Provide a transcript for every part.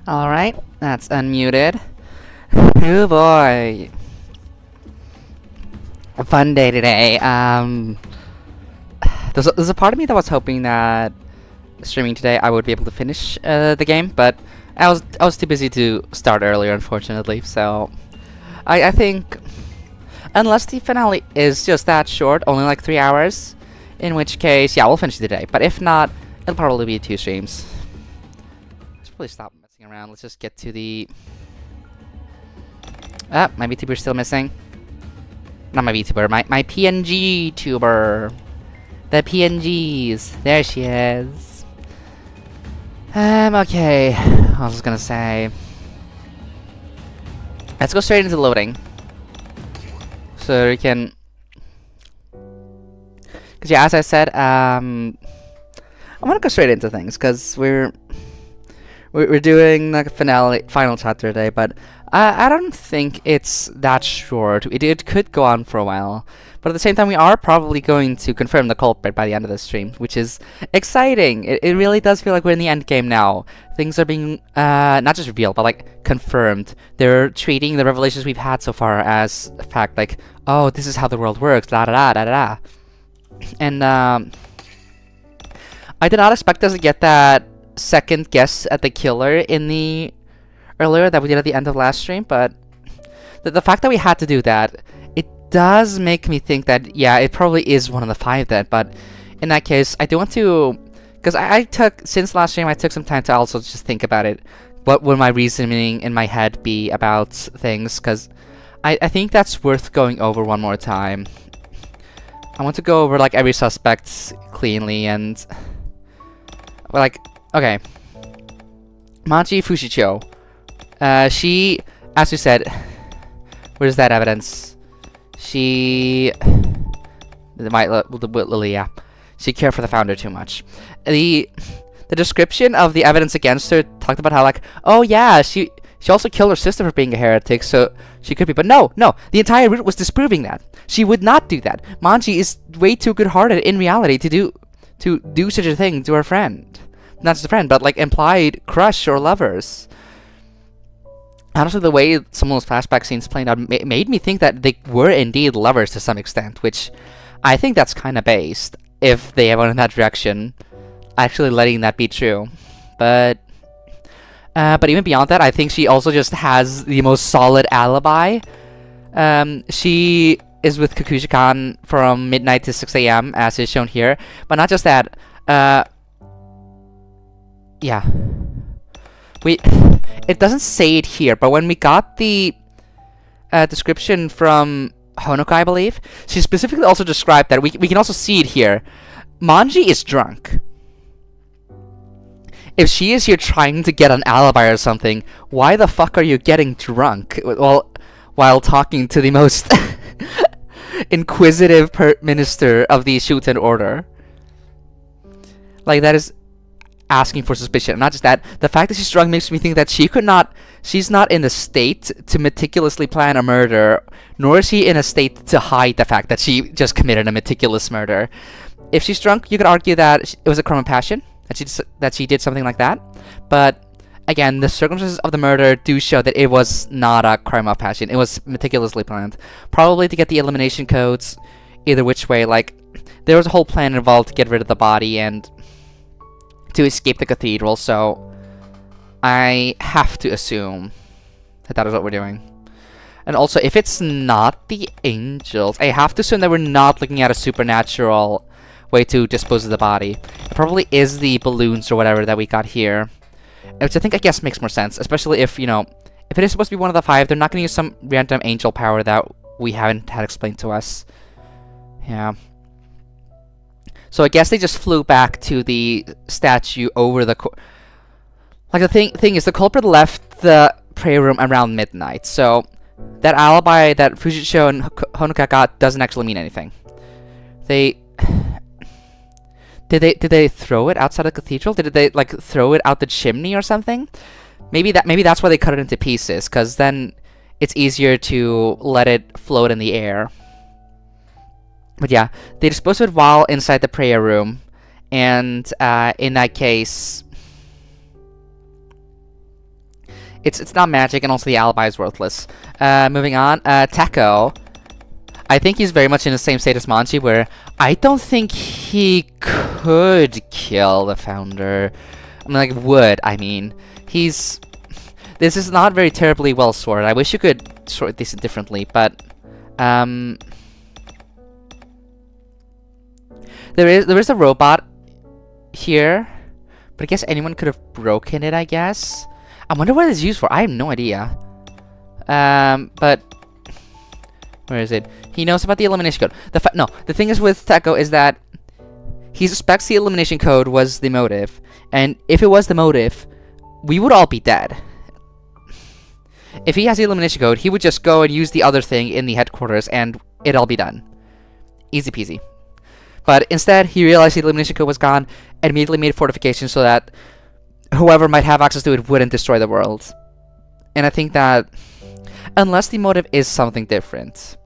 Alright, that's unmuted. Oh boy. A fun day today. There's a part of me that was hoping that streaming today I would be able to finish the game, but I was too busy to start earlier, unfortunately. So I think unless the finale is just that short, only like 3 hours, in which case yeah, we'll finish it today. But if not, it'll probably be 2 streams. Let's probably stop messing around. Let's just get to the. My VTuber's still missing. Not my VTuber, my PNG tuber. The PNGs. There she is. Okay. I was gonna say. Let's go straight into loading. So we can. Cause yeah, as I said, I wanna go straight into things, cause we're doing like a final chapter today, but I don't think it's that short. It could go on for a while, but at the same time, we are probably going to confirm the culprit by the end of the stream, which is exciting. It really does feel like we're in the end game now. Things are being not just revealed, but like confirmed. They're treating the revelations we've had so far as a fact, like, oh, this is how the world works, da da da da da. And I did not expect us to get that second guess at the killer in the earlier that we did at the end of last stream, but the fact that we had to do that, it does make me think that yeah, it probably is one of the 5 then. But in that case, I do want to, because I took, since last stream, I took some time to also just think about it. What would my reasoning in my head be about things? Because I think that's worth going over one more time. I want to go over like every suspect cleanly and like, okay, Manji Fushicho. She, as you said, where's that evidence? She, yeah, she cared for the founder too much. The description of the evidence against her talked about how like, oh yeah, she also killed her sister for being a heretic, so she could be. But no, the entire route was disproving that. She would not do that. Manji is way too good-hearted in reality to do such a thing to her friend. Not just a friend, but like implied crush or lovers. Honestly, the way some of those flashback scenes played out made me think that they were indeed lovers to some extent, which I think that's kind of based, if they went in that direction, actually letting that be true. But even beyond that, I think she also just has the most solid alibi. She is with Kokushikan from midnight to 6 a.m., as is shown here. But not just that, yeah. It doesn't say it here, but when we got the description from Honoka, I believe, she specifically also described that we can also see it here. Manji is drunk. If she is here trying to get an alibi or something, why the fuck are you getting drunk while talking to the most inquisitive minister of the Shuten order? Like, that is asking for suspicion. Not just that, the fact that she's drunk makes me think that she's not in a state to meticulously plan a murder, nor is she in a state to hide the fact that she just committed a meticulous murder. If she's drunk, you could argue that it was a crime of passion, that she did something like that. But again, the circumstances of the murder do show that it was not a crime of passion. It was meticulously planned, probably to get the elimination codes. Either which way, like, there was a whole plan involved to get rid of the body and to escape the cathedral, so I have to assume that that is what we're doing. And also, if it's not the angels, I have to assume that we're not looking at a supernatural way to dispose of the body. It probably is the balloons or whatever that we got here, which I guess makes more sense, especially if, you know, if it is supposed to be one of the 5, they're not going to use some random angel power that we haven't had explained to us. Yeah. So I guess they just flew back to the statue over the like, the thing is, the culprit left the prayer room around midnight, so that alibi that Fushicho and Honoka got doesn't actually mean anything. Did they throw it outside the cathedral? Did they like throw it out the chimney or something? Maybe that's why they cut it into pieces, because then it's easier to let it float in the air. But yeah, they disposed of it while inside the prayer room, and in that case, It's not magic, and also the alibi is worthless. Moving on, Teko. I think he's very much in the same state as Manji, where I don't think he could kill the founder. I mean, like, would, I mean. This is not very terribly well sorted. I wish you could sort this differently, but, there is a robot here, but I guess anyone could have broken it, I guess. I wonder what it's used for. I have no idea. But where is it? He knows about the elimination code. The thing is with Teko is that he suspects the elimination code was the motive, and if it was the motive, we would all be dead. If he has the elimination code, he would just go and use the other thing in the headquarters, and it'd all be done. Easy peasy. But instead, he realized the elimination code was gone, and immediately made fortifications so that whoever might have access to it wouldn't destroy the world. And I think that, unless the motive is something different,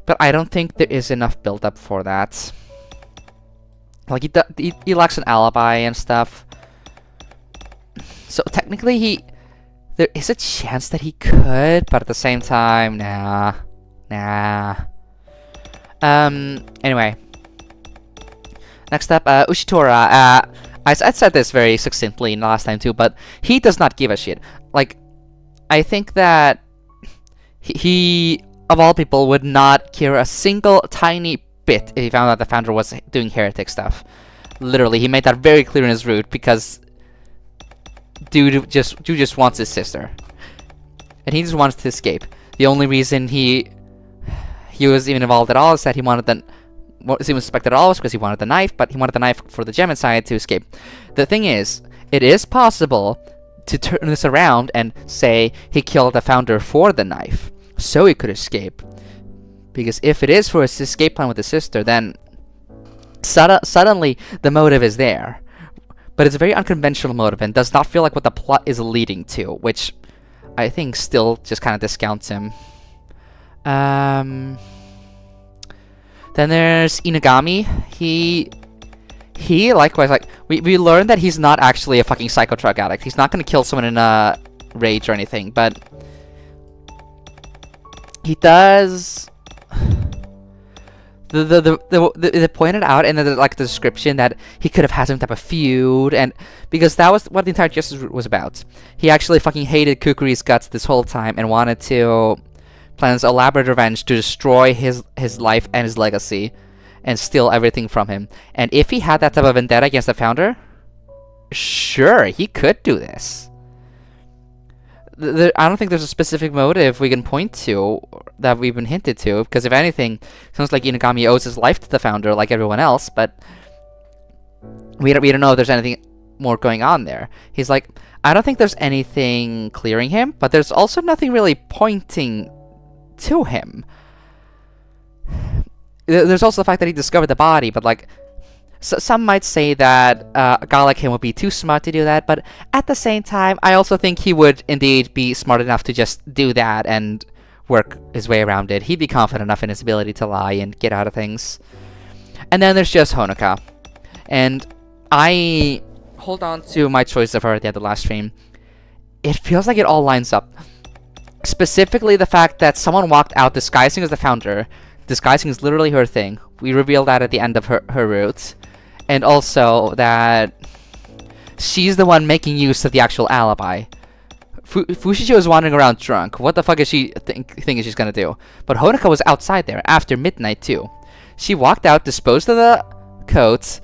but I don't think there is enough build-up for that. Like, he lacks an alibi and stuff. So technically, there is a chance that he could, but at the same time, nah. Anyway. Next up, Ushitora. I said this very succinctly last time too, but he does not give a shit. Like, I think that he of all people, would not care a single tiny bit if he found out the founder was doing heretic stuff. Literally, he made that very clear in his route, because dude just wants his sister. And he just wants to escape. The only reason he was even involved at all is that he wanted the... was even suspected at all was because he wanted the knife, but he wanted the knife for the gem inside to escape. The thing is, it is possible to turn this around and say he killed the founder for the knife, so he could escape. Because if it is for his escape plan with his sister, then suddenly the motive is there. But it's a very unconventional motive and does not feel like what the plot is leading to, which I think still just kind of discounts him. Then there's Inugami. He likewise, like, we learned that he's not actually a fucking psycho drug addict. He's not gonna kill someone in a rage or anything, but he does. They pointed out in the description that he could have had some type of feud, and because that was what the entire Justice Route was about. He actually fucking hated Kukuri's guts this whole time and wanted to plan this elaborate revenge to destroy his life and his legacy and steal everything from him. And if he had that type of vendetta against the founder, sure, he could do this. I don't think there's a specific motive we can point to that we've been hinted to, because if anything, it sounds like Inugami owes his life to the founder like everyone else, but we don't know if there's anything more going on there. He's like, I don't think there's anything clearing him, but there's also nothing really pointing to him. There's also the fact that he discovered the body, but like, some might say that a guy like him would be too smart to do that, but at the same time, I also think he would indeed be smart enough to just do that and work his way around it. He'd be confident enough in his ability to lie and get out of things. And then there's just Honoka. And I hold on to my choice of her at the end of the last stream. It feels like it all lines up. Specifically, the fact that someone walked out disguising as the founder. Disguising is literally her thing. We revealed that at the end of her route. And also that she's the one making use of the actual alibi. Fushicho is wandering around drunk. What the fuck is she thinking she's gonna do? But Honoka was outside there after midnight too. She walked out, disposed of the coats,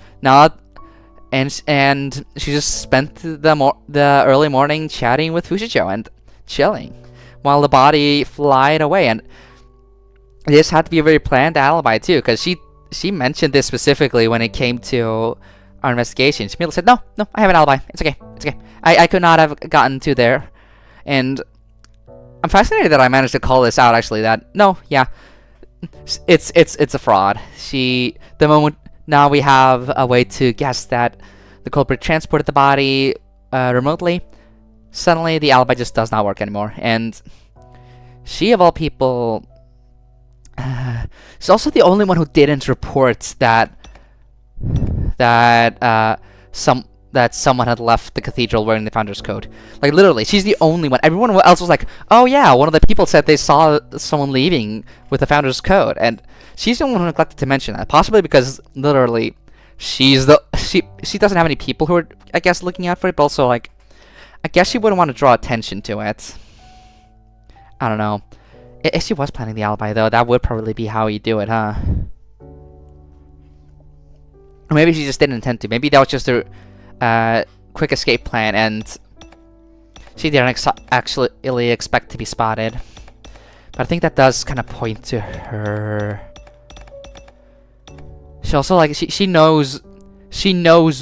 and she just spent the early morning chatting with Fushicho and chilling, while the body flied away. And this had to be a very planned alibi too, because she mentioned this specifically when it came to our investigation. She said, no, I have an alibi. It's okay. I could not have gotten to there. And I'm fascinated that I managed to call this out, actually, that, no, yeah, it's a fraud. The moment now we have a way to guess that the culprit transported the body remotely, suddenly the alibi just does not work anymore. And she, of all people... she's also the only one who didn't report that that someone had left the cathedral wearing the Founder's Coat. Like, literally, she's the only one. Everyone else was like, oh yeah, one of the people said they saw someone leaving with the Founder's Coat, and she's the only one who neglected to mention that. Possibly because, literally, she doesn't have any people who are, I guess, looking out for it, but also, like, I guess she wouldn't want to draw attention to it. I don't know. If she was planning the alibi, though, that would probably be how you do it, huh? Or maybe she just didn't intend to. Maybe that was just her quick escape plan, and she didn't actually expect to be spotted. But I think that does kind of point to her. She also, like, she knows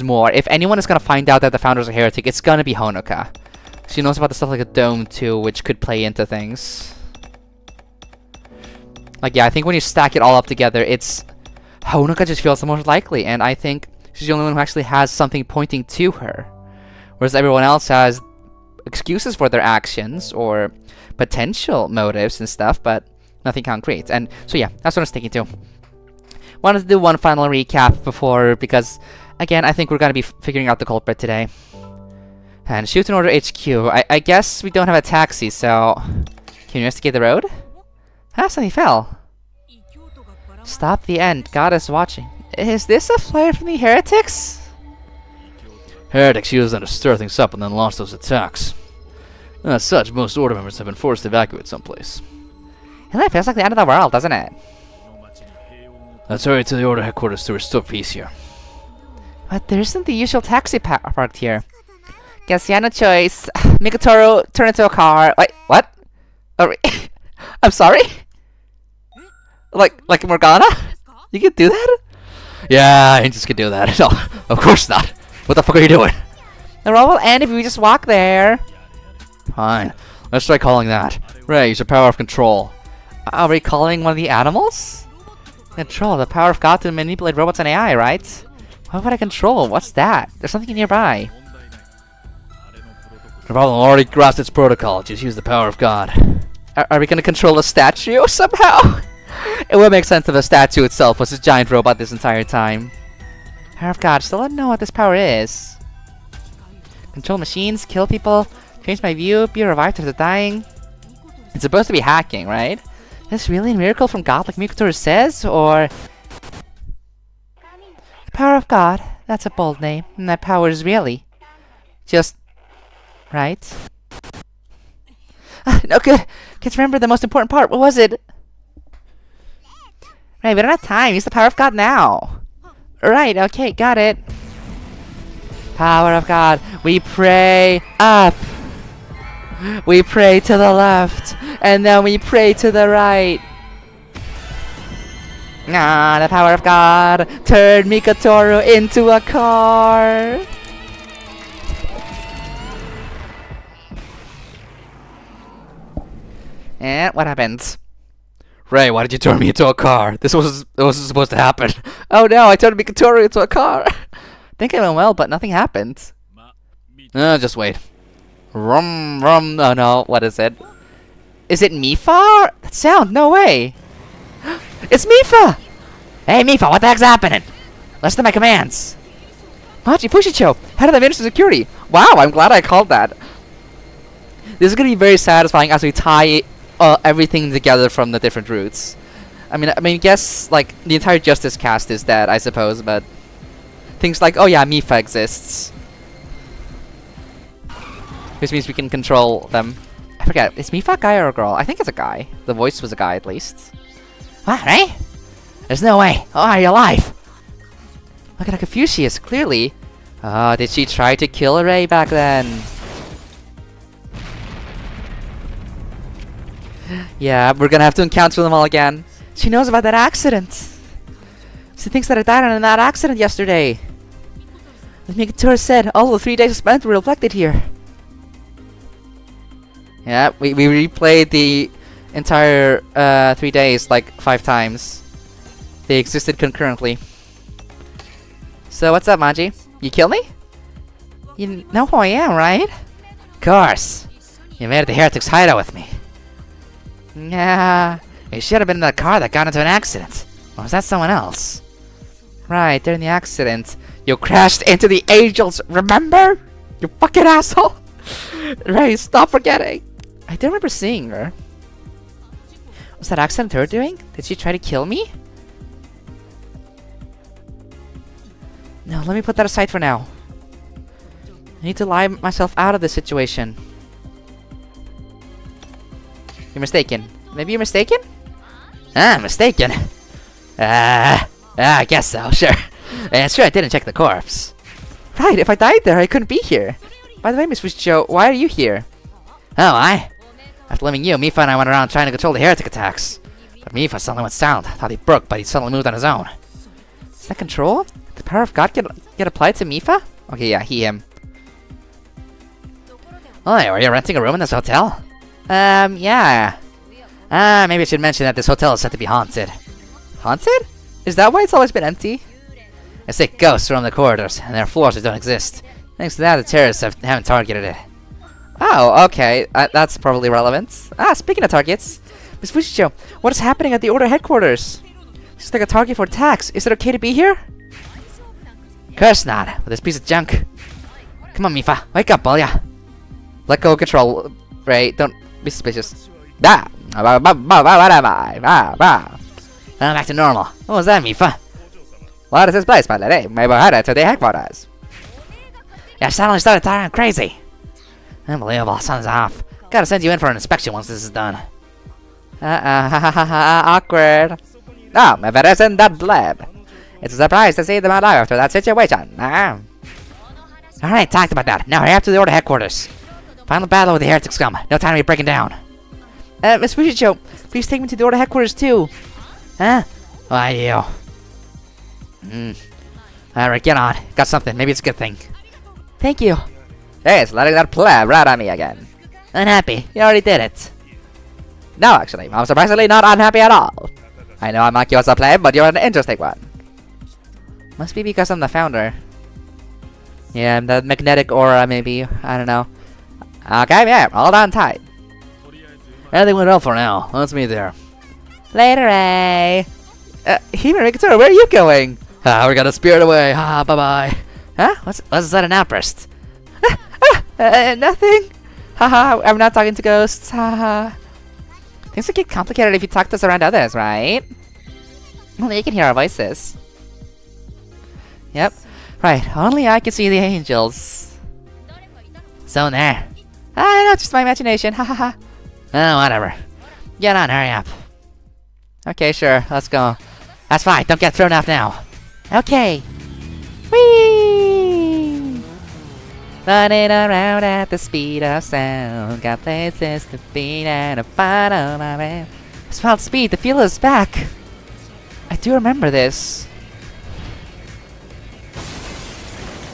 more. If anyone is gonna find out that the Founder's a heretic, it's gonna be Honoka. She knows about the stuff like a dome too, which could play into things. Like, yeah, I think when you stack it all up together, it's Honoka just feels the most likely, and I think she's the only one who actually has something pointing to her. Whereas everyone else has excuses for their actions or potential motives and stuff, but nothing concrete. And so yeah, that's what I'm sticking to. Wanted to do one final recap before, because again, I think we're gonna be figuring out the culprit today. And Shuten Order HQ. I guess we don't have a taxi, so can you investigate the road? Ah, something fell. Stop the end. God is watching. Is this a flare from the heretics? Heretics used them to stir things up and then launch those attacks. As such, most Order members have been forced to evacuate someplace. And that feels like the end of the world, doesn't it? Let's hurry to the Order headquarters to restore peace here. But there isn't the usual taxi parked here. Guess you had no choice. Mikotoro turned into a car. Wait, what? Oh, I'm sorry? Like Morgana? You can do that? Yeah, Angels can do that. No, of course not. What the fuck are you doing? The roll will end if we just walk there. Fine. Let's try calling that. Ray, use your power of control. Are we calling one of the animals? Control, the power of God to manipulate robots and AI, right? What would I control? What's that? There's something nearby. The problem already grasped its protocol. Just use the power of God. Are we gonna control a statue somehow? It would make sense if the statue itself was a giant robot this entire time. Power of God, still don't know what this power is. Control machines, kill people, change my view, be revived after dying. It's supposed to be hacking, right? Is this really a miracle from God like Mikotoro says, or... The power of God, that's a bold name, and that power is really... just... right? No good! Can't remember the most important part, what was it? Right, we don't have time, use the power of God now! Right, okay, got it. Power of God, we pray up! We pray to the left, and then we pray to the right. Ah, the power of God turned Mikotoro into a car. And what happens? Ray, why did you turn me into a car? This wasn't supposed to happen. Oh no, I turned Mikotoro into a car. I think it went well, but nothing happened. Just wait. Rum, rum. Oh no, what is it? Is it Mifa? That sound, no way. It's Mifa! Hey Mifa, what the heck's happening? Listen to my commands. Manji, Fushicho, head of the Ministry of Security. Wow, I'm glad I called that. This is going to be very satisfying as we tie everything together from the different routes. I mean, guess, like, the entire Justice cast is dead, I suppose, but... things like, oh yeah, Mifa exists. Which means we can control them. I forget, is Mifa a guy or a girl? I think it's a guy. The voice was a guy, at least. What, Ray? There's no way. Oh, are you alive? Look at how confused she is, clearly. Oh, did she try to kill Ray back then? Yeah, we're gonna have to encounter them all again. She knows about that accident. She thinks that I died in that accident yesterday. As Mikotoro said, all the 3 days spent were reflected here. Yeah, we replayed the entire 3 days like 5 times. They existed concurrently. So what's up, Manji? You kill me? You know who I am, right? Of course. You made it to Heretic's hideout with me. Yeah, you should have been in the car that got into an accident. Or was that someone else? Right, during the accident, You crashed into the angels, remember? You fucking asshole! Rei, stop forgetting! I do remember seeing her. Was that accident her doing? Did she try to kill me? No, let me put that aside for now. I need to lie myself out of this situation. You're mistaken. Maybe you're mistaken? Ah, mistaken? I guess so, sure. Yeah, sure I didn't check the corpse. Right, if I died there, I couldn't be here. By the way, Miss Fushicho, why are you here? Oh, after leaving you, Mifa and I went around trying to control the heretic attacks. But Mifa suddenly went silent. Thought he broke, but he suddenly moved on his own. Is that control? Did the power of God get applied to Mifa? Okay, yeah, him. Oh, are you renting a room in this hotel? Yeah. Maybe I should mention that this hotel is said to be haunted. Haunted? Is that why it's always been empty? I say ghosts roam the corridors, and there are floors that don't exist. Thanks to that, the terrorists haven't targeted it. Oh, okay. That's probably relevant. Speaking of targets, Miss Fushicho, what is happening at the Order headquarters? It's like a target for attacks. Is it okay to be here? Of course not, with this piece of junk. Come on, Mifa. Wake up, will ya? Let go of control, Rei. Don't be suspicious. Back to normal. What was that, Mifa? What is this place, my lady? Maybe I headed to the headquarters. Yeah, I suddenly started tiring crazy. Unbelievable, sun's off. Gotta send you in for an inspection once this is done. Awkward. Oh, if it isn't that bleb. It's a surprise to see them alive after that situation. Alright, talked about that. Now hurry up to the Order headquarters. Final battle with the heretic scum. No time to be breaking down. Miss Fushicho, please take me to the Order headquarters too. Huh? Why you? Alright, get on. Got something. Maybe it's a good thing. Thank you. Hey, it's letting that pleb right on me again. Unhappy. You already did it. No, actually, I'm surprisingly not unhappy at all. I know I mock you as a pleb, but you're an interesting one. Must be because I'm the founder. Yeah, the magnetic aura, maybe. I don't know. Okay, yeah, hold on tight. Everything went well for now. Let's meet there. Later, Ray. Himari, where are you going? We're gonna spirit away. Bye-bye. Huh? What's that, an outburst? Nothing. Haha, I'm not talking to ghosts. Haha. Things will get complicated if you talk to us around others, right? Only you can hear our voices. Yep. Right, only I can see the angels. So there. No, just my imagination. Hahaha. Oh, whatever. Get on, hurry up. Okay, sure, let's go. That's fine, don't get thrown off now. Okay. Whee! Running around at the speed of sound. Got places to be and a bottom of it. It's wild speed, the feel is back. I do remember this.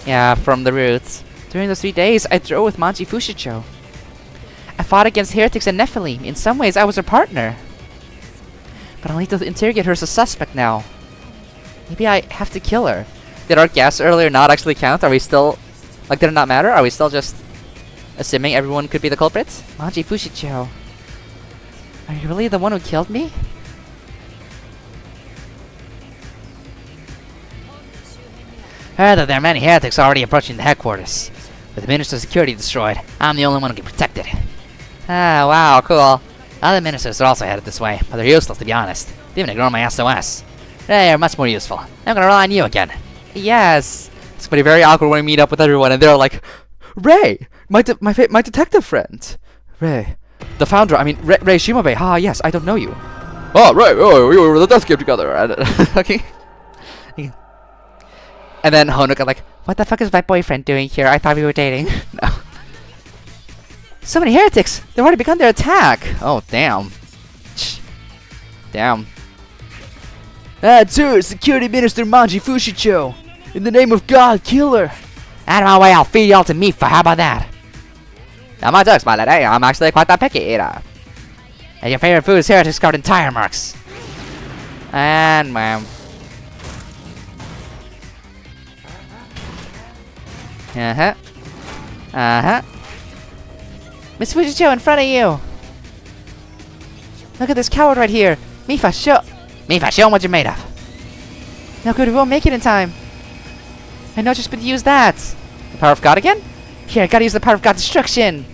Yeah, from the roots. During those 3 days, I drove with Manji Fushicho. I fought against heretics and Nephilim. In some ways, I was her partner. But I'll need to interrogate her as a suspect now. Maybe I have to kill her. Did our guess earlier not actually count? Are we still... like, did it not matter? Are we still just... assuming everyone could be the culprit? Manji Fushicho. Are you really the one who killed me? Heard that there are many heretics already approaching the headquarters. With the Minister's security destroyed, I'm the only one who can protect it. Ah, wow, cool. Other ministers are also headed this way, but they're useless to be honest. They even ignore my SOS. They are much more useful. I'm gonna rely on you again. Yes. It's gonna be very awkward when we meet up with everyone and they're like, Rei, my detective friend. Rei, the founder, I mean, Rei Shimabe. Ha, yes, I don't know you. Oh, Rei, we were the death game together. And, okay. And then Honoka like, what the fuck is my boyfriend doing here? I thought we were dating. No. So many heretics! They've already begun their attack! Oh, damn. Damn. Sir, Security Minister Manji Fushicho! In the name of God, kill her! Out of my way, I'll feed y'all to Mifa, how about that? Now my jokes, my lady, I'm actually quite that picky eater. And your favorite food is heretics covered in tire marks. And, ma'am. Uh-huh. Uh-huh. Miss Fushicho, in front of you! Look at this coward right here! Mifa, show him what you're made of! No good, we won't make it in time! I know just been to use that. The power of God again? Here, I gotta use the power of God destruction.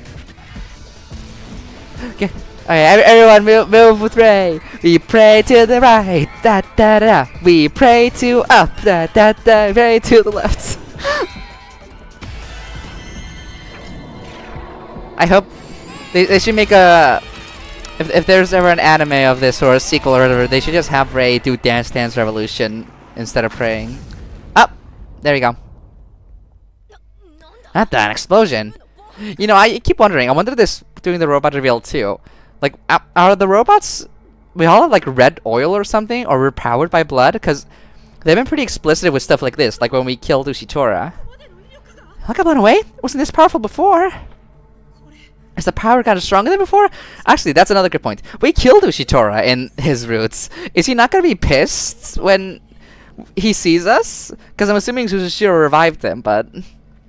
Okay. Alright, everyone move with Ray. We pray to the right, da da da. We pray to up, da da da. Pray to the left. I hope they should make a. If there's ever an anime of this or a sequel or whatever, they should just have Ray do Dance Dance Revolution instead of praying. Up, there you go. Not that, an explosion. You know, I keep wondering. I wonder this doing the robot reveal too. Like, are the robots, we all have like red oil or something, or we're powered by blood? Because they've been pretty explicit with stuff like this, like when we killed Ushitora. I got blown away? Wasn't this powerful before? Is the power kind of stronger than before? Actually, that's another good point. We killed Ushitora in his roots. Is he not going to be pissed when he sees us? Because I'm assuming Shuten revived him, but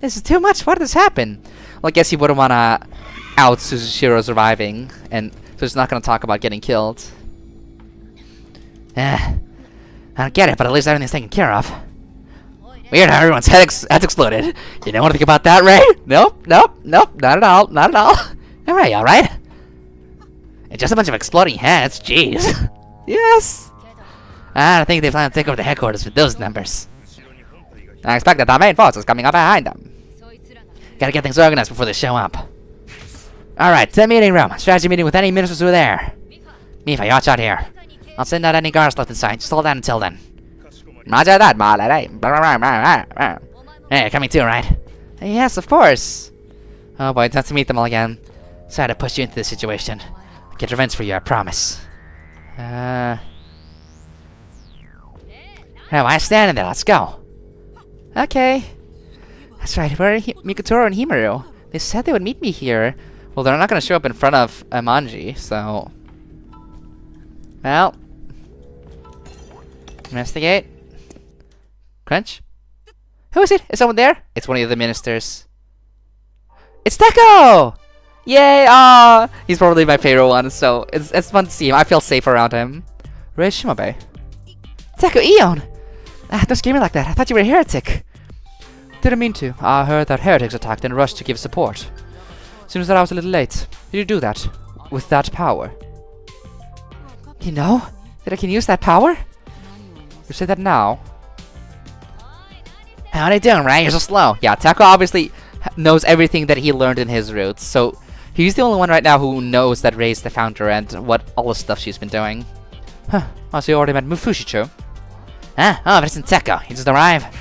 this is too much. Why did this happen? Well, I guess he wouldn't want to out Sushiro's surviving, and so he's not going to talk about getting killed. I don't get it, but at least everything's taken care of. Weird how everyone's head's exploded. You don't want to think about that, Ray? Nope, not at all, not at all. Alright? It's just a bunch of exploding heads, jeez. Yes! I don't think they plan to take over the headquarters with those numbers. I expect that the main force is coming up behind them. Gotta get things organized before they show up. Alright, to the meeting room. Strategy meeting with any ministers who are there. Mifa, you watch out here. I'll send out any guards left inside. Just hold on until then. Roger that, my. Hey, coming too, right? Yes, of course. Oh boy, time to meet them all again. Sorry to push you into this situation. Get revenge for you, I promise. Oh, why standing there? Let's go. Okay. That's right, where are Mikutoro and Himaru? They said they would meet me here. Well, they're not going to show up in front of Manji, so... Well... Investigate. Crunch? Who is it? Is someone there? It's one of the ministers. It's Teko! Yay! Aw! He's probably my favorite one, so it's fun to see him. I feel safe around him. Where's Shimabe? Teko, Eon! Don't scare me like that. I thought you were a heretic. Didn't mean to. I heard that heretics attacked and rushed to give support. Seems that I was a little late. Did you do that? With that power? You know that I can use that power? You say that now? How are they doing, right? You're so slow. Yeah, Teko obviously knows everything that he learned in his roots, so he's the only one right now who knows that Rei's the founder and what all the stuff she's been doing. Huh. Oh, so you already met Fushicho? Huh? Oh, but it's in Teko. He just arrived.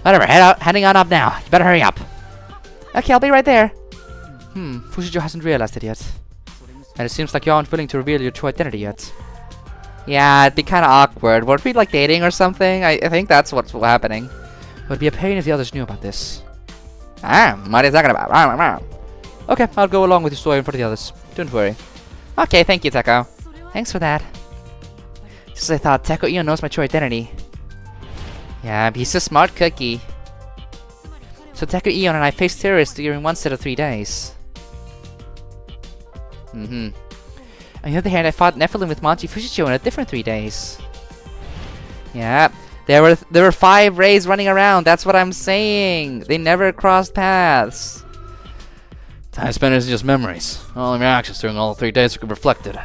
Whatever, heading on up now. You better hurry up. Okay, I'll be right there. Fushicho hasn't realized it yet. And it seems like you aren't willing to reveal your true identity yet. Yeah, it'd be kind of awkward. Would we like dating or something? I think that's what's happening. It would be a pain if the others knew about this. What are you talking about? Okay, I'll go along with your story in front of the others. Don't worry. Okay, thank you, Teko. Thanks for that. Just as I thought, Teko Eon knows my true identity. Yeah, he's a smart cookie. So Teko Eon and I faced terrorists during one set of 3 days. On the other hand, I fought Nephilim with Manji Fushicho in a different 3 days. Yeah, there were 5 Reis running around. That's what I'm saying. They never crossed paths. Time spent is just memories. All of your actions during all 3 days are reflected.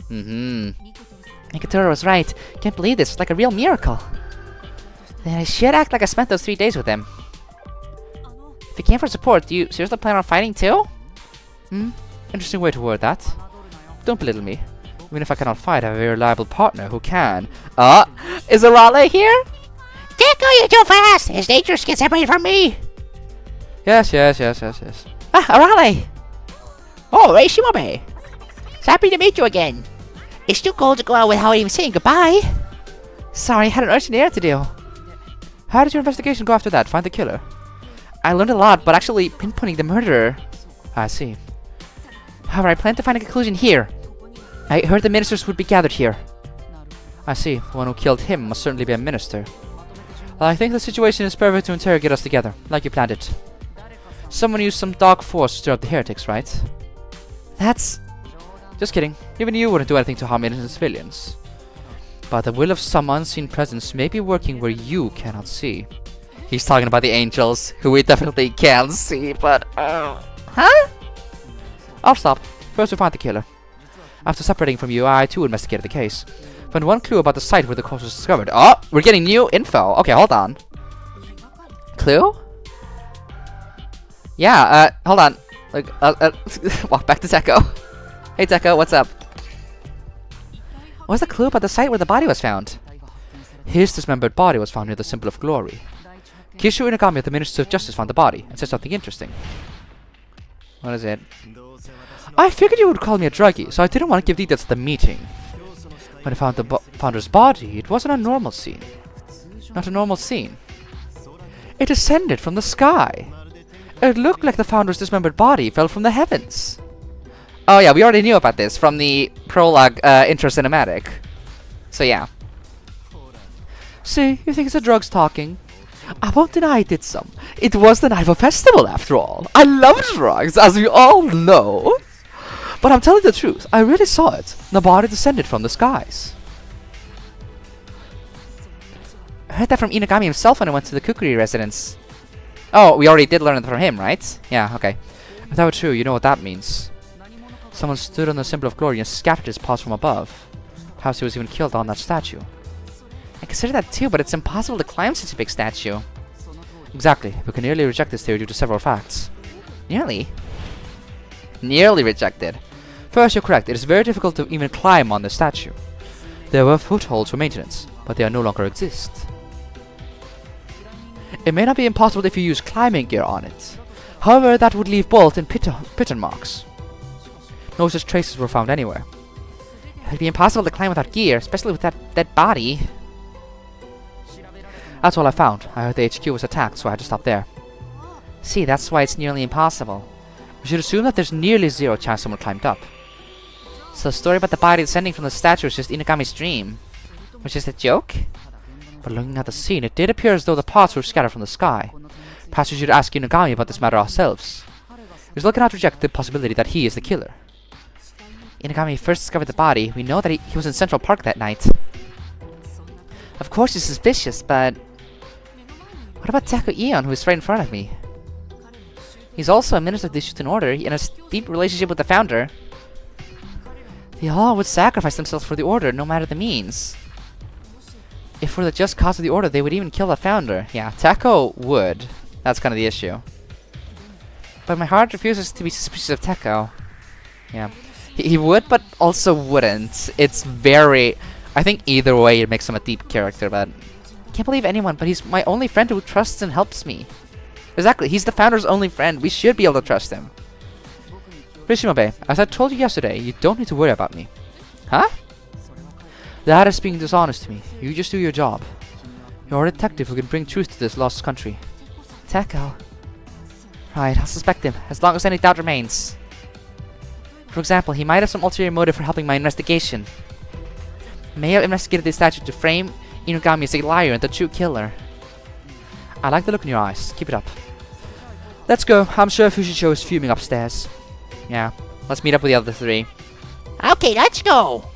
Mikutoro was right. Can't believe this. It's like a real miracle. Then I should act like I spent those 3 days with them. If you came for support, do you seriously plan on fighting too? Interesting way to word that. Don't belittle me. Even if I cannot fight, I have a very reliable partner who can. Is Arale here? Teko, you're too fast! It's dangerous to get separated from me! Yes. Arale! Oh, Rei Shimabe! It's happy to meet you again. It's too cold to go out without even saying goodbye. Sorry, I had an urgent errand to do. How did your investigation go after that? Find the killer? I learned a lot, but actually pinpointing the murderer. I see. However, I plan to find a conclusion here. I heard the ministers would be gathered here. I see. The one who killed him must certainly be a minister. I think the situation is perfect to interrogate us together, like you planned it. Someone used some dark force to stir up the heretics, right? That's... Just kidding. Even you wouldn't do anything to harm innocent civilians. But the will of some unseen presence may be working where you cannot see. He's talking about the angels, who we definitely can't see, but... Huh? I'll stop. First we find the killer. After separating from you, I too investigated the case. Found one clue about the site where the corpse was discovered. Oh, we're getting new info. Okay, hold on. Clue? Yeah, hold on. Like, walk back to Teko. Hey Teko, what's up? What's the clue about the site where the body was found? His dismembered body was found near the Symbol of Glory. Kishiru Inugami of the Ministry of Justice found the body and said something interesting. What is it? I figured you would call me a druggie, so I didn't want to give details at the meeting. When I found the founder's body, it wasn't a normal scene. Not a normal scene. It descended from the sky. It looked like the founder's dismembered body fell from the heavens. Oh yeah, we already knew about this from the prologue intro cinematic. So yeah. See, you think it's the drugs talking? I won't deny I did some. It was the Naiva Festival after all. I love drugs, as we all know. But I'm telling the truth, I really saw it. The body descended from the skies. I heard that from Inugami himself when I went to the Kukuri residence. Oh, we already did learn it from him, right? Yeah, okay. If that were true, you know what that means. Someone stood on the Symbol of Glory and scattered his paws from above. Perhaps he was even killed on that statue. I consider that too, but it's impossible to climb such a big statue. Exactly. We can nearly reject this theory due to several facts. Nearly? Nearly rejected. First, you're correct. It is very difficult to even climb on the statue. There were footholds for maintenance, but they no longer exist. It may not be impossible if you use climbing gear on it. However, that would leave bolt and piton marks. No such traces were found anywhere. It would be impossible to climb without gear, especially with that dead body. That's all I found. I heard the HQ was attacked, so I had to stop there. See, that's why it's nearly impossible. We should assume that there's nearly zero chance someone climbed up. So the story about the body descending from the statue is just Inugami's dream. Which is a joke? But looking at the scene, it did appear as though the parts were scattered from the sky. Perhaps we should ask Inugami about this matter ourselves. We still cannot reject the possibility that he is the killer. Inugami first discovered the body. We know that he was in Central Park that night. Of course he's suspicious, but... What about Teko Eon, who is right in front of me? He's also a minister of the Shuten Order in a deep relationship with the founder. They all would sacrifice themselves for the Order, no matter the means. If for the just cause of the Order, they would even kill the founder. Yeah, Teko would. That's kind of the issue. But my heart refuses to be suspicious of Teko. Yeah. He would, but also wouldn't. It's very... I think either way it makes him a deep character, but... I can't believe anyone, but he's my only friend who trusts and helps me. Exactly, he's the founder's only friend. We should be able to trust him. Rishimabe, as I told you yesterday, you don't need to worry about me. Huh? That is being dishonest to me. You just do your job. You're a detective who can bring truth to this lost country. Teko. Right, I'll suspect him, as long as any doubt remains. For example, he might have some ulterior motive for helping my investigation. He may have investigated the statue to frame Inugami as a liar and the true killer. I like the look in your eyes. Keep it up. Let's go. I'm sure Fushicho is fuming upstairs. Yeah, let's meet up with the other three. Okay, let's go.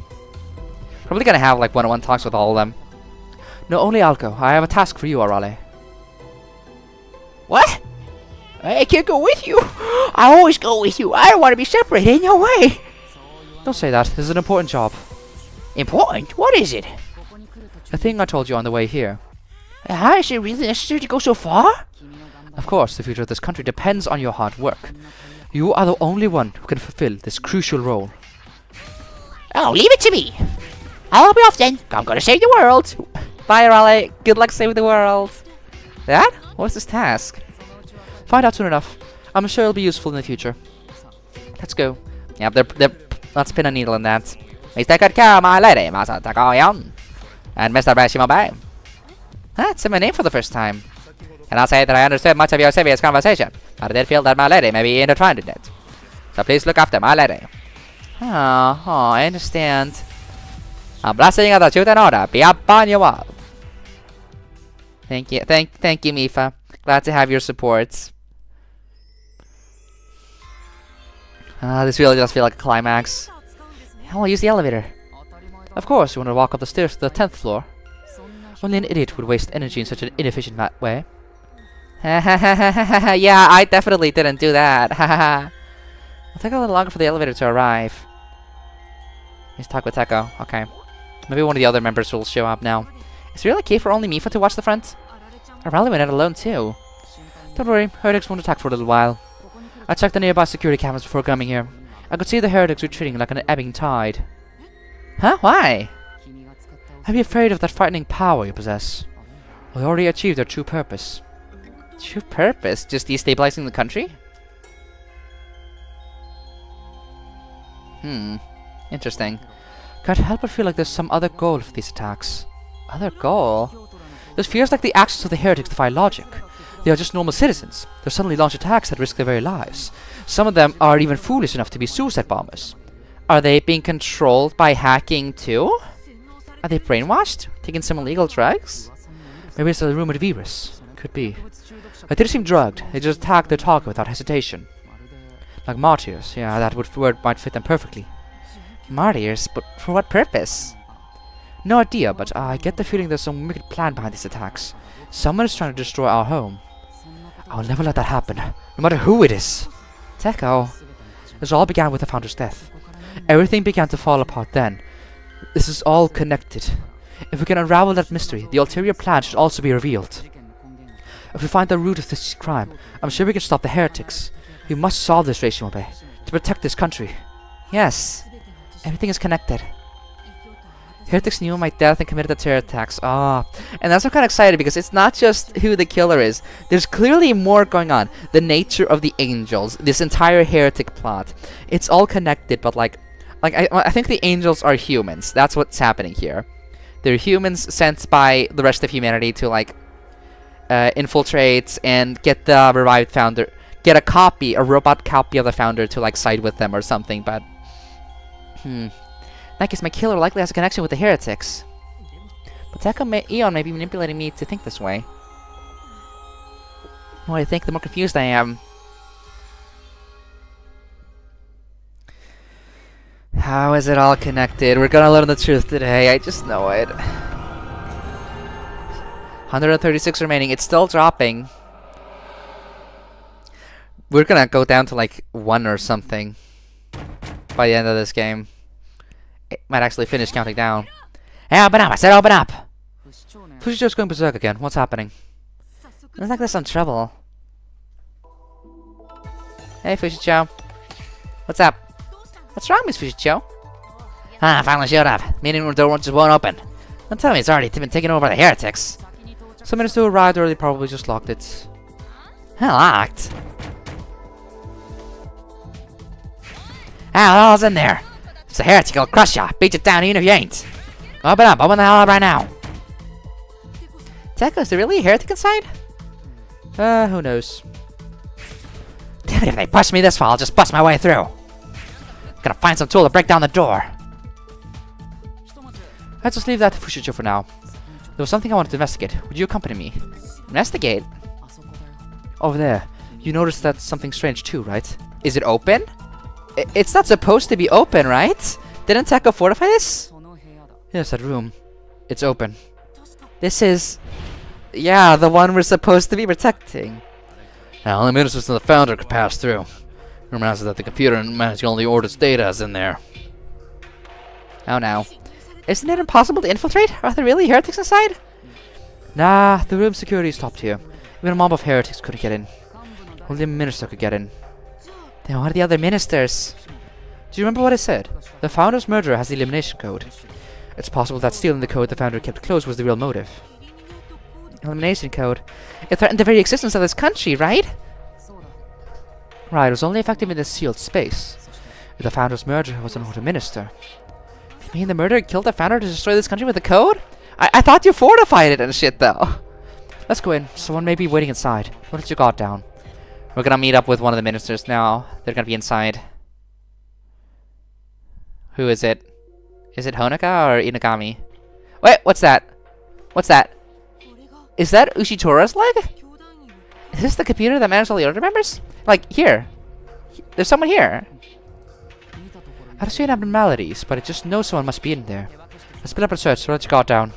Probably gonna have like one-on-one talks with all of them. No, only I'll go. I have a task for you, Arale. What? I can't go with you. I always go with you. I don't want to be separated. No way. Don't say that. This is an important job. Important? What is it? The thing I told you on the way here. How is it really necessary to go so far? Of course, the future of this country depends on your hard work. You are the only one who can fulfill this crucial role. Oh, leave it to me. I'll be off then. I'm gonna save the world. Bye, Raleigh. Good luck saving the world. That? What's this task? Find out soon enough. I'm sure it'll be useful in the future. Let's go. Yep, let's pin a needle in that. Please take good care of my lady, Master Teko. And Mr. Rishimabe. That's in my name for the first time. And I'll say that I understood much of your serious conversation, but I did feel that my lady may be intertwined in it. So please look after my lady. Oh, I understand. A blessing of the Shuten Order be upon you all. Thank you, thank you, Mifa. Glad to have your support. This really does feel like a climax. I'll use the elevator. Of course, you want to walk up the stairs to the 10th floor. Only an idiot would waste energy in such an inefficient way. Yeah, I definitely didn't do that. It'll take a little longer for the elevator to arrive. Let's talk with Teko. Okay. Maybe one of the other members will show up now. Is it really okay for only Mifa to watch the front? I rarely went out alone too. Don't worry, heretics won't attack for a little while. I checked the nearby security cameras before coming here. I could see the heretics retreating like an ebbing tide. Huh? Why? I'd be afraid of that frightening power you possess. We already achieved their true purpose. True purpose? Just destabilizing the country? Interesting. Can't help but feel like there's some other goal for these attacks. Other goal? This feels like the actions of the heretics defy logic. They are just normal citizens. They suddenly launch attacks that risk their very lives. Some of them are even foolish enough to be suicide bombers. Are they being controlled by hacking too? Are they brainwashed? Taking some illegal drugs? Maybe it's a rumored virus. Could be. They did seem drugged. They just attacked their target without hesitation. Like martyrs. Yeah, that word might fit them perfectly. Martyrs? But for what purpose? No idea, but I get the feeling there's some wicked plan behind these attacks. Someone is trying to destroy our home. I will never let that happen, no matter who it is. Teko. This all began with the founder's death. Everything began to fall apart then. This is all connected. If we can unravel that mystery, the ulterior plan should also be revealed. If we find the root of this crime, I'm sure we can stop the heretics. We must solve this, Reishimobe, to protect this country. Yes, everything is connected. Heretics knew my death and committed the terror attacks. And that's why I'm kind of excited, because it's not just who the killer is. There's clearly more going on. The nature of the angels, this entire heretic plot. It's all connected, but I think the angels are humans. That's what's happening here. They're humans sent by the rest of humanity to infiltrate and get the revived founder, get a robot copy of the founder to side with them or something. But that guess my killer likely has a connection with the heretics. But Eon may be manipulating me to think this way. The more I think, the more confused I am. How is it all connected? We're gonna learn the truth today. I just know it. 136 remaining. It's still dropping. We're gonna go down to 1 or something by the end of this game. It might actually finish counting down. Hey, open up! I said open up! Fushicho's going berserk again. What's happening? Looks like there's some trouble. Hey, Fushicho. What's up? What's wrong, Miss Fushicho? I finally showed up. Meeting room door just won't open. Don't tell me it's already been taken over by the heretics. Some minutes to arrive early, probably just locked it. Locked? All's in there. It's a heretic, he'll crush ya. Beat you down even if you ain't. Open up, open the hell up right now. Teko, is there really a heretic inside? Who knows. Damn it, if they push me this far, I'll just bust my way through. Gotta find some tool to break down the door. Let's just leave that to Fushicho for now. There was something I wanted to investigate. Would you accompany me? Investigate? Over there. You noticed that's something strange too, right? Is it open? It's not supposed to be open, right? Didn't Teko fortify this? Yes, that room. It's open. This is... yeah, the one we're supposed to be protecting. Now, only ministers and the founder could pass through. Rumor has it that the computer and managing all the Order's data is in there. Oh no. Isn't it impossible to infiltrate? Are there really heretics inside? Nah, the room's security is top tier. Even a mob of heretics couldn't get in. Only a minister could get in. Then what are the other ministers? Do you remember what I said? The founder's murderer has the elimination code. It's possible that stealing the code the founder kept close was the real motive. Elimination code? It threatened the very existence of this country, right? Right, it was only effective in this sealed space. If the founder's murderer was an order minister. You mean the murderer killed the founder to destroy this country with the code? I thought you fortified it and shit though. Let's go in. Someone may be waiting inside. Don't let your guard down. We're gonna meet up with one of the ministers now. They're gonna be inside. Who is it? Is it Honoka or Inugami? Wait, what's that? What's that? Is that Ushitora's leg? Is this the computer that managed all the order members? Here. There's someone here. I don't see any abnormalities, but I just know someone must be in there. Let's split up and search, so let's guard down.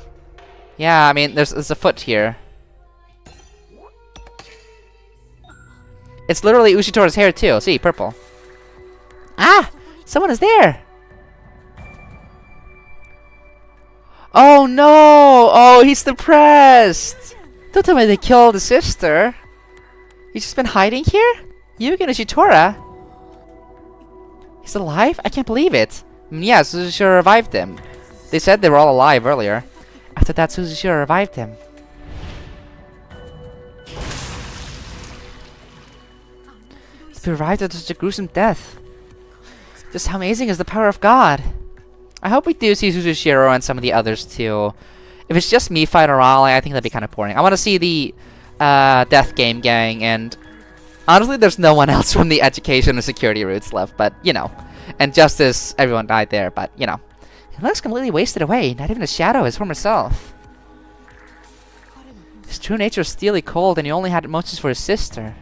Yeah, I mean, there's a foot here. It's literally Ushitora's hair too. See, purple. Ah! Someone is there! Oh no! Oh, he's depressed! Don't tell me they killed his sister. He's just been hiding here? Yugen Ushitora? He's alive? I can't believe it. Yeah, Suzushiro revived him. They said they were all alive earlier. After that, Suzushiro revived him. He revived after such a gruesome death. Just how amazing is the power of God? I hope we do see Suzushiro and some of the others too. If it's just me fighting Raleigh, I think that'd be kind of boring. I want to see the Death Game gang, and honestly, there's no one else from the education and security routes left, but you know. And Justice, everyone died there, but you know. He looks completely wasted away, not even a shadow of his former self. His true nature is steely cold, and he only had emotions for his sister.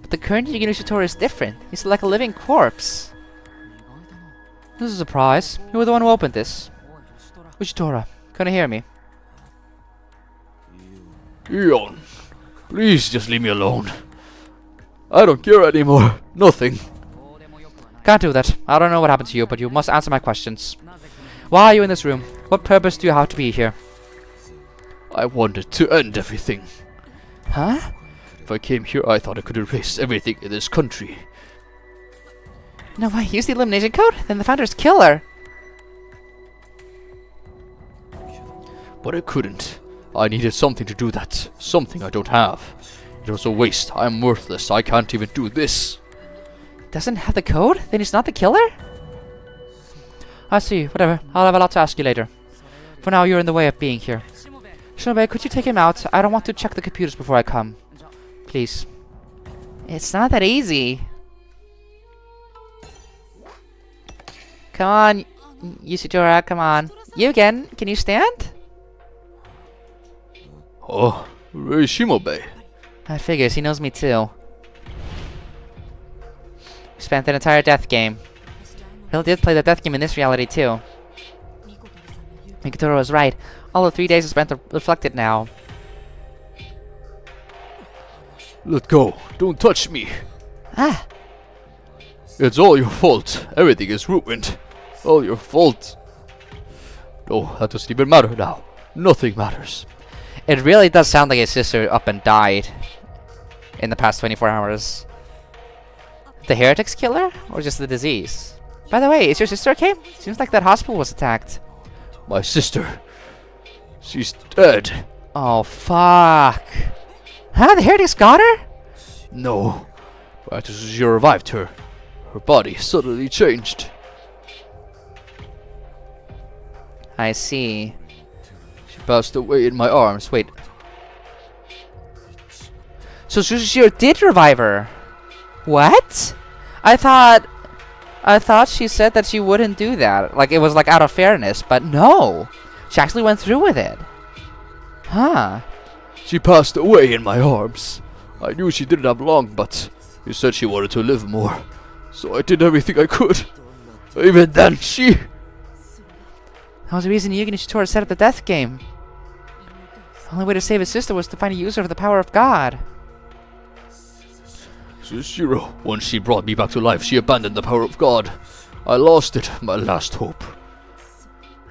But the current Yugen Ushitora is different. He's like a living corpse. This is a surprise. You were the one who opened this. Ushitora, can you hear me? Eon, please just leave me alone. I don't care anymore. Nothing. Can't do that. I don't know what happened to you, but you must answer my questions. Why are you in this room? What purpose do you have to be here? I wanted to end everything. Huh? If I came here, I thought I could erase everything in this country. No way. Use the elimination code? Then the founder's killer. But I couldn't. I needed something to do that. Something I don't have. It was a waste. I am worthless. I can't even do this. Doesn't have the code? Then he's not the killer? I see. Whatever. I'll have a lot to ask you later. For now, you're in the way of being here. Shinobe, could you take him out? I don't want to check the computers before I come. Please. It's not that easy. Come on, Ushitora, come on. Yugen, can you stand? Oh, Shimobe. That figures, he knows me too. We spent an entire death game. Really did play the death game in this reality too. Mikitoro was right. All the 3 days are spent reflected now. Let go. Don't touch me. Ah! It's all your fault. Everything is ruined. All your fault. No, that doesn't even matter now. Nothing matters. It really does sound like his sister up and died in the past 24 hours. The heretic's killer? Or just the disease? By the way, is your sister okay? Seems like that hospital was attacked. My sister. She's dead. Oh, fuck. Huh? The heretic's got her? No. Right as you revived her, her body suddenly changed. I see. She passed away in my arms. Wait. So Suzushiro did revive her. What? I thought she said that she wouldn't do that. Like it was like out of fairness, but no. She actually went through with it. Huh. She passed away in my arms. I knew she didn't have long, but she said she wanted to live more. So I did everything I could. Even then, she... That was the reason Yugen Ushitora set up the death game. The only way to save his sister was to find a user of the power of God. Suzushiro, once she brought me back to life, she abandoned the power of God. I lost it, my last hope.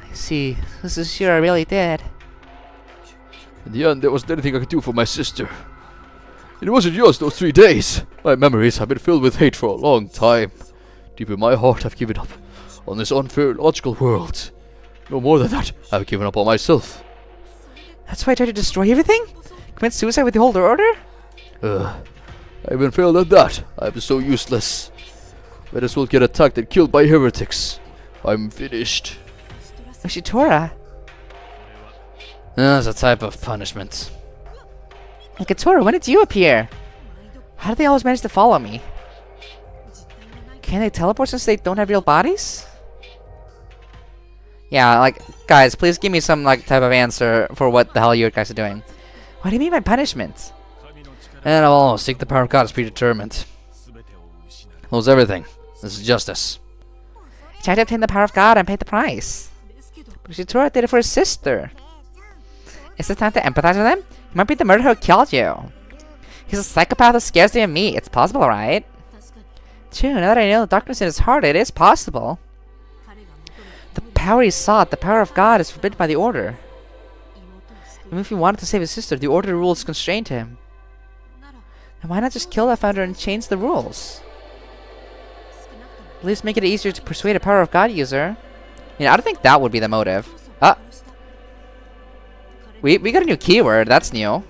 I see. Suzushiro really did. In the end, there wasn't anything I could do for my sister. It wasn't just those 3 days. My memories have been filled with hate for a long time. Deep in my heart, I've given up on this unfair, logical world. No more than that, I've given up on myself. That's why I tried to destroy everything? Commit suicide with the Holder Order? I even failed at that. I'm so useless. Might as well get attacked and killed by heretics. I'm finished. Ushitora? That's a type of punishment. Katora, when did you appear? How did they always manage to follow me? Can they teleport since they don't have real bodies? Yeah, like, guys, please give me some, like, type of answer for what the hell you guys are doing. What do you mean by punishment? And I'll almost think the power of God is predetermined. Lose everything. This is justice. He tried to obtain the power of God and paid the price. But Ushitora did it for his sister. Is it time to empathize with him? He Might be the murderer who killed you. He's a psychopath who scares you and me. It's possible, right? True, now that I know the darkness in his heart, it is possible. The power he sought, the power of God, is forbidden by the Order. Even if he wanted to save his sister, the Order rules constrained him. Then why not just kill that founder and change the rules? At least make it easier to persuade a power of God user. I don't think that would be the motive. We got a new keyword. That's new.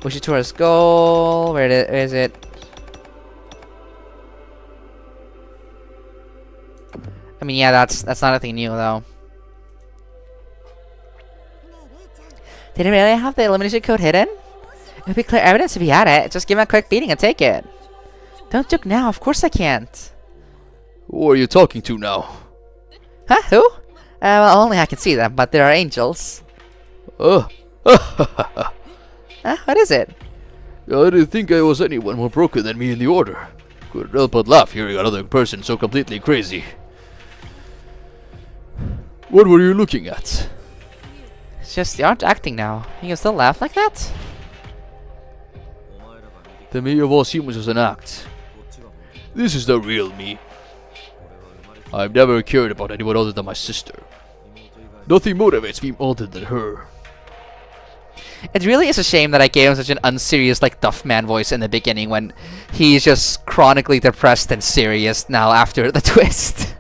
Ushitora's goal. Where is it? I mean, yeah, that's not anything new though. Did he really have the elimination code hidden? It would be clear evidence if he had it. Just give him a quick beating and take it. Don't joke now. Of course I can't. Who are you talking to now? Huh? Who? Well, only I can see them, but there are angels. Oh. What is it? I didn't think I was anyone more broken than me in the Order. Couldn't help but laugh hearing another person so completely crazy. What were you looking at? It's just, you aren't acting now. You can still laugh like that? The me of all humans is an act. This is the real me. I've never cared about anyone other than my sister. Nothing motivates me other than her. It really is a shame that I gave him such an unserious, like, tough man voice in the beginning when he's just chronically depressed and serious now after the twist.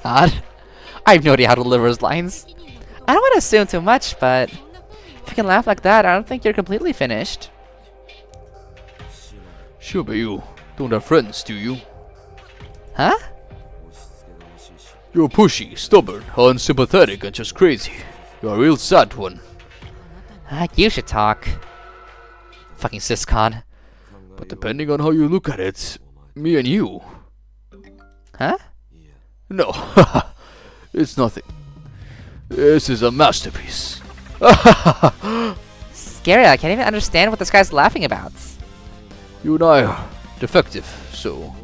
God. I have no idea how to deliver his lines. I don't want to assume too much, but if you can laugh like that, I don't think you're completely finished. Sure, but you don't have friends, do you? Huh? You're pushy, stubborn, unsympathetic, and just crazy. You're a real sad one. You should talk. Fucking siscon. But depending on how you look at it, me and you... Huh? No, it's nothing. This is a masterpiece. Scary, I can't even understand what this guy's laughing about. You and I are defective, so...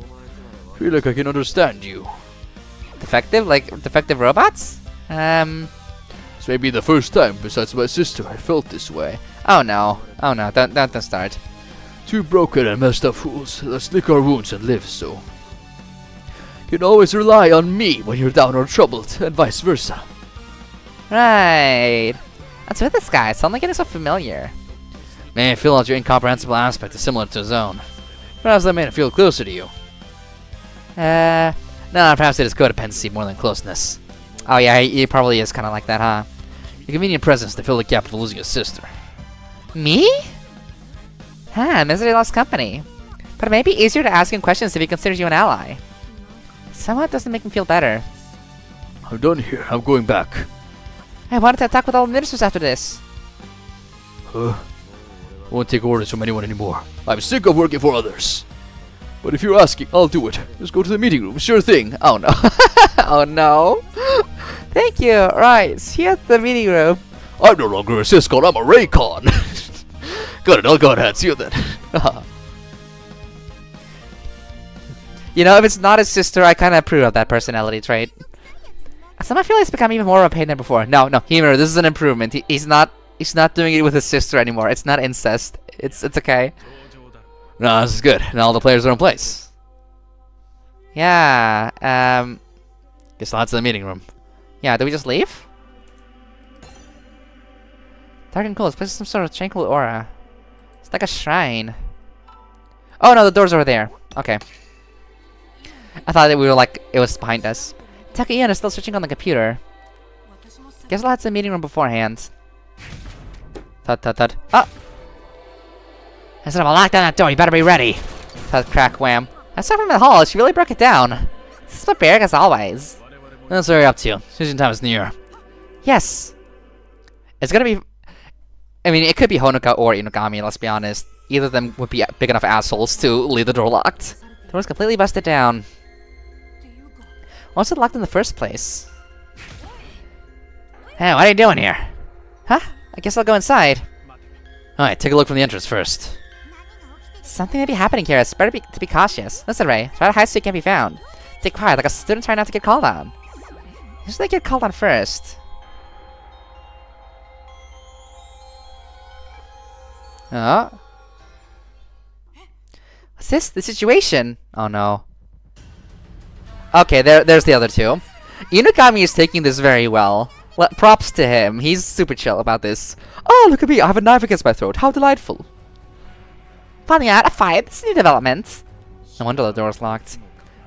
I feel like I can understand you. Defective? Like defective robots? It's maybe the first time, besides my sister, I felt this way. Oh no. Oh no, don't start. Two broken and messed up fools. Let's lick our wounds and live, so... You can always rely on me when you're down or troubled, and vice versa. Right. What's with this guy? Suddenly getting so familiar. May I feel that your incomprehensible aspect is similar to his own. Perhaps that made it feel closer to you. No, perhaps it is codependency more than closeness. Oh yeah, he probably is kind of like that, huh? Your convenient presence to fill the gap of losing a sister. Me? Huh, misery loves company. But it may be easier to ask him questions if he considers you an ally. Somehow it doesn't make me feel better. I'm done here. I'm going back. I wanted to talk with all the ministers after this. I won't take orders from anyone anymore. I'm sick of working for others. But if you're asking, I'll do it. Just go to the meeting room. Sure thing. Oh no. Oh no. Thank you. Right, see you at the meeting room. I'm no longer a Syscon. I'm a Raycon. Got it. I'll go ahead. See you then. You know, if it's not his sister, I kind of approve of that personality trait. Somehow I feel like it's become even more of a pain than before. No, humor. This is an improvement. He's not doing it with his sister anymore. It's not incest. It's okay. No, this is good. Now all the players are in place. Yeah. Guess lots of the meeting room. Yeah. Do we just leave? Dark and cool. This place is some sort of tranquil aura. It's like a shrine. Oh no, the door's over there. Okay. I thought that we were like it was behind us. Teko is still searching on the computer. Guess I'll head to the meeting room beforehand. Tut. Oh! Instead of a lock down that door, you better be ready. Tut, crack, wham. I saw from the hall. She really broke it down. This is barbaric as always. That's very up to you. Decision time is near. Yes. It's gonna be. I mean, it could be Honoka or Inugami. Let's be honest. Either of them would be big enough assholes to leave the door locked. The door's completely busted down. Why was it locked in the first place? Hey, what are you doing here? Huh? I guess I'll go inside. Alright, take a look from the entrance first. Something may be happening here. It's better to be cautious. Listen, Ray. Try to hide so you can't be found. Stay quiet, like a student trying not to get called on. Usually they get called on first. What's this? The situation? Oh no. Okay, there's the other two. Inugami is taking this very well. Props to him. He's super chill about this. Oh, look at me. I have a knife against my throat. How delightful. Finding out a fight. This is a new development. No wonder the door's locked.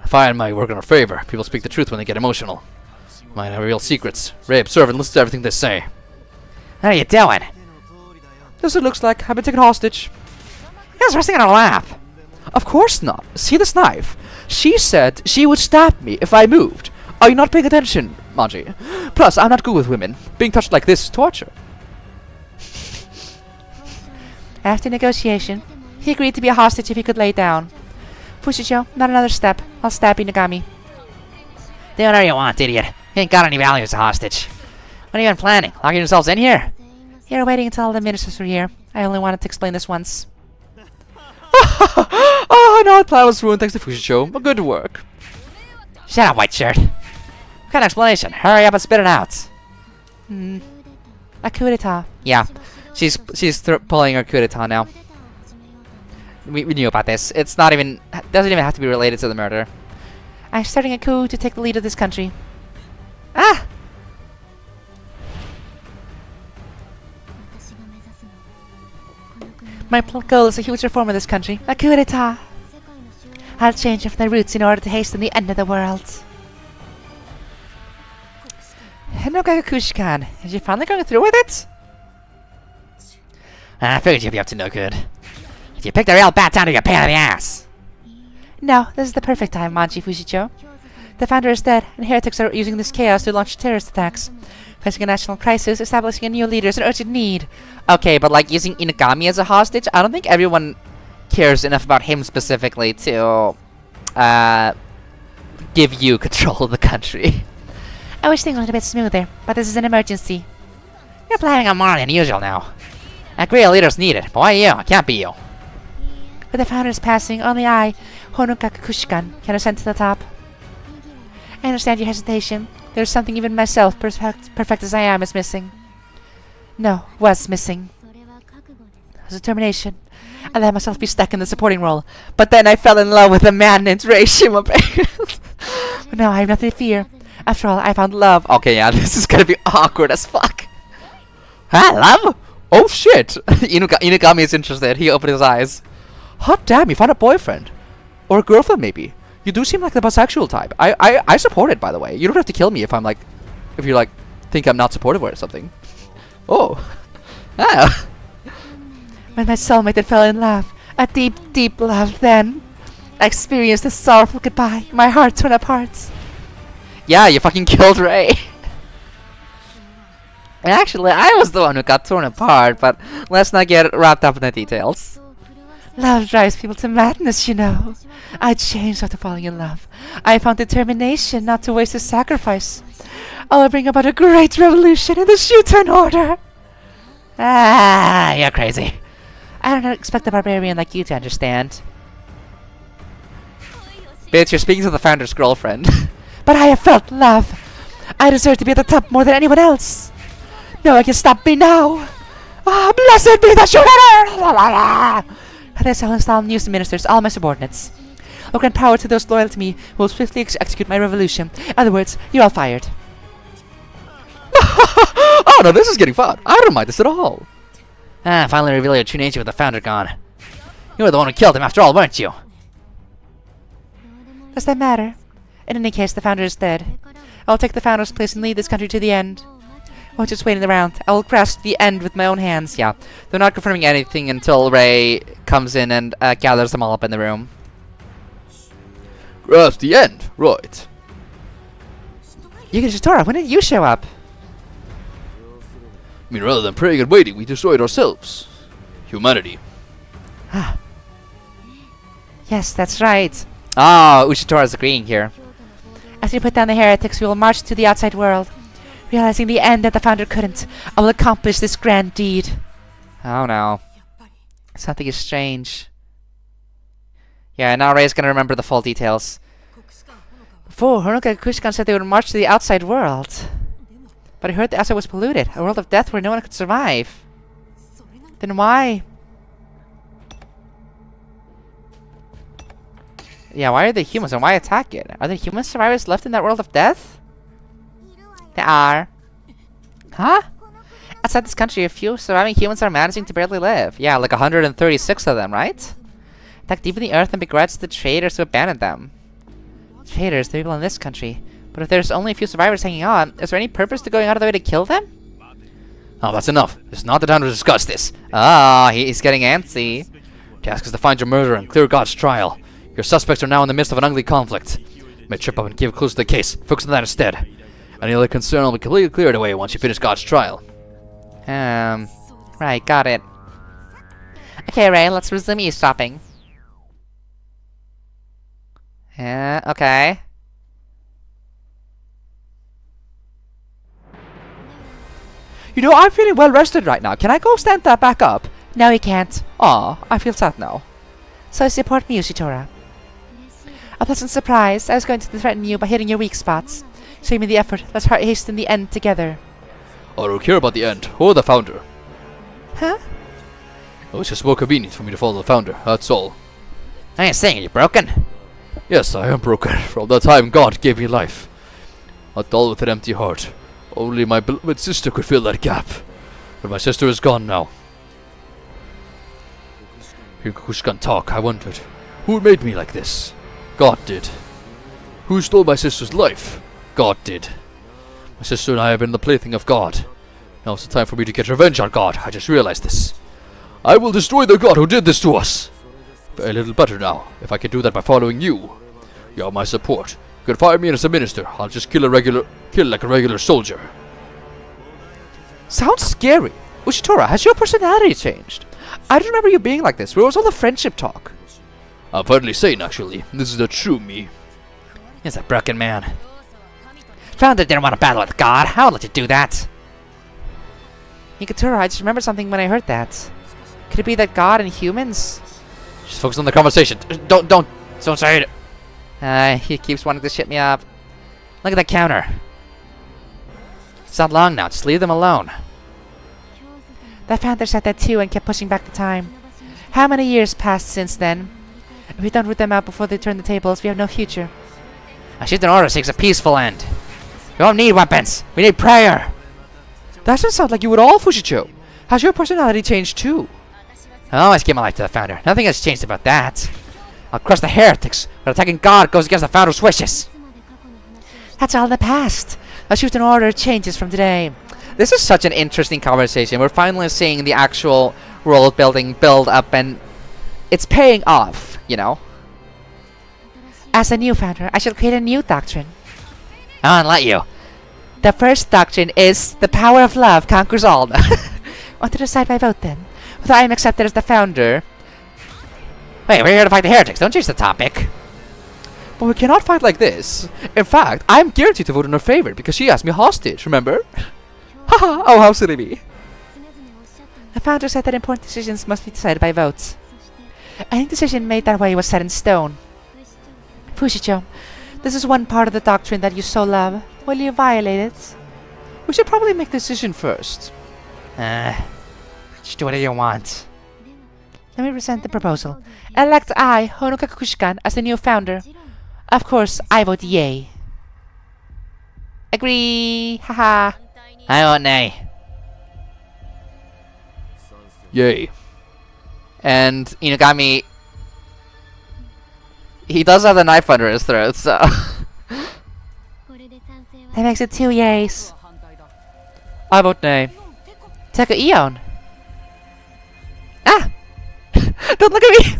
I find my work in our favor. People speak the truth when they get emotional. Might have real secrets. Ray, observe and listen to everything they say. What are you doing? This it looks like. I've been taken hostage. He's resting on her lap. Of course not. See this knife? She said she would stab me if I moved. Are you not paying attention, Manji? Plus, I'm not good with women. Being touched like this is torture. After negotiation, he agreed to be a hostage if he could lay down. Fushicho, not another step. I'll stab Inugami. Do whatever you want, idiot. You ain't got any value as a hostage. What are you even planning? Locking yourselves in here? You're waiting until all the ministers are here. I only wanted to explain this once. Oh, no, the plan was ruined thanks to Fushicho. Good work. Shut up, white shirt. What kind of explanation? Hurry up and spit it out. A coup d'etat. Yeah, she's pulling her coup d'etat now. We knew about this. It's not even doesn't even have to be related to the murder. I'm starting a coup to take the lead of this country. Ah! My goal is a huge reform of this country. A coup d'etat. I'll change it from the roots in order to hasten the end of the world. Honoka Kokushikan, is you finally going through with it? I figured you'd be up to no good. You picked a real bad time to get pain in the ass. No, this is the perfect time, Manji Fushicho. The founder is dead, and heretics are using this chaos to launch terrorist attacks. Facing a national crisis, establishing a new leader is an urgent need. Okay, but like using Inugami as a hostage, I don't think everyone cares enough about him specifically to give you control of the country. I wish things went a bit smoother, but this is an emergency. You're planning on more than usual now. A real leader's needed, but why you? It can't be you. With the founder's passing, only I, Honoka Kokushikan, can ascend to the top. I understand your hesitation. There's something even myself, perfect as I am, is missing. No, was missing. It was determination. I let myself be stuck in the supporting role, but then I fell in love with a man named Reiwind. But now I have nothing to fear. After all, I found love. Okay, yeah, this is gonna be awkward as fuck. Ah, love? Oh shit! Inugami is interested. He opened his eyes. Hot damn, you found a boyfriend. Or a girlfriend, maybe. You do seem like the bisexual type. I support it, by the way. You don't have to kill me if I'm like... If you, like, think I'm not supportive or something. Oh. Ah. When my soulmate had fell in love, a deep, deep love then, I experienced a sorrowful goodbye. My heart torn apart. Yeah, you fucking killed Ray. Actually, I was the one who got torn apart, but let's not get wrapped up in the details. Love drives people to madness, you know. I changed after falling in love. I found determination not to waste a sacrifice. I will bring about a great revolution in the Shuten order. Ah, you're crazy. I don't expect a barbarian like you to understand. Bitch, you're speaking to the founder's girlfriend. But I have felt love. I deserve to be at the top more than anyone else. No one can stop me now. Ah, blessed be the Shooter! This I will install new ministers, all my subordinates. I'll grant power to those loyal to me who will swiftly execute my revolution. In other words, you're all fired. Oh no, this is getting fun. I don't mind this at all. Ah, finally reveal your true nature with the founder gone. You were the one who killed him after all, weren't you? Does that matter? In any case, the founder is dead. I will take the founder's place and lead this country to the end. I won't just wait around. I will grasp the end with my own hands. Yeah, they're not confirming anything until Ray comes in and gathers them all up in the room. Grasp the end, right. Yugen Ushitora, when did you show up? I mean, rather than praying and waiting, we destroyed ourselves. Humanity. Ah. Yes, that's right. Ah, Ushitora's agreeing here. As we put down the heretics, we will march to the outside world. Realizing the end that the founder couldn't, I will accomplish this grand deed. Oh no. Something is strange. Yeah, now Ray's gonna remember the full details. Before, Honoka and Kokushikan said they would march to the outside world. But I heard the outside was polluted, a world of death where no one could survive. Then why? Yeah, why are they humans and why attack it? Are there human survivors left in that world of death? There are. Huh? Outside this country, a few surviving humans are managing to barely live. Yeah, like 136 of them, right? Dug deep in the earth and begrudged the traders who abandoned them. Traders, the people in this country. But if there's only a few survivors hanging on, is there any purpose to going out of the way to kill them? Oh, that's enough. It's not the time to discuss this. Ah, he's getting antsy. Task is to find your murderer and clear God's trial. Your suspects are now in the midst of an ugly conflict. You may trip up and give clues to the case. Focus on that instead. Any other concern will be completely cleared away once you finish God's trial. Right, got it. Okay, Ray, let's resume eavesdropping. Yeah, okay. You know, I'm feeling well rested right now. Can I go stand that back up? No, you can't. Aw, I feel sad now. So support me, Ushitora. A pleasant surprise. I was going to threaten you by hitting your weak spots. Save me the effort. Let's hasten the end together. I don't care about the end, or the founder. Huh? It was just more convenient for me to follow the founder, that's all. I ain't saying you're broken. Yes, I am broken. From the time God gave me life. A doll with an empty heart. Only my beloved sister could fill that gap. But my sister is gone now. Hearing Kokushikan talk, I wondered, who made me like this? God did. Who stole my sister's life? God did. My sister and I have been the plaything of God. Now it's the time for me to get revenge on God. I just realized this. I will destroy the God who did this to us. A little better now, if I can do that by following you. You are my support. You can fire me in as a minister. I'll just kill like a regular soldier. Sounds scary. Ushitora, has your personality changed? I don't remember you being like this. Where was all the friendship talk? I'm finally sane, actually. This is the true me. He's a broken man. Founder didn't want to battle with God. How would let you do that? Yukatura, I just remembered something when I heard that. Could it be that God and humans? Just focus on the conversation. Don't say it. He keeps wanting to shit me up. Look at that counter. It's not long now. Just leave them alone. That founder said that too and kept pushing back the time. How many years passed since then? If we don't root them out before they turn the tables, we have no future. A Shuten order seeks a peaceful end. We don't need weapons. We need prayer. That doesn't sound like you at all, Fushicho. Has your personality changed too? I always give my life to the founder. Nothing has changed about that. I'll crush the heretics, but attacking God goes against the founder's wishes. That's all in the past. A Shuten order changes from today. This is such an interesting conversation. We're finally seeing the actual world building build up, and it's paying off, you know? As a new founder, I shall create a new doctrine. I won't let you. The first doctrine is the power of love conquers all. Want to decide by vote then? Whether I am accepted as the founder. Wait, we're here to fight the heretics. Don't change the topic. But we cannot fight like this. In fact, I'm guaranteed to vote in her favor because she asked me hostage, remember? Haha, oh how silly me. The founder said that important decisions must be decided by votes. Any decision made that way was set in stone. Fushicho, this is one part of the doctrine that you so love. Will you violate it? We should probably make the decision first. Just do whatever you want. Let me present the proposal. Elect I, Honoka Kokushikan, as the new founder. Of course, I vote yay. Agree! Haha. I vote nay. Yay. And Inugami, he does have the knife under his throat, so... That makes it 2 yays. I vote nay. Teko Eon. Ah! Don't look at me!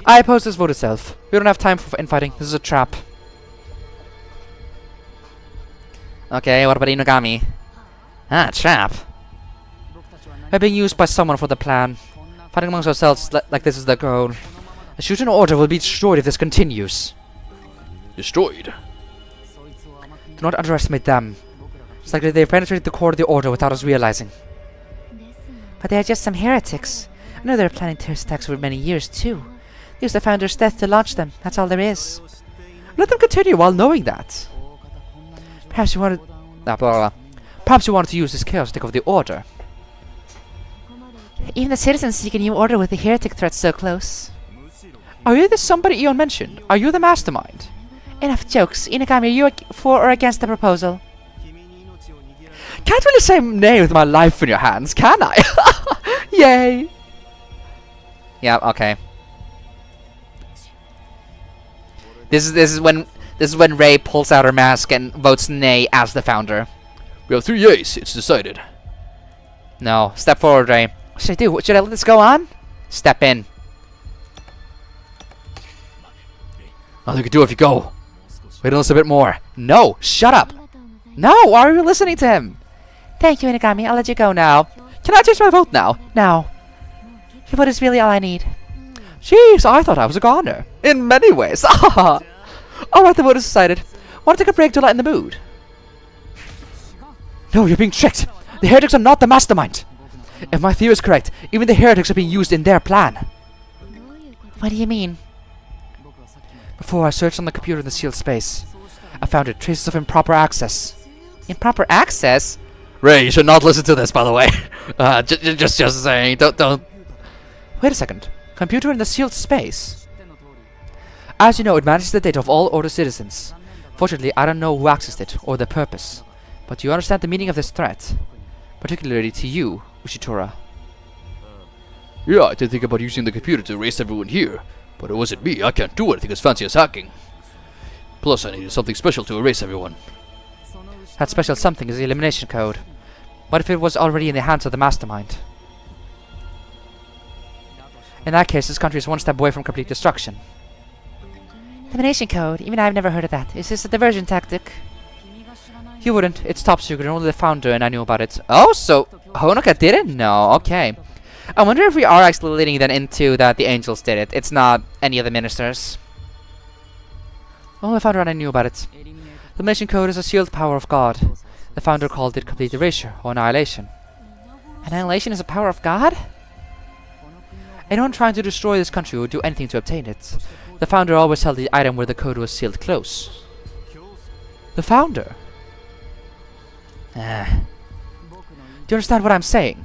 I oppose this vote itself. We don't have time for infighting. This is a trap. Okay, what about Inugami? Ah, trap. We're being used by someone for the plan. Fighting amongst ourselves like this is the goal. The Shuten order will be destroyed if this continues. Destroyed? Do not underestimate them. It's like they've penetrated the core of the order without us realizing. But they are just some heretics. I know they're planning terrorist attacks for many years too. They used the founder's death to launch them. That's all there is. Let them continue while knowing that. Perhaps you wanted... blah, blah, blah. Perhaps you wanted to use this chaos to take over the order. Even the citizens seek a new order with the heretic threat so close. Are you the somebody Eon mentioned? Are you the mastermind? Enough jokes. Inugami, are you for or against the proposal? Can't really say nay with my life in your hands, can I? Yay! Yeah, okay. This is when Rei pulls out her mask and votes nay as the founder. We have 3 yays, it's decided. No, step forward, Rei. What should I do? Should I let this go on? Step in. Nothing you can do if you go. Wait a little bit more. No, shut up. No, why are you listening to him? Thank you, Inugami. I'll let you go now. Can I change my vote now? No. Your vote is really all I need. Jeez, I thought I was a goner. In many ways. Alright, the vote is decided. Want to take a break to lighten the mood? No, you're being tricked. The heretics are not the mastermind. If my theory is correct, even the heretics are being used in their plan. What do you mean? Before I searched on the computer in the sealed space, I found traces of improper access. Improper access? Rei, you should not listen to this, by the way. Just saying. Don't. Wait a second. Computer in the sealed space. As you know, it manages the data of all Order citizens. Fortunately, I don't know who accessed it or their purpose, but you understand the meaning of this threat, particularly to you, Ushitora. Yeah, I did think about using the computer to erase everyone here, but it wasn't me. I can't do anything as fancy as hacking. Plus, I needed something special to erase everyone. That special something is the elimination code. What if it was already in the hands of the mastermind? In that case, this country is one step away from complete destruction. Elimination code? Even I've never heard of that. Is this a diversion tactic? You wouldn't. It's top secret, only the founder and I knew about it. Oh, so Honoka didn't know. Okay. I wonder if we are actually leading that into that the angels did it. It's not any of the ministers. Only the founder and I knew about it. The elimination code is a sealed power of God. The founder called it complete erasure or annihilation. Annihilation is a power of God? Anyone trying to destroy this country would do anything to obtain it. The founder always held the item where the code was sealed close. The founder? Do you understand what I'm saying?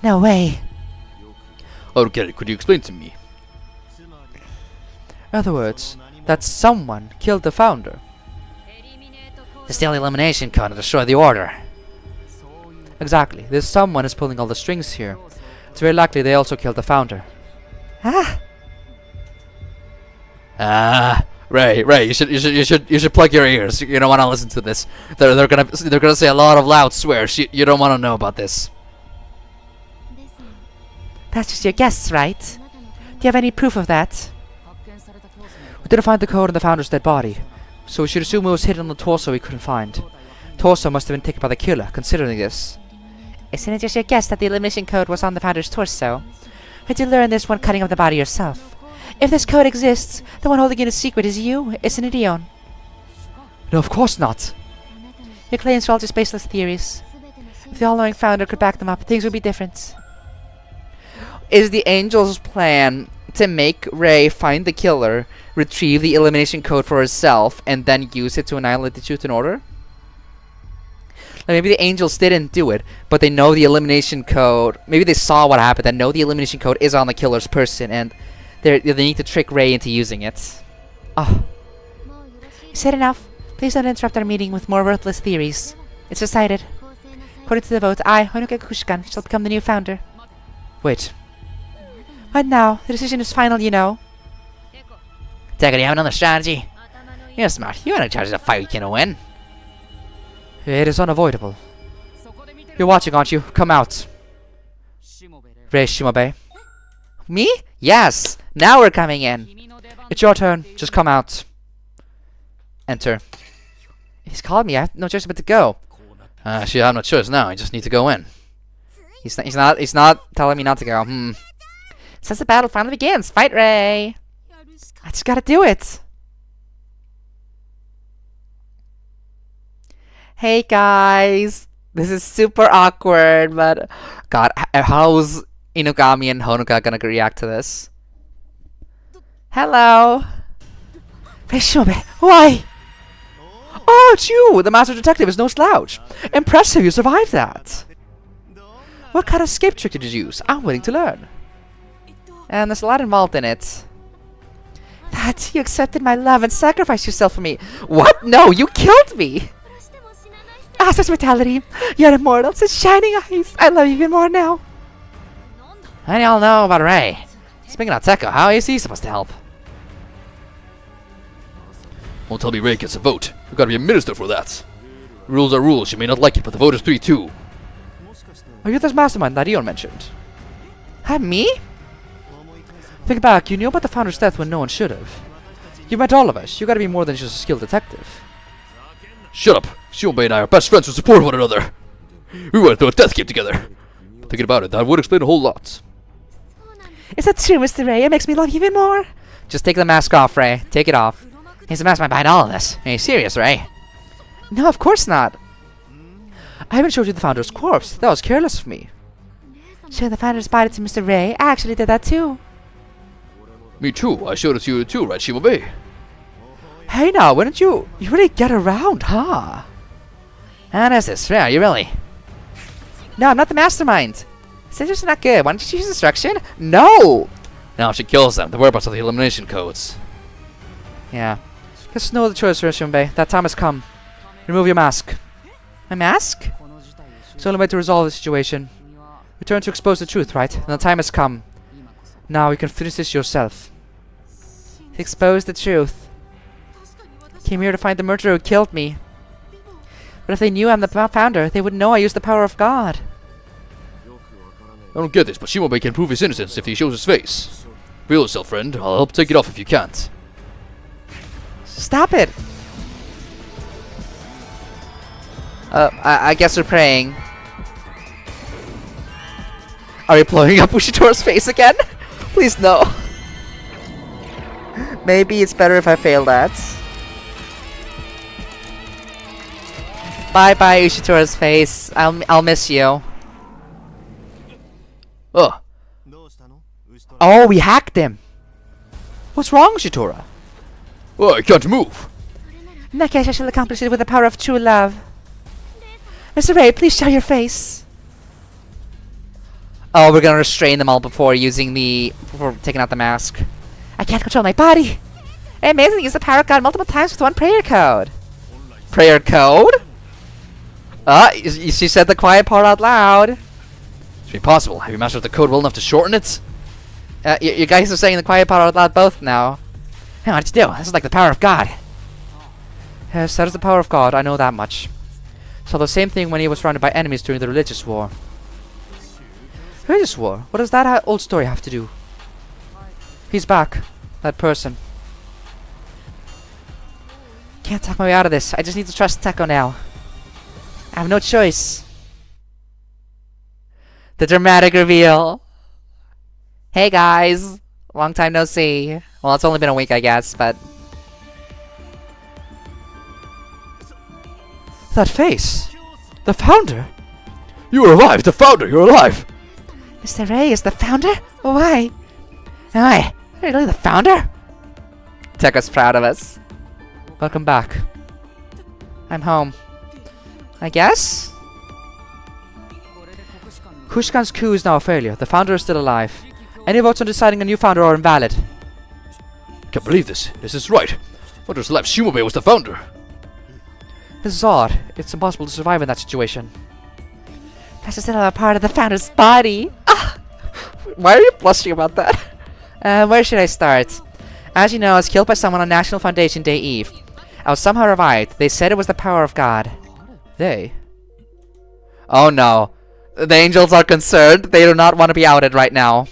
No way. I don't get it. Could you explain to me? In other words, that someone killed the founder. To steal the elimination code and destroy the order. Exactly. This someone is pulling all the strings here. It's very likely they also killed the founder. Ray, you should plug your ears. You don't want to listen to this. They're gonna say a lot of loud swears. You don't want to know about this. That's just your guess, right? Do you have any proof of that? We didn't find the code in the founder's dead body, so we should assume it was hidden on the torso we couldn't find. Torso must have been taken by the killer, considering this. Isn't it just your guess that the elimination code was on the founder's torso? Did you learn this when cutting up the body yourself? If this code exists, the one holding it a secret is you, isn't it, Eon? No, of course not. Your claims are all just baseless theories. If the all-knowing founder could back them up, things would be different. Is the Angel's plan to make Rei find the killer, retrieve the elimination code for herself, and then use it to annihilate the Shuten order? Like maybe the Angels didn't do it, but they know the elimination code. Maybe they saw what happened and know the elimination code is on the killer's person, and they need to trick Rei into using it. Oh. Is that enough? Please don't interrupt our meeting with more worthless theories. It's decided. According to the vote, I, Honoka Kokushikan, shall become the new founder. Wait. What now? The decision is final, you know. Teko, do you have another strategy? You're smart. You're in charge of the fight we can win. It is unavoidable. You're watching, aren't you? Come out. Rei Shimobe. Me? Yes! Now we're coming in. It's your turn. Just come out. Enter. He's called me. I have no choice but to go. She have no choice now. I just need to go in. He's not telling me not to go. Since the battle finally begins, fight Rei. I just gotta do it. Hey guys, this is super awkward, but God, how's Inugami and Honoka gonna react to this? Hello. Shimobe, why? Oh, it's you! The master detective is no slouch. Impressive, you survived that. What kind of escape trick did you use? I'm willing to learn. And there's a lot involved in it. That you accepted my love and sacrificed yourself for me. What? No, you killed me! Ah, such brutality! You're immortal, such shining eyes! I love you even more now! I don't know about Rei. Speaking of Teko, how is he supposed to help? Won't tell me Ray gets a vote. We've got to be a minister for that. Rules are rules. You may not like it, but the vote is 3-2. Are you this mastermind that Ion mentioned? Huh, me? Think back, you knew about the founder's death when no one should have. You met all of us. You gotta be more than just a skilled detective. Shut up! Shunbei and I are best friends who support one another. We went through a death game together. But thinking about it, that would explain a whole lot. Is that true, Mr. Ray? It makes me love you even more. Just take the mask off, Rei. Take it off. He's the mastermind behind all of this. Are you serious, Rei? No, of course not. I haven't showed you the founder's corpse. That was careless of me. Showing the founder's body to Mr. Ray. I actually did that too. Me too. I showed it to you too, right, Shimobei? Hey now, why don't you really get around, huh? How is this? Rei, are you really? No, I'm not the mastermind. Scissors are not good. Why don't you use instruction? No! Now she kills them. The whereabouts of the elimination codes. Yeah. There's no other choice, Shunbei. That time has come. Remove your mask. My mask? It's the only way to resolve the situation. Return to expose the truth, right? And the time has come. Now you can finish this yourself. To expose the truth. Came here to find the murderer who killed me. But if they knew I'm the founder, they would know I used the power of God. I don't get this, but Shimobei can prove his innocence if he shows his face. Reveal yourself, friend. I'll help take it off if you can't. Stop it! I guess we're praying. Are you blowing up Ushitora's face again? Please no. Maybe it's better if I fail that. Bye bye, Ushitora's face. I'll miss you. Oh, Oh, we hacked him. What's wrong, Ushitora? oh, I can't move. In that case, I shall accomplish it with the power of true love. Mr. Ray, please show your face. Oh, we're gonna restrain them all before taking out the mask. I can't control my body. It's amazing to use the power of God multiple times with one prayer code. Prayer code? She said the quiet part out loud. It's impossible. Have you mastered the code well enough to shorten it? You guys are saying the quiet part out loud both now. Hey, what did you do? This is like the power of God. Yes, that is the power of God, I know that much. Saw the same thing when he was surrounded by enemies during the religious war. Religious war? What does that old story have to do? He's back. That person. Can't talk my way out of this. I just need to trust Teko now. I have no choice. The dramatic reveal. Hey guys. Long time no see. Well, it's only been a week, I guess, but... That face! The founder! You're alive! The founder! You're alive! Mr. Ray is the founder? Why? Why? Are you really the founder? Teko's proud of us. Welcome back. I'm home. I guess? Kokushikan's coup is now a failure. The founder is still alive. Any votes on deciding a new founder are invalid. Can't believe this. This is right. What was left? Shimobei was the founder. This is odd. It's impossible to survive in that situation. That's still a part of the founder's body. Why are you blushing about that? Where should I start? As you know, I was killed by someone on National Foundation Day Eve. I was somehow revived. They said it was the power of God. They? Oh no. The angels are concerned. They do not want to be outed right now.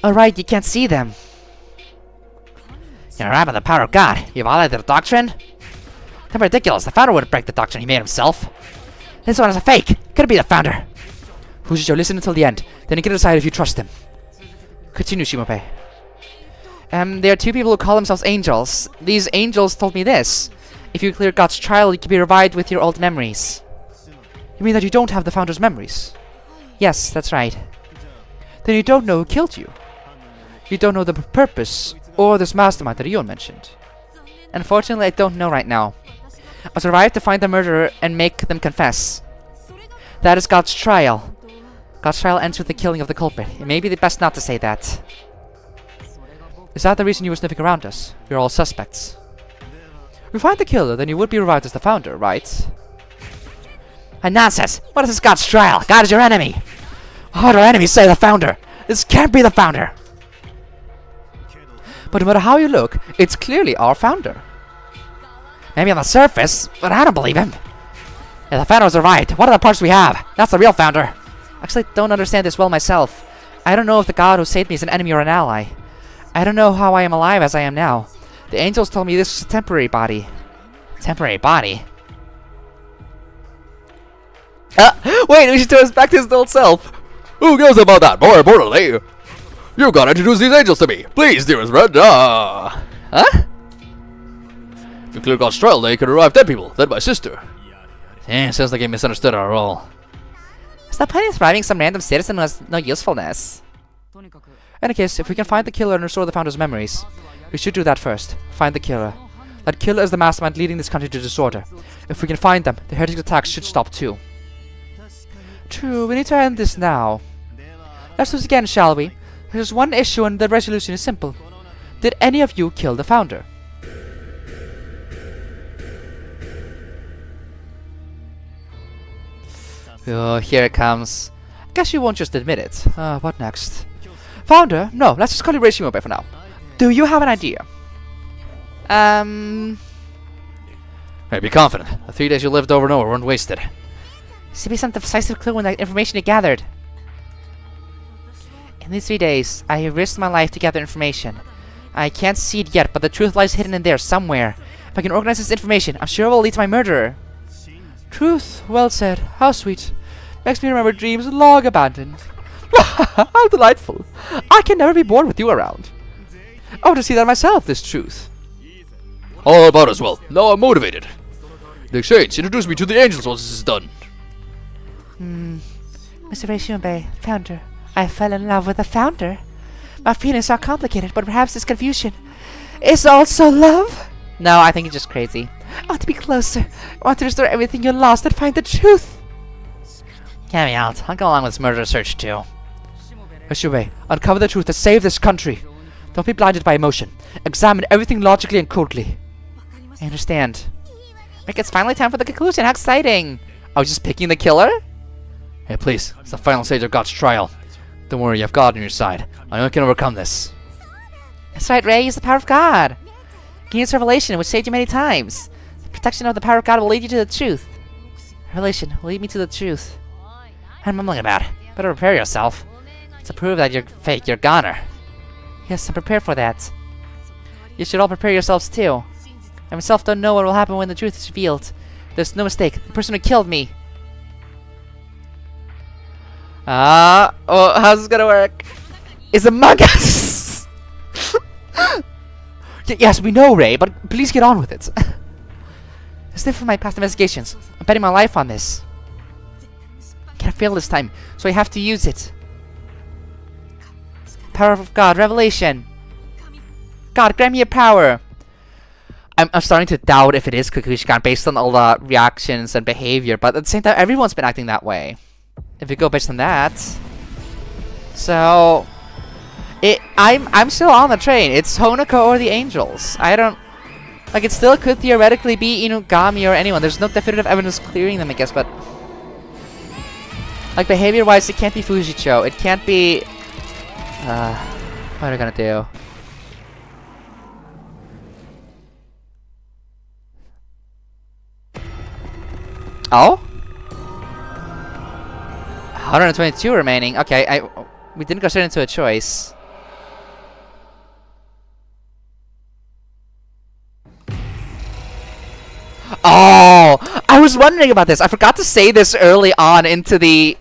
Oh right, you can't see them. You're right by the power of God. You violated the doctrine? That's ridiculous. The founder wouldn't break the doctrine he made himself. This one is a fake. Could it be the founder? Fushicho, listen until the end. Then you can decide if you trust him. Continue, Shimobei. There are two people who call themselves angels. These angels told me this. If you clear God's trial, you can be revived with your old memories. You mean that you don't have the founder's memories? Yes, that's right. Then you don't know who killed you. You don't know the purpose or this mastermind that Ion mentioned. Unfortunately, I don't know right now. I was revived to find the murderer and make them confess. That is God's trial. God's trial ends with the killing of the culprit. It may be best not to say that. Is that the reason you were sniffing around us? We're all suspects. If we find the killer, then you would be revived as the founder, right? And nonsense! What is this God's trial? God is your enemy! Why would our enemies say the founder? This can't be the founder! But no matter how you look, it's clearly our founder. Maybe on the surface, but I don't believe him. If the founders are right, what are the parts we have? That's the real founder. Actually, I don't understand this well myself. I don't know if the god who saved me is an enemy or an ally. I don't know how I am alive as I am now. The angels told me this was a temporary body. Temporary body? Wait, Ushitora's back to his old self. Who cares about that? More importantly, you gotta introduce these angels to me. Please, dearest friend. Huh? If you clear God's trial, they can revive dead people. Then my sister. Damn, sounds like I misunderstood our role. It's the point of thriving some random citizen who has no usefulness. In any case, if we can find the killer and restore the founder's memories, we should do that first. Find the killer. That killer is the mastermind leading this country to disorder. If we can find them, the heretic attacks should stop too. True, we need to end this now. Let's do this again, shall we? There's one issue and the resolution is simple. Did any of you kill the founder? Oh, here it comes. Guess you won't just admit it. What next? Founder? No, let's just call you Shimobe for now. Do you have an idea? Hey, be confident. The 3 days you lived over nowhere weren't wasted. Should be some decisive clue in the information you gathered. In these 3 days, I have risked my life to gather information. I can't see it yet, but the truth lies hidden in there somewhere. If I can organize this information, I'm sure it will lead to my murderer. Truth, well said. How sweet. Makes me remember dreams long abandoned. How delightful. I can never be bored with you around. I want to see that myself, this truth. All about as well. Now I'm motivated. In exchange, introduce me to the angels once this is done. Mr. Shimbe, founder. I fell in love with the founder. My feelings are complicated, but perhaps this confusion is also love. No, I think he's just crazy. I want to be closer. I want to restore everything you lost and find the truth. Get me out. I'll go along with this murder search too. Shube, uncover the truth to save this country. Don't be blinded by emotion. Examine everything logically and coldly. I understand. Rick, it's finally time for the conclusion. How exciting! I was just picking the killer? Hey, please. It's the final stage of God's trial. Don't worry, you have God on your side. I know I can overcome this. That's right, Ray. Use the power of God. Gain its revelation, which saved you many times. The protection of the power of God will lead you to the truth. Revelation will lead me to the truth. What am I mumbling about? Better prepare yourself. To prove that you're fake, you're goner. Yes, I'm prepared for that. You should all prepare yourselves too. I myself don't know what will happen when the truth is revealed. There's no mistake. The person who killed me. How's this gonna work? Is among us! Yes, we know, Ray, but please get on with it. It's different from my past investigations. I'm betting my life on this. I can't fail this time, so I have to use it. Power of God, revelation. God, grant me your power. I'm starting to doubt if it is Kokushikan based on all the reactions and behavior, but at the same time, everyone's been acting that way. If you go based on that. So I'm still on the train. It's Honoka or the angels. I don't like it still could theoretically be Inugami or anyone. There's no definitive evidence clearing them, I guess, but like behavior wise it can't be Fushicho. It can't be what are we gonna do? Oh? 122 remaining. Okay, we didn't go straight into a choice. Oh! I was wondering about this. I forgot to say this early on into the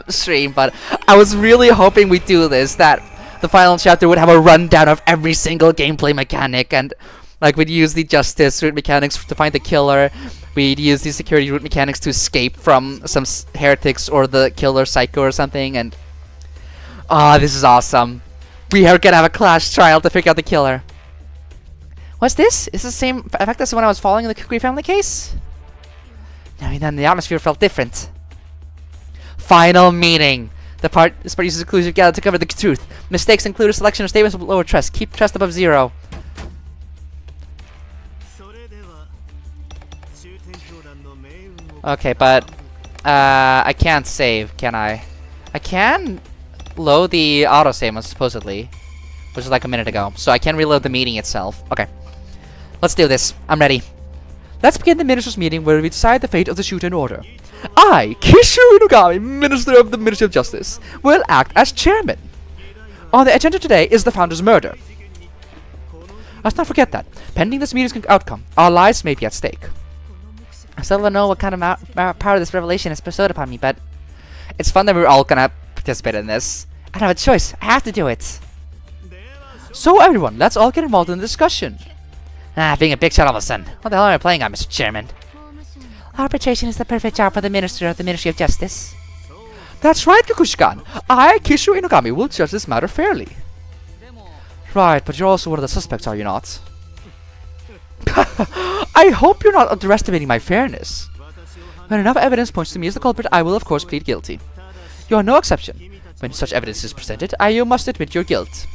stream, but I was really hoping we'd do this, that the final chapter would have a rundown of every single gameplay mechanic, and like we'd use the justice route mechanics to find the killer, we'd use the security route mechanics to escape from some heretics or the killer psycho or something, and this is awesome. We are gonna have a clash trial to figure out the killer. What's this? Is this the same effect as when I was following the Kukui family case? No, then the atmosphere felt different. Final meeting. This part uses inclusive gathered to cover the truth. Mistakes include a selection of statements with lower trust. Keep trust above 0. Okay, but I can't save, can I? I can load the autosave, supposedly, which is like a minute ago. So I can reload the meeting itself. Okay, let's do this. I'm ready. Let's begin the ministers' meeting where we decide the fate of the Shuten order. I, Kishiru Inugami, Minister of the Ministry of Justice, will act as chairman. On the agenda today is the founder's murder. Let's not forget that, pending this meeting's outcome, our lives may be at stake. I still don't know what kind of power this revelation has bestowed upon me, but it's fun that we're all gonna participate in this. I don't have a choice. I have to do it. So everyone, let's all get involved in the discussion. Being a big shot all of a sudden. What the hell am I playing on, Mr. Chairman? Arbitration is the perfect job for the Minister of the Ministry of Justice. That's right, Kokushikan. I, Kishiru Inugami, will judge this matter fairly. Right, but you're also one of the suspects, are you not? I hope you're not underestimating my fairness. When enough evidence points to me as the culprit, I will of course plead guilty. You are no exception. When such evidence is presented, you must admit your guilt.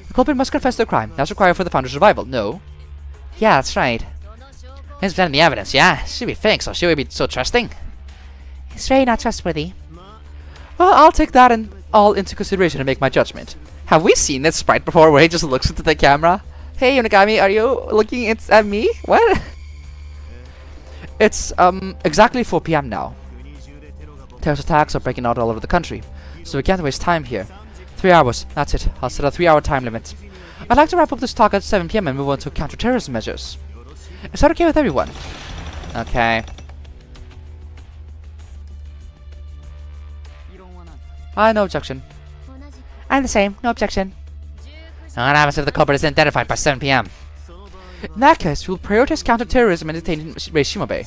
The culprit must confess their crime. That's required for the founder's survival, no? Yeah, that's right. He's presenting the evidence, yeah? Should be fake, so should we be so trusting? He's very not trustworthy. Well, I'll take that all into consideration and make my judgment. Have we seen this sprite before where he just looks into the camera? Hey, Inugami, are you looking at me? What? It's, exactly 4 p.m. now. Terrorist attacks are breaking out all over the country, so we can't waste time here. 3 hours, that's it. I'll set a 3-hour time limit. I'd like to wrap up this talk at 7 p.m. and move on to counter-terrorism measures. Is that okay with everyone? Okay. No objection. I'm the same, no objection. What happens if the culprit is identified by 7 p.m.? In that case, we'll prioritize counter-terrorism and detaining Shimobe.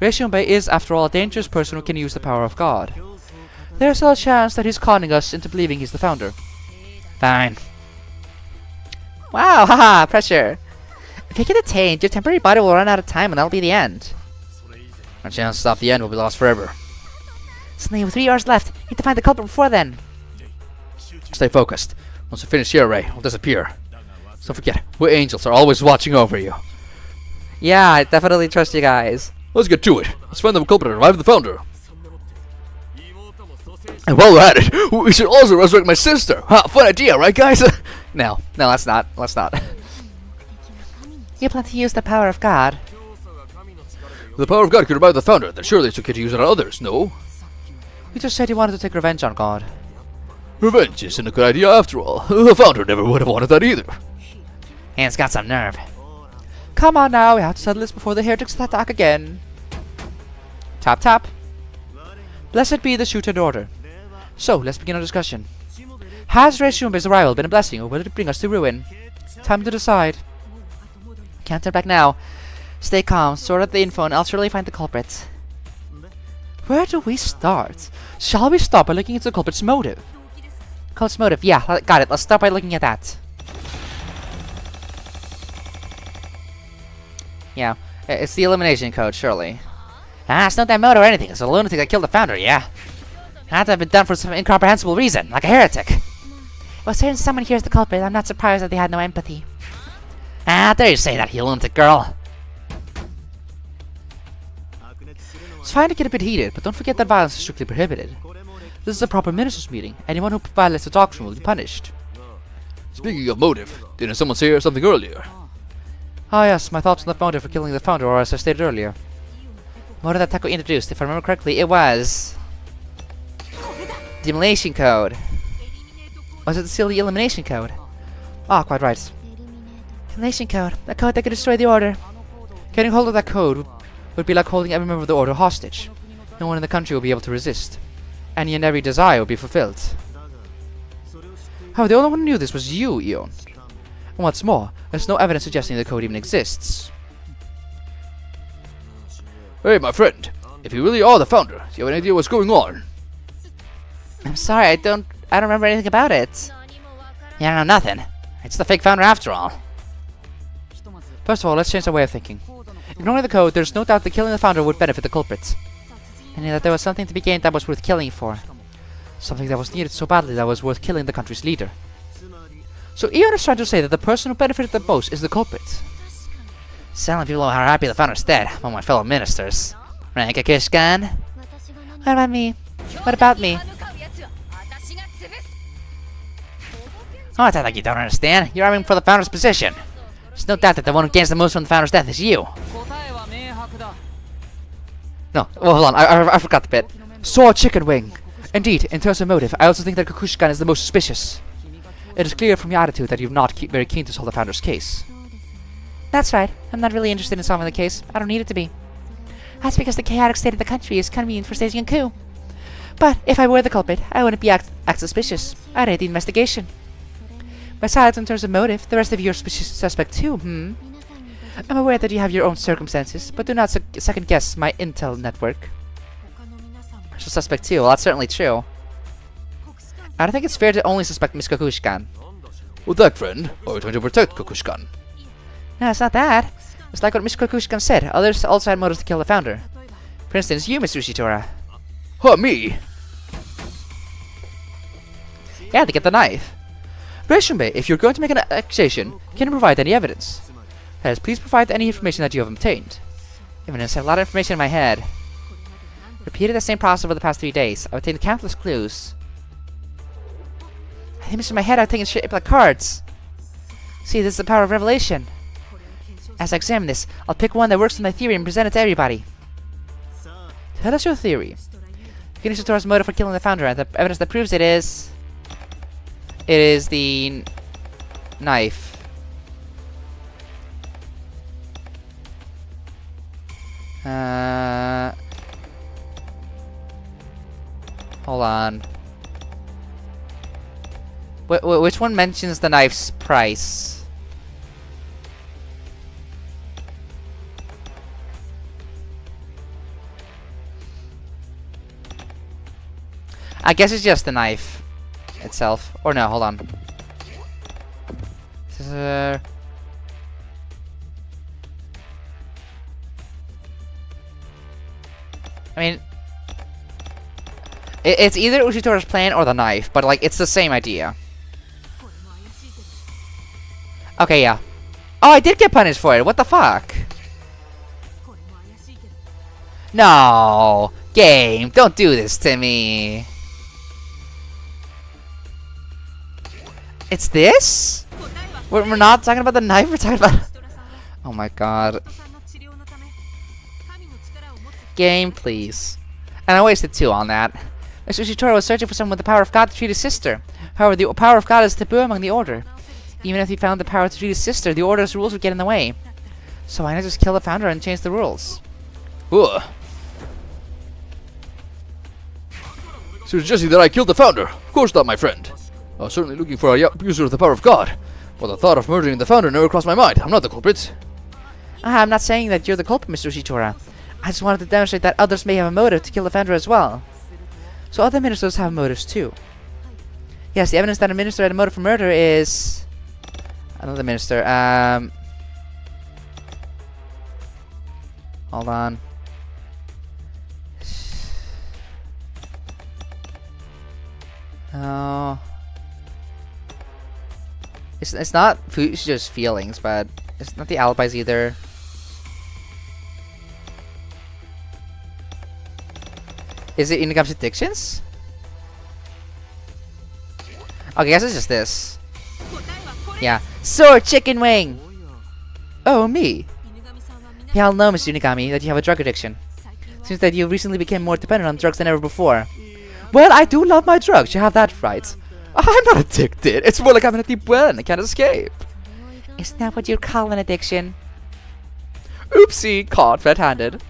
Shimobe is, after all, a dangerous person who can use the power of God. There's still a chance that he's conning us into believing he's the founder. Fine. Wow, haha, pressure. If you get detained, your temporary body will run out of time and that'll be the end. Our chance to stop the end will be lost forever. Suddenly, with 3 hours left, need to find the culprit before then. Stay focused. Once we finish here, Ray, we'll disappear. Don't forget, we angels are always watching over you. Yeah, I definitely trust you guys. Let's get to it. Let's find the culprit and revive the founder. And while we're at it, we should also resurrect my sister. Ha, fun idea, right, guys? No, let's not. Let's not. You plan to use the power of God. If the power of God could revive the founder, then surely it's okay to use it on others, no? You just said you wanted to take revenge on God. Revenge isn't a good idea after all. The founder never would have wanted that either. And it's got some nerve. Come on now, we have to settle this before the heretics attack again. Tap tap. Blessed be the Shuten order. So, let's begin our discussion. Has Reishimabe's arrival been a blessing, or will it bring us to ruin? Time to decide. Can't turn back now. Stay calm, sort out the info, and I'll surely find the culprit. Where do we start? Shall we start by looking into the culprit's motive? Culprit's motive, yeah, got it. Let's start by looking at that. Yeah, it's the elimination code, surely. It's not that mode or anything. It's a lunatic that killed the founder, yeah. It had to have been done for some incomprehensible reason, like a heretic. Well, since someone here's the culprit, I'm not surprised that they had no empathy. Dare you say that, you lunatic girl. It's fine to get a bit heated, but don't forget that violence is strictly prohibited. This is a proper ministers' meeting. Anyone who violates the doctrine will be punished. Speaking of motive, didn't someone say something earlier? Ah yes, my thoughts on the motive for killing the founder, or as I stated earlier. The motive that Teko introduced, if I remember correctly, it was... the elimination code. Was it still the elimination code? Ah, quite right. Elimination code. A code that could destroy the order. Getting hold of that code would be like holding every member of the order hostage. No one in the country will be able to resist. Any and every desire will be fulfilled. However, the only one who knew this was you, Ion. And what's more, there's no evidence suggesting the code even exists. Hey, my friend. If you really are the founder, do you have any idea what's going on? I'm sorry, I don't remember anything about it. Yeah, I know nothing. It's the fake founder after all. First of all, let's change our way of thinking. Ignoring the code, there's no doubt that killing the founder would benefit the culprit. I knew that there was something to be gained that was worth killing for. Something that was needed so badly that was worth killing the country's leader. So Eon is trying to say that the person who benefited the most is the culprit. Selling people are happy the founder's dead among my fellow ministers. Right, Kokushikan? What about me? What about me? Oh, it's not like you don't understand. You're aiming for the founder's position. There's no doubt that the one who gains the most from the founder's death is you. No, well, hold on, I forgot the bit. Saw a chicken wing. Indeed, in terms of motive, I also think that Kokushikan is the most suspicious. It is clear from your attitude that you're not very keen to solve the founder's case. That's right. I'm not really interested in solving the case. I don't need it to be. That's because the chaotic state of the country is convenient for staging a coup. But if I were the culprit, I wouldn't be act suspicious. I'd aid the investigation. Besides, in terms of motive, the rest of you are suspect too, I'm aware that you have your own circumstances, but do not second guess my intel network. So suspect too, well that's certainly true. I don't think it's fair to only suspect Miss Kokushikan. With that, friend, are we trying to protect Kokushikan? No, it's not that. It's like what Miss Kokushikan said, others also had motives to kill the founder. For instance, you, Miss Ushitora. Huh, me? Yeah, to get the knife. Reshume, if you're going to make an accusation, can you provide any evidence? That is, please provide any information that you have obtained. Evidence, I have a lot of information in my head. Repeated the same process over the past 3 days. I've obtained countless clues. I imaged in my head I've taken shit like cards. See, this is the power of revelation. As I examine this, I'll pick one that works with my theory and present it to everybody. Tell us your theory. Ushitora's motive for killing the founder, and the evidence that proves it is... It is the knife. Hold on. Which one mentions the knife's price? I guess it's just the knife itself. Or no, hold on. I mean, it's either Ushitora's plan or the knife, but like it's the same idea. Okay, yeah. Oh, I did get punished for it. What the fuck? No, game, don't do this to me. It's this? We're not talking about the knife. We're talking about. Oh my god. Game, please. And I wasted 2 on that. Mr. Ushitora was searching for someone with the power of God to treat his sister. However, the power of God is taboo among the Order. Even if he found the power to treat his sister, the Order's rules would get in the way. So why not just kill the founder and change the rules? Ugh. So suggesting that I killed the founder? Of course not, my friend. I was certainly looking for a abuser of the power of God. But the thought of murdering the founder never crossed my mind. I'm not the culprit. I'm not saying that you're the culprit, Mr. Ushitora. I just wanted to demonstrate that others may have a motive to kill the founder as well. So other ministers have motives too. Yes, the evidence that a minister had a motive for murder is... Another minister, hold on. Oh. It's not Fushicho's feelings, but it's not the alibis either. Is it Inugami's addictions? Okay, I guess it's just this. Yeah. Sword chicken wing! Oh, me. We all know, Mr. Inugami, that you have a drug addiction. Seems that you recently became more dependent on drugs than ever before. Well, I do love my drugs, you have that right. I'm not addicted. It's more like I'm in a deep well and I can't escape. Isn't that what you'd call an addiction? Oopsie, caught red-handed.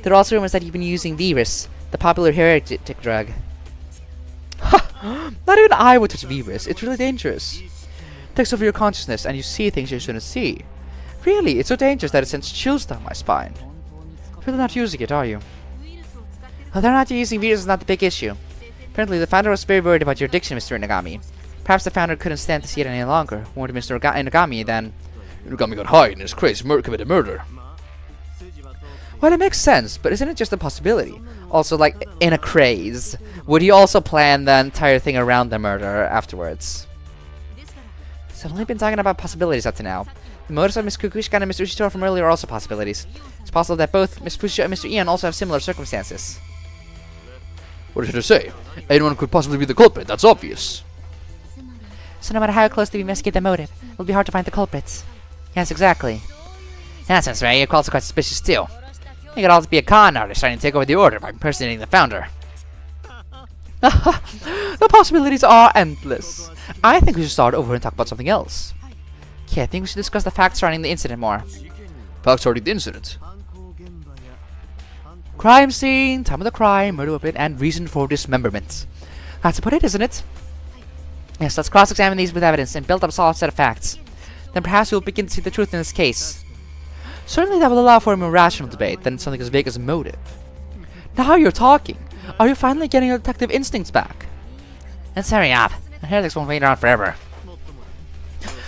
There are also rumors that you've been using Virus, the popular heretic drug. Not even I would touch Virus. It's really dangerous. It takes over your consciousness and you see things you shouldn't see. Really, it's so dangerous that it sends chills down my spine. You're not using it, are you? Whether or not you're using Virus is not the big issue. Apparently, the founder was very worried about your addiction, Mr. Inugami. Perhaps the founder couldn't stand to see it any longer. Warned Mr. Inugami then... Inugami got high and in his craze committed murder. Well, it makes sense, but isn't it just a possibility? Also, like, in a craze, would he also plan the entire thing around the murder afterwards? So I've only been talking about possibilities up to now. The motives of Miss Kokushikan and Mr. Ushitora from earlier are also possibilities. It's possible that both Miss Fushicho and Mr. Ian also have similar circumstances. What did you say? Anyone could possibly be the culprit, that's obvious. So no matter how closely we investigate the motive, it'll be hard to find the culprits. Yes, exactly. Nonsense, Ray. You're also quite suspicious too. You could also be a con artist trying to take over the order by impersonating the founder. The possibilities are endless. I think we should start over and talk about something else. Okay, I think we should discuss the facts surrounding the incident more. Facts surrounding the incident. Crime scene, time of the crime, murder weapon, and reason for dismemberment. That's about it, isn't it? Yes, let's cross-examine these with evidence and build up a solid set of facts. Then perhaps we'll begin to see the truth in this case. Certainly that will allow for a more rational debate than something as vague as motive. Now you're talking. Are you finally getting your detective instincts back? Let's hurry up. I hear this won't wait around forever.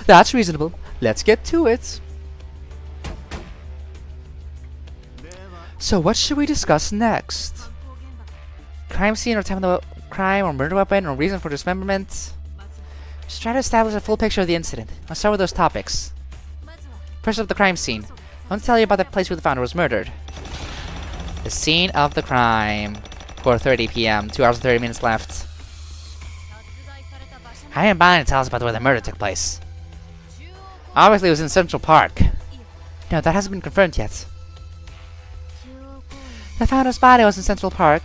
That's reasonable. Let's get to it. So what should we discuss next? Crime scene or time of the crime or murder weapon or reason for dismemberment? Just try to establish a full picture of the incident. Let's start with those topics. First up, the crime scene. I want to tell you about the place where the founder was murdered. The scene of the crime. 4:30 p.m. 2 hours and 30 minutes left. I am bound to tell us about where the murder took place. Obviously, it was in Central Park. No, that hasn't been confirmed yet. The founder's body was in Central Park.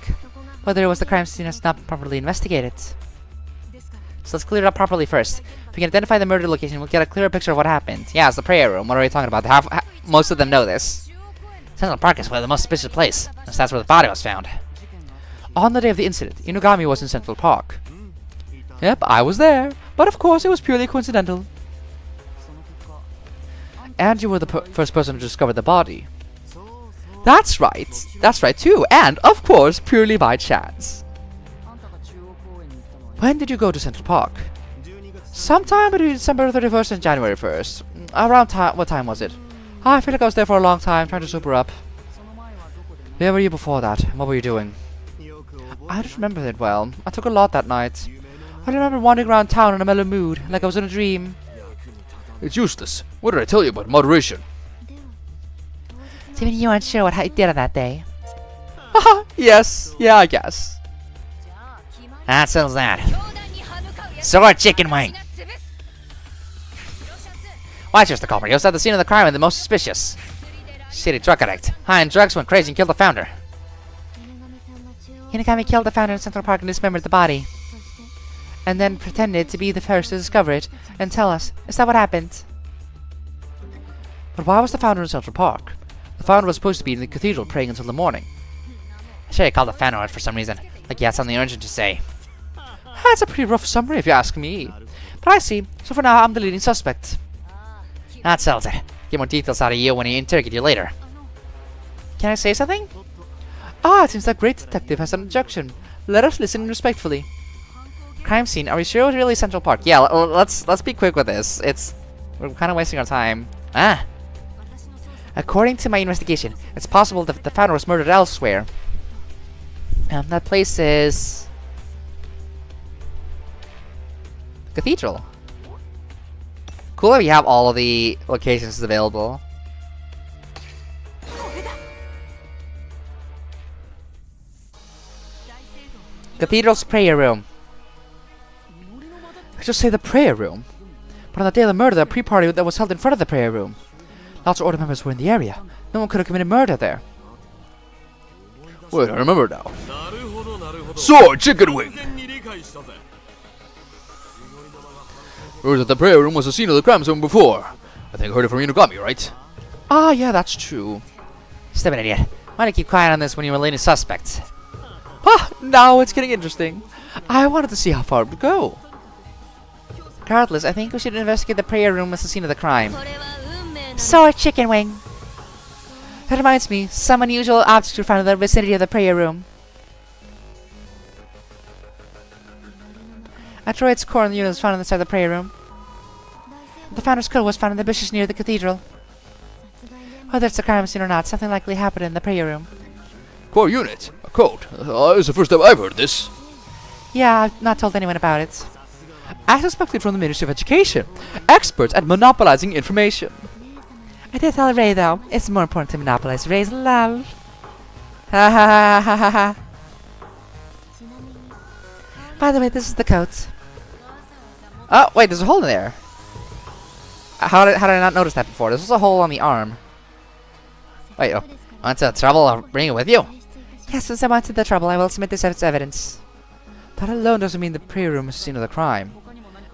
Whether it was the crime scene has not been properly investigated. So let's clear it up properly first. If we can identify the murder location, we'll get a clearer picture of what happened. Yeah, it's the prayer room. What are we talking about? Most of them know this. Central Park is probably the most suspicious place, since that's where the body was found. On the day of the incident, Inugami was in Central Park. Yep, I was there, but of course it was purely coincidental. And you were the first person to discover the body. That's right too, and of course purely by chance. When did you go to Central Park? Sometime between December 31st and January 1st. Around what time was it? I feel like I was there for a long time, trying to sober up. Where were you before that? What were you doing? I don't remember it well. I took a lot that night. I remember wandering around town in a mellow mood, like I was in a dream. It's useless. What did I tell you about moderation? So even you aren't sure what you did on that day? Haha, yes. Yeah, I guess. That settles that. Sword chicken wing! Watch us, the culprit. He was at the scene of the crime and the most suspicious. Shitty drug addict. High on drugs, went crazy and killed the founder. Inugami killed the founder in Central Park and dismembered the body. And then pretended to be the first to discover it and tell us. Is that what happened? But why was the founder in Central Park? The founder was supposed to be in the cathedral praying until the morning. I'm sure he called the founder out for some reason. Like he had something urgent to say. That's a pretty rough summary if you ask me. But I see. So for now, I'm the leading suspect. That settles it. Get more details out of you when he interrogate you later. Can I say something? Ah, it seems that great detective has an objection. Let us listen respectfully. Crime scene. Are we sure it was really Central Park? Yeah, let's be quick with this. We're kind of wasting our time. According to my investigation, it's possible that the founder was murdered elsewhere. That place is the cathedral. Cool if you have all of the locations available. Cathedral's prayer room. I just say the prayer room. But on the day of the murder, the pre-party that was held in front of the prayer room. Lots of order members were in the area. No one could have committed murder there. Wait, I remember now. Sword chicken wing! Heard that the prayer room was the scene of the crime scene before. I think I heard it from Inugami, right? Ah, yeah, that's true. Stupid idiot. Why did you keep quiet on this when you were leading suspects? Ah, now it's getting interesting. I wanted to see how far it would go. Regardless, I think we should investigate the prayer room as the scene of the crime. Sword chicken wing. That reminds me, some unusual objects were found in the vicinity of the prayer room. A droid's core in the unit was found inside the prayer room. The founder's skull was found in the bushes near the cathedral. Whether it's a crime scene or not, something likely happened in the prayer room. Core unit. A code. It's the first time I've heard this. Yeah, I've not told anyone about it. As expected from the Ministry of Education, experts at monopolizing information. I did tell Ray though, it's more important to monopolize Ray's love. Ha ha ha ha ha ha. By the way, this is the coat. Oh, wait, there's a hole in there. How did I not notice that before? This was a hole on the arm. Wait, oh. Want to trouble? I'll bring it with you. Yes, since I wanted the trouble, I will submit this as evidence. That alone doesn't mean the prayer room is the scene of the crime.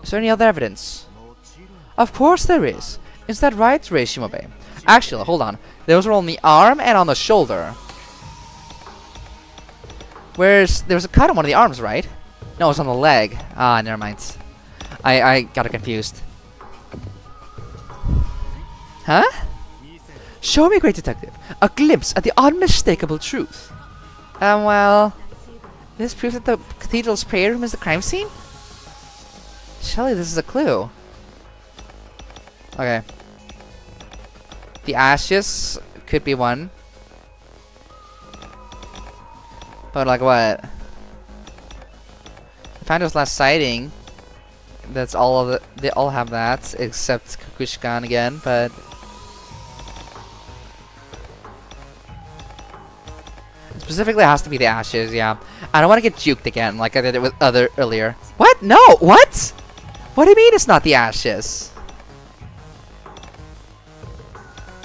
Is there any other evidence? Of course there is. Is that right, Reishimobe? Actually, hold on. Those were on the arm and on the shoulder. Where's... There was a cut on one of the arms, right? No, it was on the leg. Ah, never mind. I got it confused. Huh? Show me, great detective. A glimpse at the unmistakable truth. Well... This proves that the cathedral's prayer room is the crime scene? Surely this is a clue. Okay. The ashes could be one. But like what? Founder's last sighting. That's all of the. They all have that except Kokushikan again, but. Specifically, it has to be the ashes. Yeah, I don't want to get juked again like I did it with earlier. What? No. What? What do you mean it's not the ashes?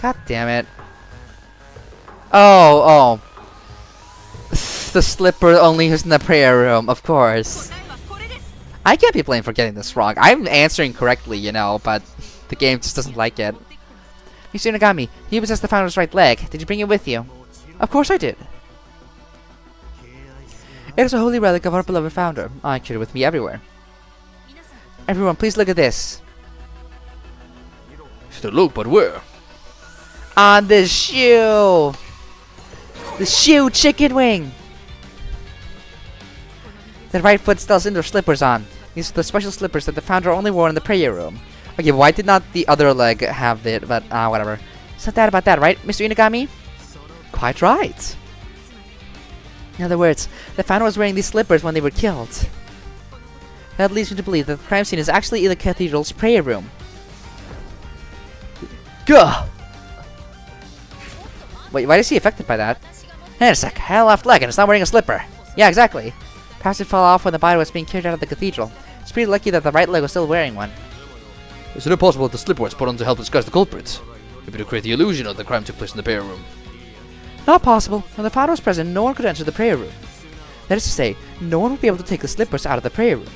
God damn it. Oh. The slipper only is in the prayer room, of course. I can't be blamed for getting this wrong. I'm answering correctly, you know, but the game just doesn't like it. Mr. Inugami, you possess the founder's right leg. Did you bring it with you? Of course I did. It is a holy relic of our beloved founder. I carry it with me everywhere. Everyone, please look at this. Should look, but where? On the shoe! The shoe chicken wing! The right foot still has indoor slippers on. These are the special slippers that the founder only wore in the prayer room. Okay, why did not the other leg have it? But, whatever. It's not that about that, right, Mr. Inugami? Quite right. In other words, the founder was wearing these slippers when they were killed. That leads me to believe that the crime scene is actually in the cathedral's prayer room. Gah! Wait, why is he affected by that? Hang on a sec, I had a left leg and it's not wearing a slipper. Yeah, exactly. Perhaps it fell off when the body was being carried out of the cathedral. It's pretty lucky that the right leg was still wearing one. Is it possible that the slipper was put on to help disguise the culprits? Maybe to create the illusion that the crime took place in the prayer room. Not possible. When the founder was present, no one could enter the prayer room. That is to say, no one would be able to take the slippers out of the prayer room.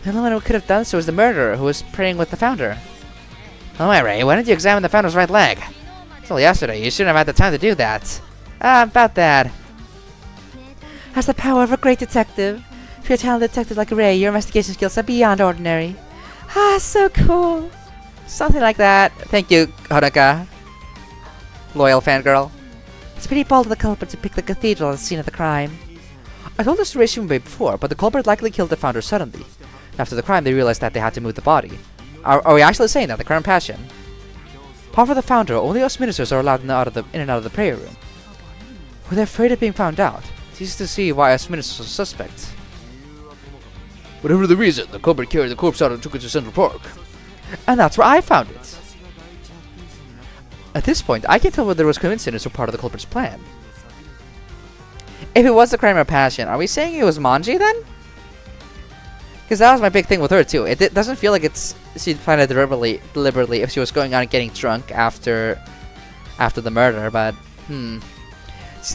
The only one who could have done so was the murderer who was praying with the founder. Oh my Ray, why didn't you examine the founder's right leg? Until yesterday, you shouldn't have had the time to do that. About that. Has the power of a great detective. If you're a talented detective like Ray, your investigation skills are beyond ordinary. So cool. Something like that. Thank you, Honoka. Loyal fangirl. It's pretty bold of the culprit to pick the cathedral as the scene of the crime. I told this to Reishimobe before, but the culprit likely killed the founder suddenly. After the crime, they realized that they had to move the body. Are we actually saying that? The current passion? Apart from the founder, only us ministers are allowed in and out of the prayer room. Were they afraid of being found out? It's easy to see why us ministers are suspects. Whatever the reason, the culprit carried the corpse out and took it to Central Park. And that's where I found it. At this point, I can't tell whether it was coincidence or part of the culprit's plan. If it was the crime of passion, are we saying it was Manji then? Because that was my big thing with her too. It doesn't feel like she planned it deliberately if she was going on and getting drunk after the murder, but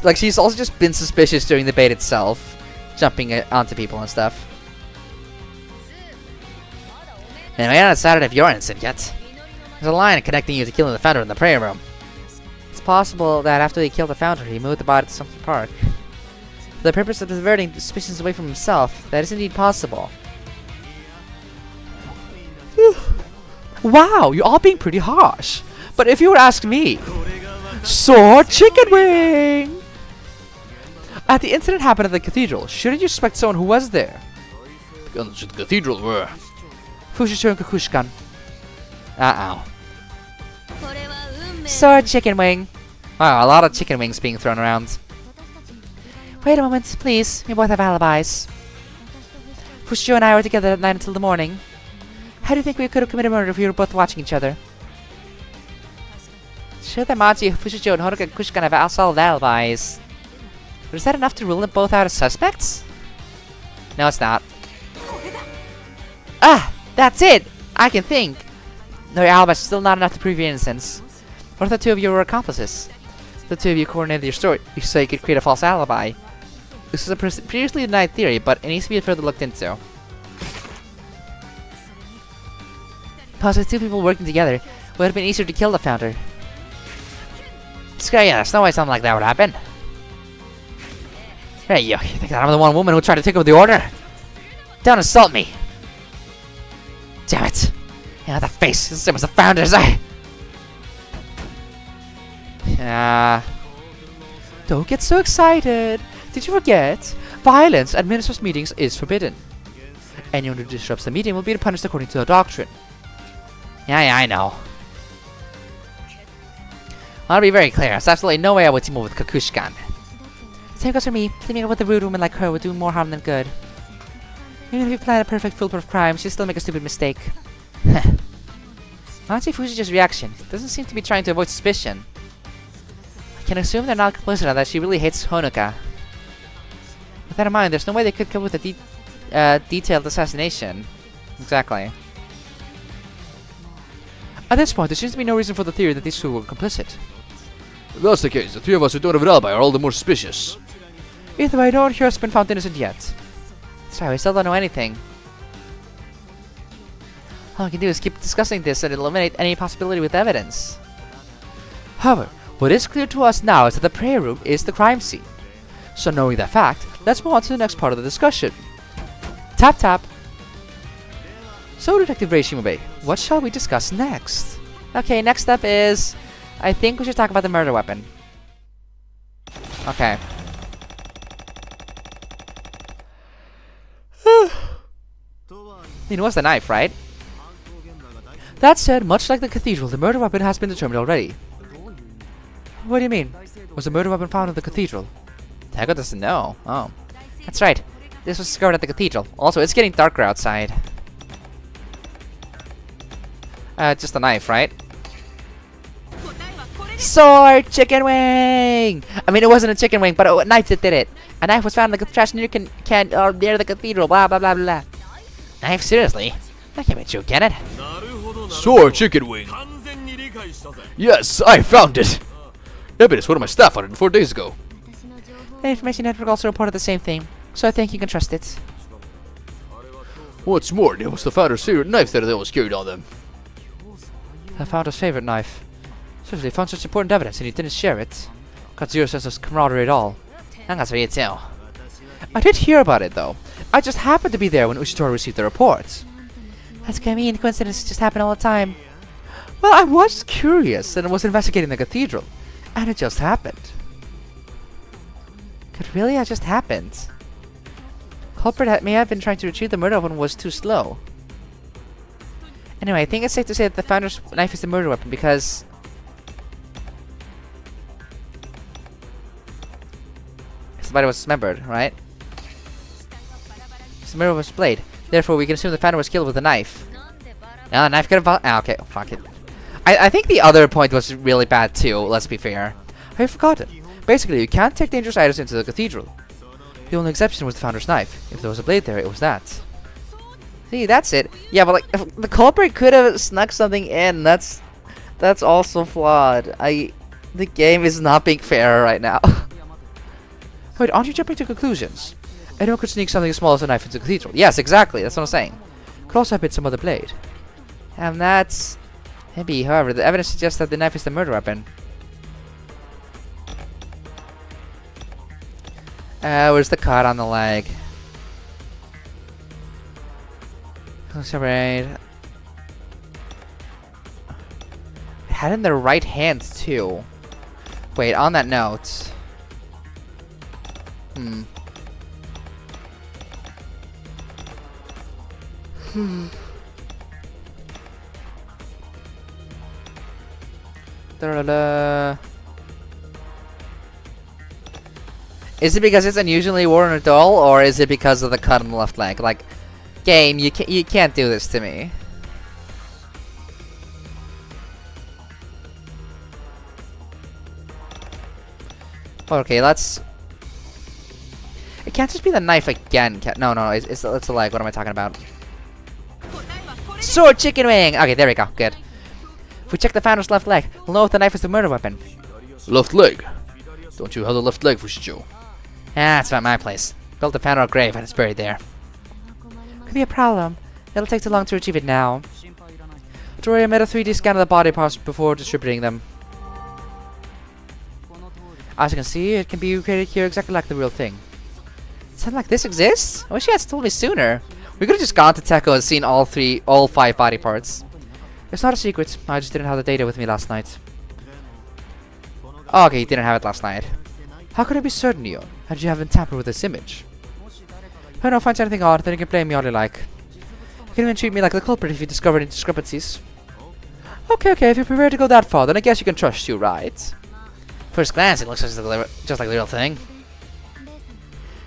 like she's also just been suspicious during the debate itself, jumping onto people and stuff. And we haven't decided if you're innocent yet. There's a line connecting you to killing the founder in the prayer room. It's possible that after he killed the founder, he moved the body to Central Park. For the purpose of diverting suspicions away from himself, that is indeed possible. Wow, you're all being pretty harsh. But if you would ask me, sword chicken wing! At the incident happened at the cathedral, shouldn't you suspect someone who was there? The guns at the cathedral were... Fushicho and Kokushikan. Uh-oh. Sword chicken wing. Wow, a lot of chicken wings being thrown around. Wait a moment, please. We both have alibis. Fushicho and I were together at night until the morning. How do you think we could have committed murder if we were both watching each other? Sure that Manji, Fushicho, and Honoka and Kokushikan have solid alibis. But is that enough to rule them both out as suspects? No, it's not. Ah! That's it! I can think! No, your alibi is still not enough to prove your innocence. What if the two of you were accomplices? The two of you coordinated your story so you could create a false alibi. This is a previously denied theory, but it needs to be further looked into. Possibly two people working together would have been easier to kill the founder. Screw you, there's no way something like that would happen. Hey, you think that I'm the one woman who tried to take over the order? Don't insult me! Damn it! Yeah, that face, this was the founder's eye! Don't get so excited. Did you forget? Violence at ministers' meetings is forbidden. Anyone who disrupts the meeting will be punished according to the doctrine. Yeah, I know. I want to be very clear, there's absolutely no way I would team up with Kokushikan. Same goes for me. Teaming up with a rude woman like her would do more harm than good. Even if you plan a perfect foolproof crime, she'll still make a stupid mistake. Honestly, Fushicho's reaction doesn't seem to be trying to avoid suspicion. I can assume they're not complicit and that she really hates Honoka. With that in mind, there's no way they could come up with a detailed assassination. Exactly. At this point, there seems to be no reason for the theory that these two were complicit. If that's the case, the three of us who don't have an alibi are all the more suspicious. Either way, no one here has been found innocent yet. Sorry, we still don't know anything. All we can do is keep discussing this and eliminate any possibility with evidence. However, what is clear to us now is that the prayer room is the crime scene. So knowing that fact, let's move on to the next part of the discussion. Tap tap! So Detective Reiwind, what shall we discuss next? Okay, next up is... I think we should talk about the murder weapon. Okay. It was the knife, right? That said, much like the cathedral, the murder weapon has been determined already. What do you mean? Was the murder weapon found in the cathedral? Teko doesn't know. Oh. That's right. This was discovered at the cathedral. Also, it's getting darker outside. Just a knife, right? Sword! Chicken wing! I mean, it wasn't a chicken wing, but a knife that did it. A knife was found in the trash near near the cathedral, blah blah blah blah. Knife? Seriously? That can't be true, can it? Sword chicken wing. Yes, I found it. Evidence, one of my staff found it 4 days ago. The information network also reported the same thing, so I think you can trust it. What's more, it was the founder's favorite knife that they always carried on them. The founder's favorite knife. Seriously, found such important evidence and he didn't share it. Got zero sense of camaraderie at all. That's weird too. I did hear about it though. I just happened to be there when Ushitora received the report. That's gonna mean coincidences just happen all the time. Well, I was curious and I was investigating the cathedral. And it just happened. Could really have just happened. Culprit may have been trying to retrieve the murder weapon was too slow. Anyway, I think it's safe to say that the founder's knife is the murder weapon because... his body was dismembered, right? His murder was blade. Therefore, we can assume the founder was killed with a knife. Now, the knife could have... okay, fuck it. I think the other point was really bad too, let's be fair. I've forgotten. Basically, you can't take dangerous items into the cathedral. The only exception was the founder's knife. If there was a blade there, it was that. See, that's it. Yeah, but like, if the culprit could have snuck something in. That's also flawed. The game is not being fair right now. Wait, aren't you jumping to conclusions? Anyone could sneak something as small as a knife into the cathedral. Yes, exactly. That's what I'm saying. Could also have been some other blade. And that's... maybe, however, the evidence suggests that the knife is the murder weapon. Where's the cut on the leg? Separate. It had it in their right hand too. Wait, on that note. Da-da-da. Is it because it's unusually worn or dull, or is it because of the cut on the left leg? Like, game, you can't do this to me. Okay, let's. It can't just be the knife again. No, it's the leg. What am I talking about? Sword chicken wing. Okay, there we go. Good. If we check the founder's left leg, we'll know if the knife is the murder weapon. Left leg? Don't you have the left leg, Fushicho? Ah, it's about my place. Built the founder a grave and it's buried there. Could be a problem. It'll take too long to achieve it now. Doria made a 3D scan of the body parts before distributing them. As you can see, it can be recreated here exactly like the real thing. Something like this exists? I wish you had told me sooner. We could have just gone to Teko and seen all 5 body parts. It's not a secret. I just didn't have the data with me last night. Oh, okay, you didn't have it last night. How could I be certain, Neo? How did you have him tamper with this image? If anyone finds anything odd, then you can blame me all you like. You can even treat me like the culprit if you discover any discrepancies. Okay, if you're prepared to go that far, then I guess you can trust you, right? First glance, it looks just like the real thing.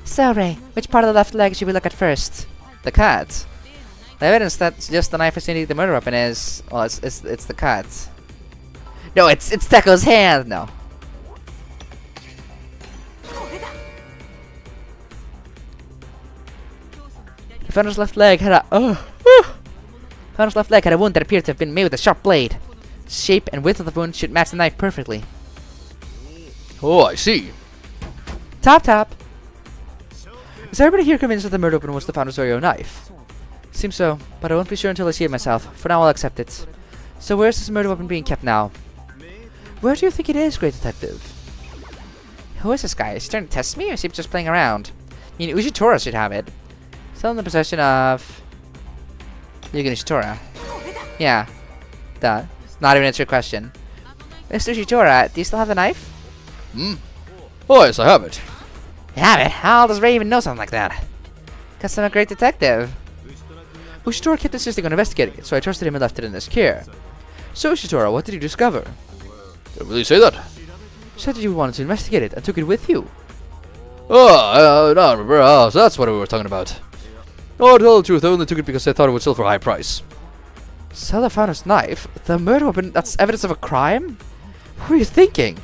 So, Ray, which part of the left leg should we look at first? The cut. The evidence that just the knife is indeed the murder weapon is... Well, it's the cut. No, it's Teko's hand! No. The founder's left leg had a... Founder's left leg had a wound that appeared to have been made with a sharp blade. The shape and width of the wound should match the knife perfectly. Oh, I see. Tap. Is everybody here convinced that the murder weapon was the founder's very own knife? Seems so, but I won't be sure until I see it myself. For now, I'll accept it. So where's this murder weapon being kept now? Where do you think it is, Great Detective? Who is this guy? Is he trying to test me, or is he just playing around? I mean, Ushitora should have it. Still in the possession of... Yugen Ushitora. Yeah. Duh. Not even answer your question. Mr. Ushitora, do you still have the knife? Oh, yes, I have it. You have it? How does Ray even know something like that? Because I'm a great detective. Ushitora kept insisting on investigating it, so I trusted him and left it in his care. So, Ushitora, what did you discover? Did I really say that? You said that you wanted to investigate it and took it with you. Oh, no, I remember. Oh, so that's what we were talking about. Oh, to tell the truth, I only took it because I thought it would sell for a high price. Sell the founder's knife? The murder weapon? That's evidence of a crime? What were you thinking?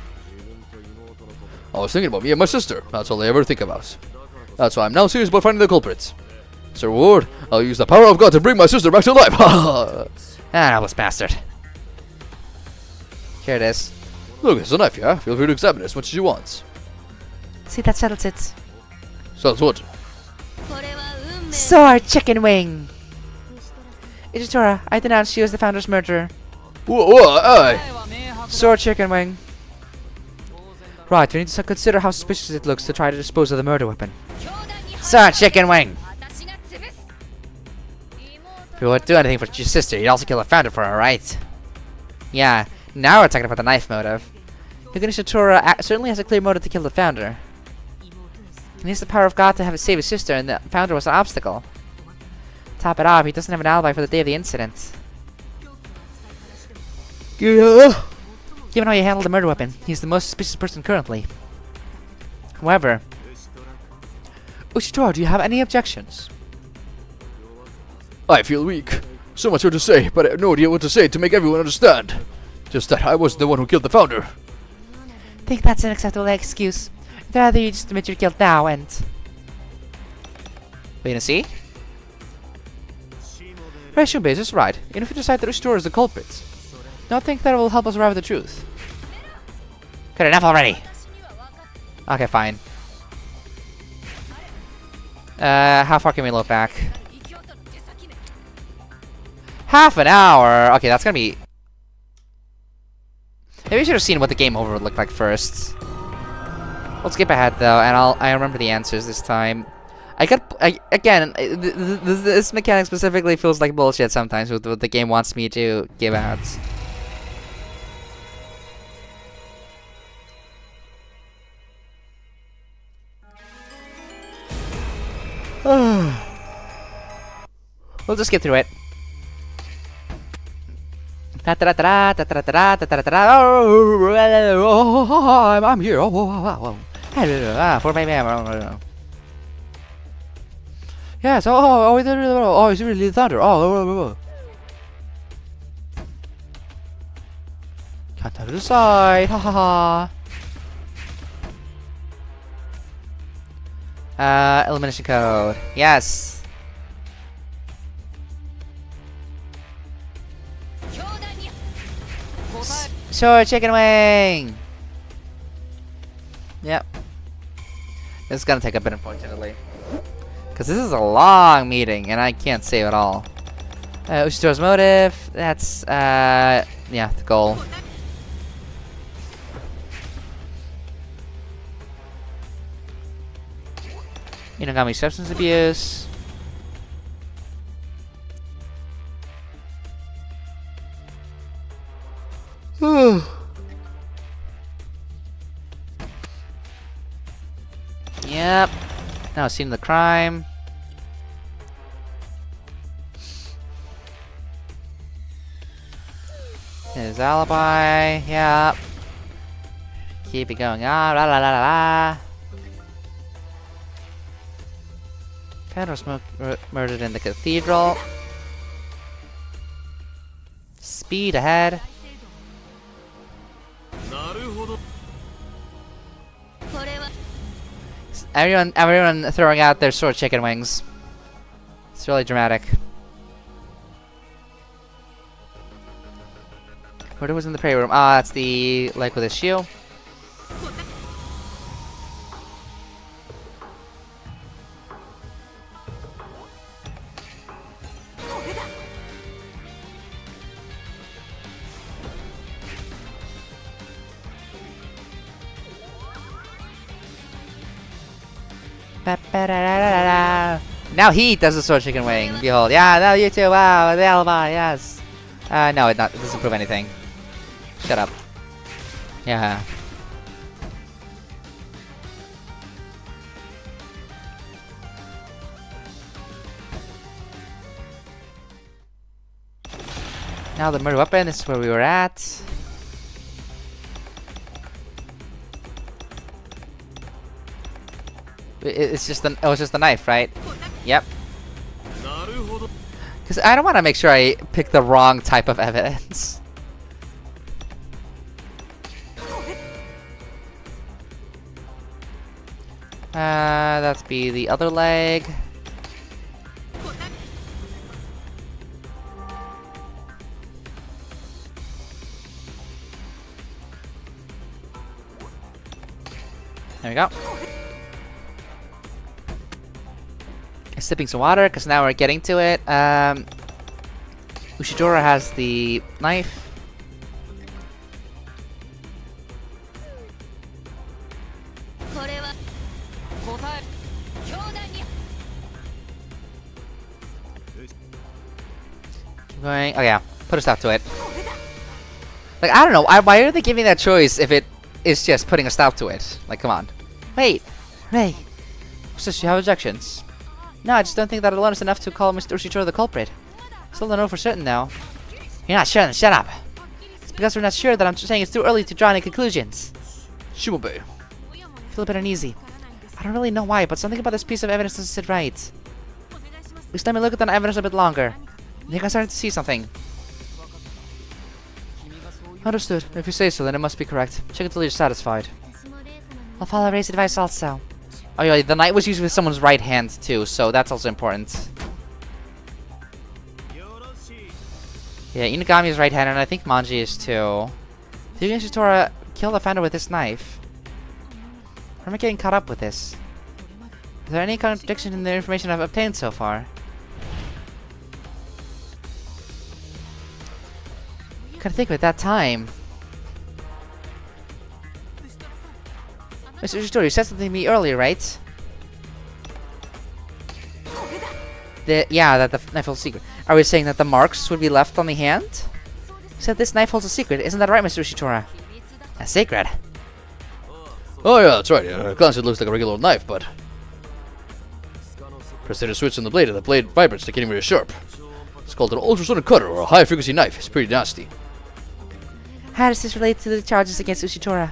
I was thinking about me and my sister. That's all I ever think about. That's why I'm now serious about finding the culprits. As a reward, I'll use the power of God to bring my sister back to life. Helpless bastard. Here it is. Look, it's a knife, yeah? Feel free to examine it as much as you want. See, that settles it. Sounds what? Sword chicken wing! Ushitora, I denounce you as the founder's murderer. Whoa, aye. Sword chicken wing. Right, we need to consider how suspicious it looks to try to dispose of the murder weapon. Sir, chicken wing! If you would do anything for your sister, you'd also kill the founder for her, right? Yeah, now we're talking about the knife motive. Yugen Ushitora certainly has a clear motive to kill the founder. He needs the power of God to have save his sister, and the founder was an obstacle. Top it off, he doesn't have an alibi for the day of the incident. Given how you handled the murder weapon, he's the most suspicious person currently. However... Ushitora, do you have any objections? I feel weak. So much more to say, but I have no idea what to say to make everyone understand. Just that I wasn't the one who killed the founder. Think that's an acceptable excuse. I'd rather you just admit your guilt now and... Wait and see? Shunbei is just right. Even if we decide that Ushitora is the culprit, don't think that it will help us arrive at the truth. Good enough already. Okay, fine. How far can we look back? Half an hour! Okay, that's gonna be... Maybe we should have seen what the game over would look like first. We'll skip ahead though, and I remember the answers this time. Again, this mechanic specifically feels like bullshit sometimes with what the game wants me to give out. We'll just get through it. I'm here. For my man. Yes. It's really the thunder. Count to the side. Ha ha ha. Elimination code. Yes. Sure, chicken wing. Yep. This is gonna take a bit, unfortunately, because this is a long meeting and I can't save it all. Ushitora's motive. That's yeah, the goal. Inugami substance abuse. Yep. Now scene of the crime. His alibi. Yep. Keep it going on. La la la la la. Founder was murdered in the cathedral. Speed ahead. Everyone throwing out their sword chicken wings. It's really dramatic. What was in the prayer room? Ah, that's the lake with his shoe. Now he does the sword chicken wing. Behold, yeah, now you too. Wow, the alibi, yes. No, it doesn't prove anything. Shut up. Yeah. Now the murder weapon. This is where we were at. It was just the knife, right? Yep. Because I don't want to make sure I pick the wrong type of evidence. That's be the other leg. There we go. Sipping some water, because now we're getting to it. Ushitora has the knife. Keep going. Oh yeah, put a stop to it. Like, I don't know, why are they giving that choice if it is just putting a stop to it? Like, come on. Wait, Rei. Sis, you have objections? No, I just don't think that alone is enough to call Mr. Ushitora the culprit. Still don't know for certain, though. You're not sure, then shut up. It's because we're not sure that I'm saying it's too early to draw any conclusions. Shimobe. Feel a bit uneasy. I don't really know why, but something about this piece of evidence doesn't sit right. At least let me look at the evidence a bit longer. I think I'm starting to see something. Understood. If you say so, then it must be correct. Check until you're satisfied. I'll follow Rei's advice also. Oh yeah, the knife was used with someone's right hand too, so that's also important. Yeah, Inugami is right-handed, and I think Manji is too. Did Ushitora kill the founder with this knife? Or am I getting caught up with this? Is there any contradiction in the information I've obtained so far? Gotta think at that time. Mr. Ushitora, you said something to me earlier, right? Yeah, that the knife holds a secret. Are we saying that the marks would be left on the hand? You said this knife holds a secret. Isn't that right, Mr. Ushitora? A secret? Oh yeah, that's right. At a glance it looks like a regular knife, but press the switch on the blade and the blade vibrates to getting very sharp. It's called an ultrasonic cutter or a high frequency knife. It's pretty nasty. How does this relate to the charges against Ushitora?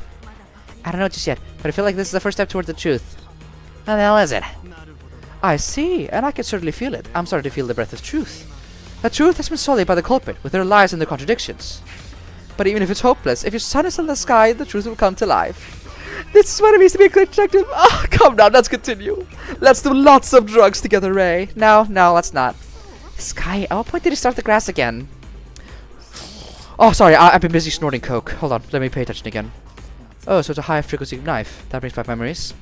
I don't know just yet, but I feel like this is the first step toward the truth. What the hell is it? I see, and I can certainly feel it. I'm starting to feel the breath of truth. The truth has been sullied by the culprit, with their lies and their contradictions. But even if it's hopeless, if your sun is in the sky, the truth will come to life. This is what it means to be a clear detective. Ah, come now, let's continue. Let's do lots of drugs together, Ray. No, let's not. Sky, at what point did he start the grass again? Oh, sorry, I've been busy snorting coke. Hold on, let me pay attention again. Oh, so it's a high-frequency knife. That brings back memories.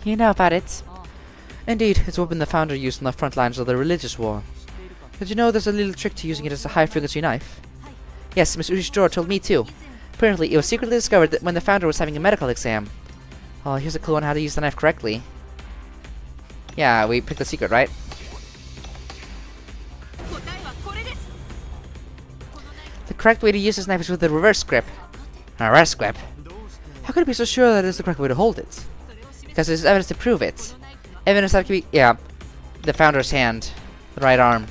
You know about it. Indeed, it's a weapon the founder used on the front lines of the religious war. Did you know there's a little trick to using it as a high-frequency knife? Yes, Mr. Ushitora told me too. Apparently, it was secretly discovered that when the founder was having a medical exam. Oh, here's a clue on how to use the knife correctly. Yeah, we picked the secret, right? The correct way to use this knife is with the reverse grip. A reverse grip? How could you be so sure that it's the correct way to hold it? Because there's evidence to prove it. Evidence that could be... yeah. The founder's hand. The right arm.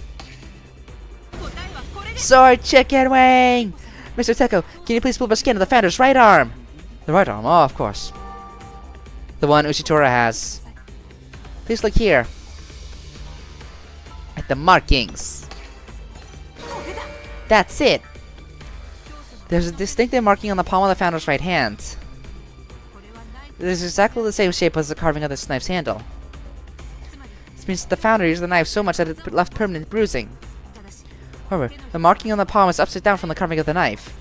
Sword chicken wing! Mr. Teko, can you please pull up a skin of the founder's right arm? The right arm? Oh, of course. The one Ushitora has. Please look here. At the markings. That's it. There's a distinctive marking on the palm of the founder's right hand. It is exactly the same shape as the carving of this knife's handle. This means that the founder used the knife so much that it left permanent bruising. However, the marking on the palm is upside down from the carving of the knife.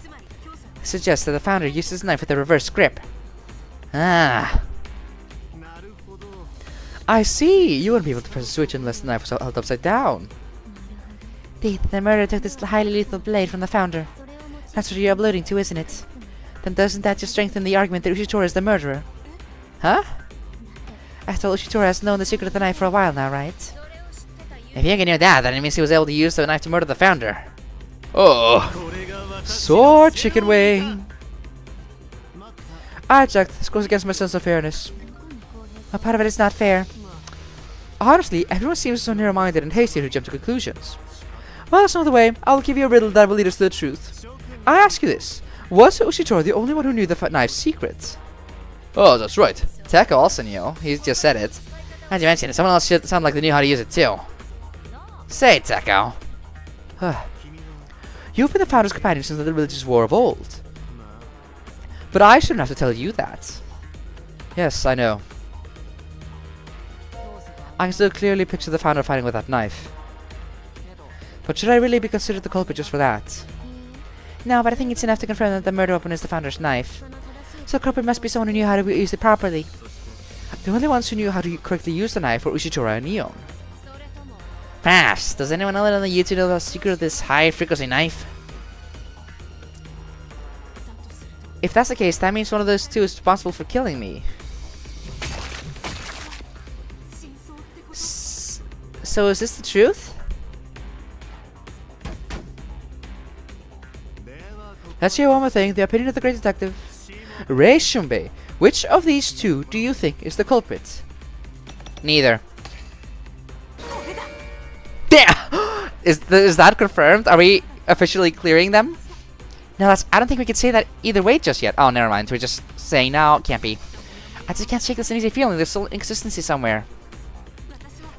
This suggests that the founder used his knife with a reverse grip. Ah. I see! You wouldn't be able to press a switch unless the knife was held upside down. The murderer took this highly lethal blade from the founder. That's what you're alluding to, isn't it? Then doesn't that just strengthen the argument that Ushitora is the murderer? Huh? After all, Ushitora has known the secret of the knife for a while now, right? If Yugen knew that, then it means he was able to use the knife to murder the founder. Oh, Sword chicken wing! I object. This goes against my sense of fairness. A part of it is not fair. Honestly, everyone seems so narrow-minded and hasty to jump to conclusions. Well, that's not the way. I'll give you a riddle that will lead us to the truth. I ask you this. Was Ushitora the only one who knew the knife's secret? oh, that's right. Teko also knew. He just said it. Not to mention it, someone else should sound like they knew how to use it too. Say it, Teko. You've been the founder's companion since the religious war of old. But I shouldn't have to tell you that. Yes, I know. I can still clearly picture the founder fighting with that knife. But should I really be considered the culprit just for that? No, but I think it's enough to confirm that the murder weapon is the founder's knife. So the culprit must be someone who knew how to use it properly. The only ones who knew how to correctly use the knife were Ushitora and Neon. Perhaps. Does anyone other than you two know the secret of this high-frequency knife? If that's the case, that means one of those two is responsible for killing me. So is this the truth? Let's hear one more thing, the opinion of the great detective. Rei Shumbei, which of these two do you think is the culprit? Neither. Damn! Is that confirmed? Are we officially clearing them? No, I don't think we can say that either way just yet. Oh, never mind. We're just saying no, it can't be. I just can't shake this uneasy feeling. There's still inconsistency somewhere.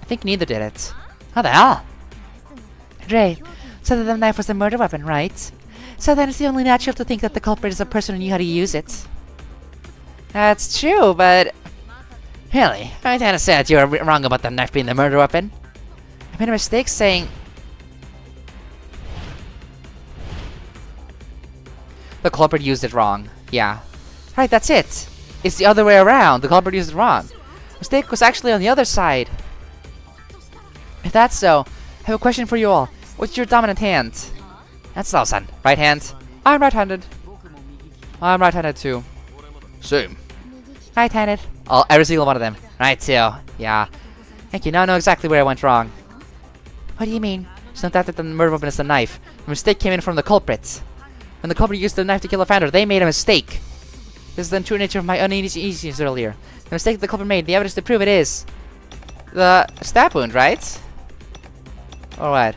I think neither did it. How the hell? Ray, so that the knife was the murder weapon, right? So then it's only natural to think that the culprit is a person who knew how to use it. That's true, but... Really? I had to say that you were wrong about the knife being the murder weapon. I made a mistake saying... The culprit used it wrong. Yeah. Right, that's it. It's the other way around. The culprit used it wrong. The mistake was actually on the other side. If that's so, I have a question for you all. What's your dominant hand? That's Lao-san. Right hand? I'm right-handed. I'm right-handed too. Same. Right-handed. Every single one of them. Right too. Yeah. Thank you. Now I know exactly where I went wrong. What do you mean? It's not that the murder weapon is the knife. The mistake came in from the culprit. When the culprit used the knife to kill the founder, they made a mistake. This is the true nature of my uneasiness earlier. The mistake the culprit made, the evidence to prove it is... the stab wound, right? Alright.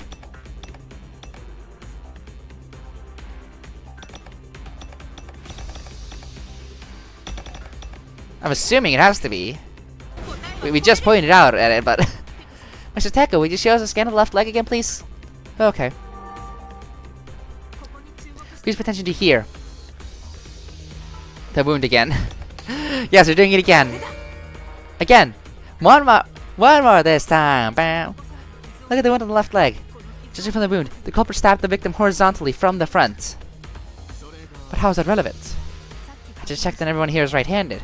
I'm assuming it has to be. We just pointed out at it, but... Mr. Teko, would you show us a scan of the left leg again, please? Okay. Please pay attention to here. The wound again. Yes, we're doing it again. Again. One more this time. Bam. Look at the wound on the left leg. Judging from the wound, the culprit stabbed the victim horizontally from the front. But how is that relevant? I just checked that everyone here is right-handed.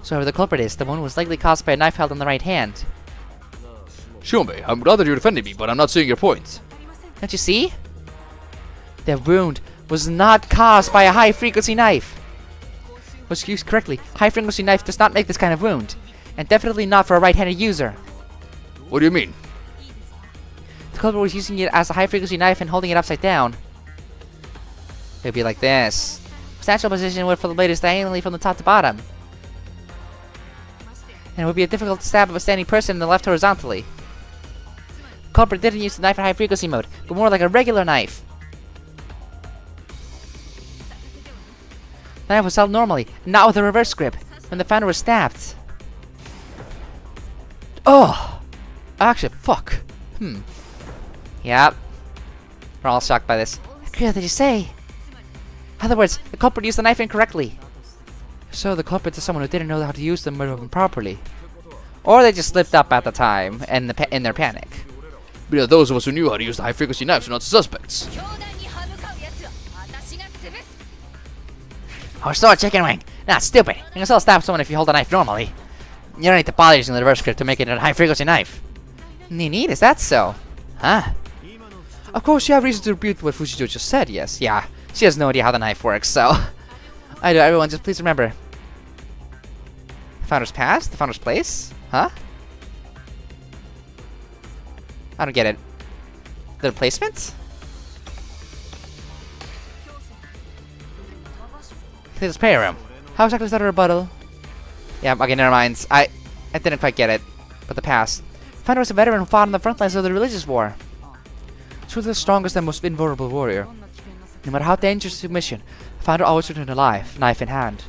So whoever the culprit is, the wound was likely caused by a knife held in the right hand. Shumei, I'm glad that you're defending me, but I'm not seeing your point. Don't you see? The wound was not caused by a high-frequency knife. Was used correctly, high-frequency knife does not make this kind of wound. And definitely not for a right-handed user. What do you mean? The culprit was using it as a high-frequency knife and holding it upside down. It would be like this. Substantial position would flip it diagonally from the top to bottom. And it would be a difficult stab of a standing person in the left horizontally. The culprit didn't use the knife in high-frequency mode, but more like a regular knife. The knife was held normally, not with a reverse grip, when the founder was stabbed. Oh! Actually, fuck. Yep. We're all shocked by this. What did you say? In other words, the culprit used the knife incorrectly. So the culprit is someone who didn't know how to use the murder weapon properly. Or they just slipped up at the time in their panic. But those of us who knew how to use the high-frequency knives are not the suspects. Oh, sword chicken wing. Not stupid. You can still stab someone if you hold a knife normally. You don't need to bother using the reverse grip to make it a high-frequency knife. Neat, is that so? Huh? Of course, you have reason to repeat what Fushicho just said, yes. Yeah, she has no idea how the knife works, so... I do, everyone, just please remember. The founder's past? The founder's place? Huh? I don't get it. The replacement? This prayer room. How exactly is that a rebuttal? Yeah, okay, never mind. I didn't quite get it. But the past. Founder was a veteran who fought on the front lines of the religious war. She was the strongest and most invulnerable warrior. No matter how dangerous the mission, the founder always returned alive, knife in hand.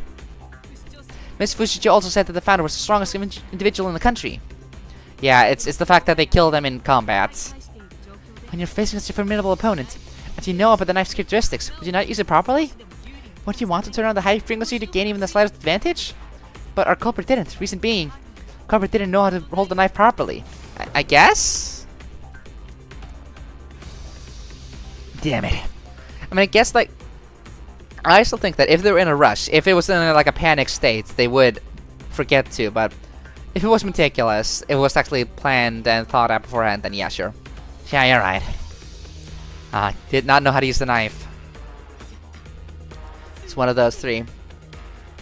Miss Fushicho also said that the founder was the strongest individual in the country. Yeah, it's the fact that they killed them in combat. When you're facing such a formidable opponent, and you know about the knife's characteristics, would you not use it properly? Would you want to turn on the high frequency to gain even the slightest advantage? But our culprit didn't. Reason being, culprit didn't know how to hold the knife properly. I guess? Damn it. I mean, I guess, like, I still think that if they were in a rush, if it was in, like, a panic state, they would forget to, but if it was meticulous, if it was actually planned and thought out beforehand, then yeah, sure. Yeah, you're right. Did not know how to use the knife. It's one of those three.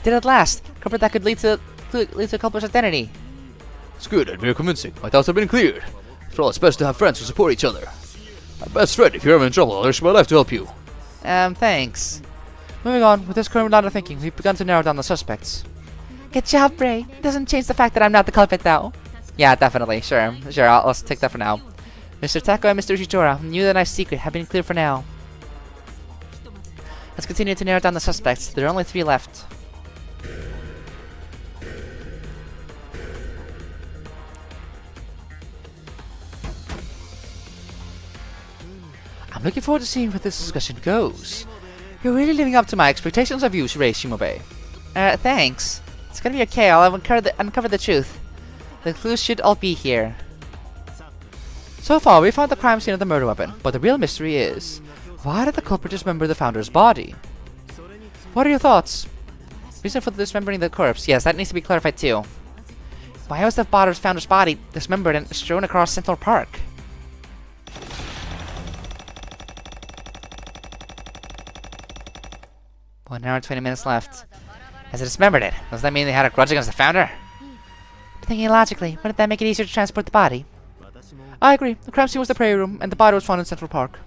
Did at last! Culprit that could lead to the culprit's identity. It's good and very convincing. My doubts have been cleared. After all, it's best to have friends who support each other. My best friend, if you're ever in trouble, I'll risk my life to help you. Thanks. Moving on, with this current line of thinking, we've begun to narrow down the suspects. Good job, Bray. It doesn't change the fact that I'm not the culprit, though. Yeah, definitely. Sure, let's take that for now. Mr. Teko and Mr. Ushitora, who knew the knife's secret, have been cleared for now. Let's continue to narrow down the suspects. There are only 3 left. I'm looking forward to seeing where this discussion goes. You're really living up to my expectations of you, Rei Shimobe. Thanks. It's gonna be okay. I'll uncover the truth. The clues should all be here. So far, we found the crime scene of the murder weapon, but the real mystery is, why did the culprit dismember the founder's body? What are your thoughts? Reason for dismembering the corpse? Yes, that needs to be clarified too. Why was the founder's body dismembered and strewn across Central Park? 1 hour and 20 minutes left. As it dismembered it, does that mean they had a grudge against the founder? Thinking logically, wouldn't that make it easier to transport the body? I agree. The crime scene was the prayer room, and the body was found in Central Park.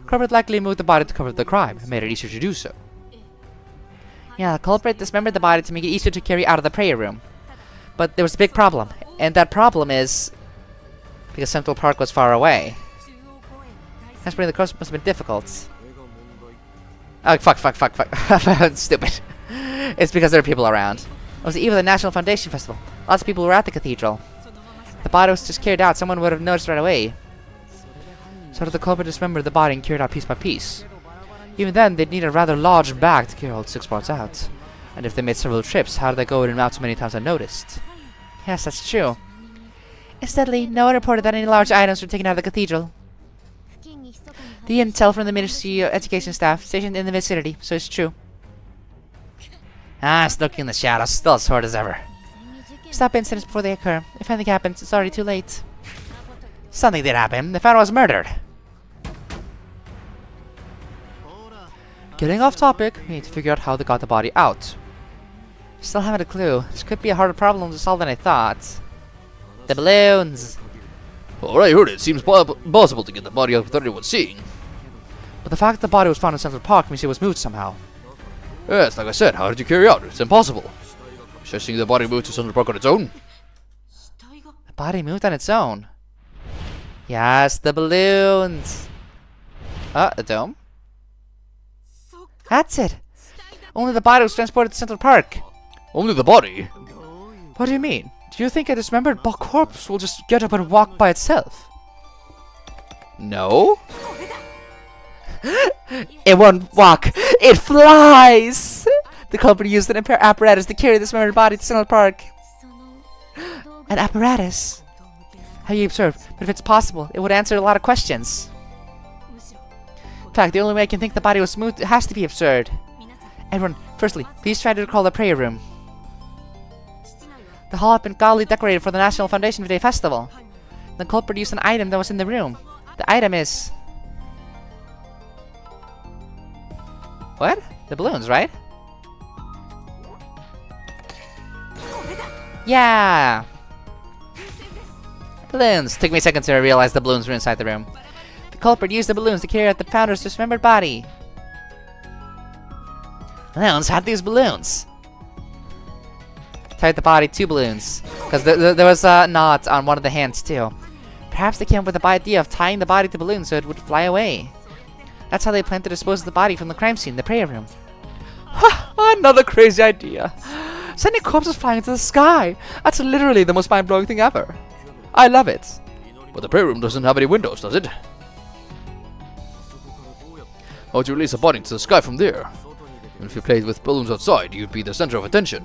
Culprit likely moved the body to cover the crime, and made it easier to do so. Yeah, the culprit dismembered the body to make it easier to carry out of the prayer room. But there was a big problem, and that problem is because Central Park was far away. Transporting the corpse must have been difficult. Oh, fuck. Stupid. It's because there are people around. It was the eve of the National Foundation Festival. Lots of people were at the cathedral. If the body was just carried out, someone would have noticed right away. So did the culprit dismember the body and carry it out piece by piece. Even then, they'd need a rather large bag to carry all 6 parts out. And if they made several trips, how did they go in and out so many times unnoticed? Yes, that's true. Incidentally, no one reported that any large items were taken out of the cathedral. The intel from the Ministry of Education staff stationed in the vicinity, so it's true. It's lurking in the shadows, still as hard as ever. Stop incidents before they occur. If anything happens, it's already too late. Something did happen. The founder was murdered. Getting off topic, we need to figure out how they got the body out. Still haven't a clue. This could be a harder problem to solve than I thought. The balloons! Well, I heard it seems possible to get the body out without anyone seeing. But the fact that the body was found in Central Park means it was moved somehow. Yes, like I said, how did you carry out? It's impossible. Suggesting the body moved to Central Park on its own? The body moved on its own. Yes, the balloons! The dome? That's it! Only the body was transported to Central Park! Only the body? What do you mean? Do you think a dismembered corpse will just get up and walk by itself? No? It won't walk! It flies! The culprit used an apparatus to carry the dismembered body to Central Park. An apparatus? Have you observed? But if it's possible, it would answer a lot of questions. In fact, the only way I can think the body was moved has to be absurd. Everyone, firstly, please try to recall the prayer room. The hall had been gaudily decorated for the National Foundation Day Festival. The culprit used an item that was in the room. The item is... What? The balloons, right? Yeah! Balloons! Took me a second to realize the balloons were inside the room. The culprit used the balloons to carry out the founder's dismembered body. Balloons? How did they use balloons? Tied the body to balloons. Because there was a knot on one of the hands too. Perhaps they came up with the idea of tying the body to balloons so it would fly away. That's how they planned to dispose of the body from the crime scene, the prayer room. Another crazy idea. Sending corpses flying into the sky. That's literally the most mind-blowing thing ever. I love it. But the prayer room doesn't have any windows, does it? How would you release a body into the sky from there? And if you played with balloons outside, you'd be the center of attention.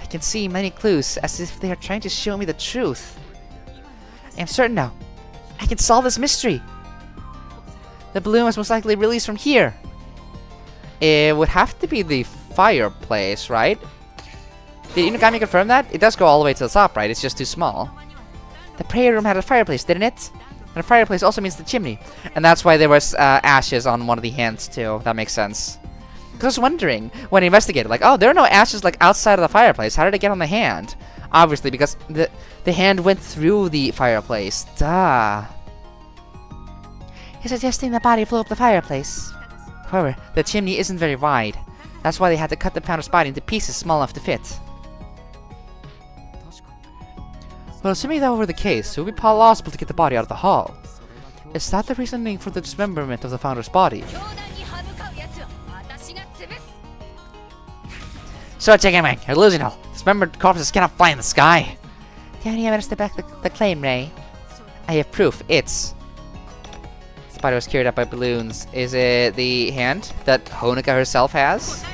I can see many clues, as if they are trying to show me the truth. I am certain now. I can solve this mystery. The balloon was most likely released from here. It would have to be the fireplace, right? Did Inugami confirm that? It does go all the way to the top, right? It's just too small. The prayer room had a fireplace, didn't it? And a fireplace also means the chimney. And that's why there was ashes on one of the hands too. That makes sense. Because I was wondering, when I investigated, like, oh, there are no ashes like outside of the fireplace. How did it get on the hand? Obviously, because the hand went through the fireplace. Duh. He's suggesting the body flew up the fireplace. However, the chimney isn't very wide. That's why they had to cut the founder's body into pieces small enough to fit. Well, assuming that were the case, it would be possible to get the body out of the hall. Is that the reasoning for the dismemberment of the founder's body? So, Chicken, you're losing all. Dismembered corpses cannot fly in the sky. Do you have any evidence to back the claim, Ray? I have proof. It's... This body was carried up by balloons. Is it the hand that Honoka herself has?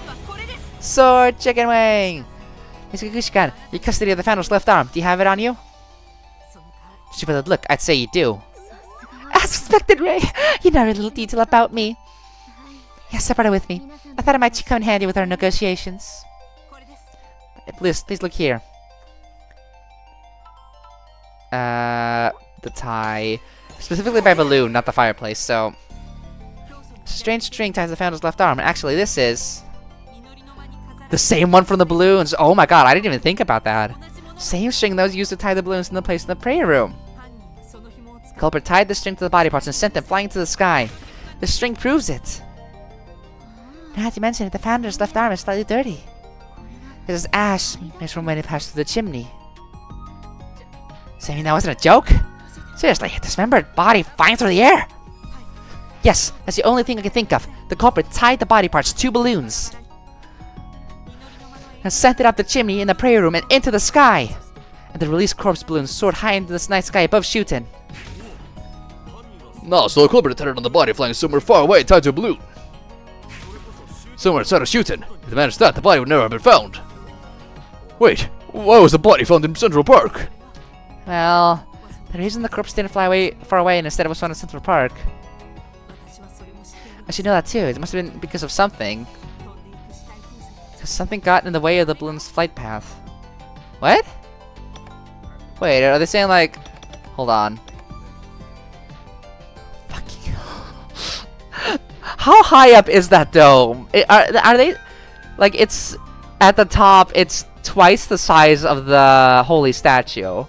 Sword, Chicken Wing! Miss Kokushikan, your custody of the founder's left arm. Do you have it on you? Stupid look, I'd say you do. As suspected, Ray! You know a little detail about me. Yes, separate with me. I thought it might come in handy with our negotiations. Please look here. The tie. Specifically by balloon, not the fireplace, so... Strange string ties the founder's left arm. Actually, this is... the same one from the balloons. Oh my god, I didn't even think about that. Same string that was used to tie the balloons in the place in the prayer room. The culprit tied the string to the body parts and sent them flying to the sky. The string proves it. Now that you mention it, the founder's left arm is slightly dirty. This is ash mixed from when it passed through the chimney. Saying that wasn't a joke? Seriously, a dismembered body flying through the air? Yes, that's the only thing I can think of. The culprit tied the body parts to balloons. and sent it up the chimney in the prayer room and into the sky. And the released corpse balloons soared high into the night sky above Shuten. No, so the culprit attended on the body flying somewhere far away tied to a balloon. Somewhere inside of Shuten. If they managed that, the body would never have been found. Wait, why was the body found in Central Park? Well, the reason the corpse didn't fly far away and instead it was found in Central Park. I should know that too. It must have been because of something. Because something got in the way of the balloon's flight path. What? Wait, are they saying like... Hold on. Fucking... How high up is that dome? Are they... Like, it's... At the top, it's twice the size of the holy statue.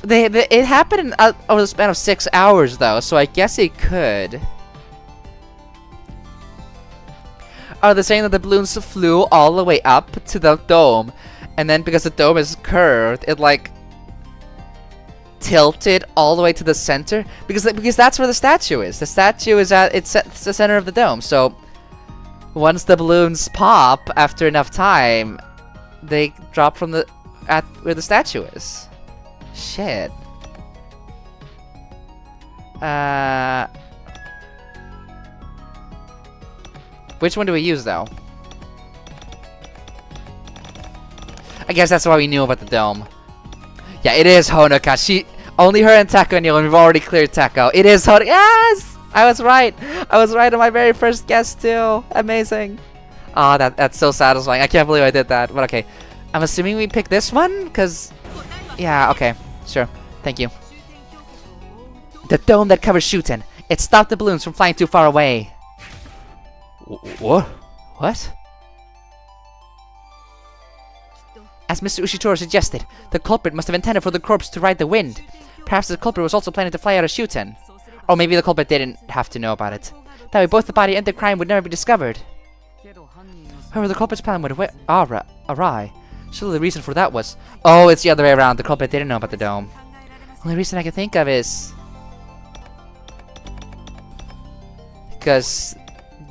It happened in, over the span of 6 hours, though, so I guess it could. Are they saying that the balloons flew all the way up to the dome, and then because the dome is curved, it like tilted all the way to the center? Because that's where the statue is. The statue is at the center of the dome. So once the balloons pop after enough time, they drop from at where the statue is. Shit. Which one do we use though? I guess that's why we knew about the dome. Yeah, it is Honoka. Only her and Teko knew, and we've already cleared Teko. It is Honoka. Yes! I was right. I was right on my very first guess too. Amazing. Oh, that's so satisfying. I can't believe I did that. But okay. I'm assuming we pick this one, cause... Yeah, okay. Sure. Thank you. The dome that covers Shuten. It stopped the balloons from flying too far away. What? What? As Mr. Ushitora suggested, the culprit must have intended for the corpse to ride the wind. Perhaps the culprit was also planning to fly out of Shuten. Or maybe the culprit didn't have to know about it. That way both the body and the crime would never be discovered. However, the culprit's plan would awry. Surely the reason for that was... Oh, it's the other way around. The culprit didn't know about the dome. Only reason I can think of is... because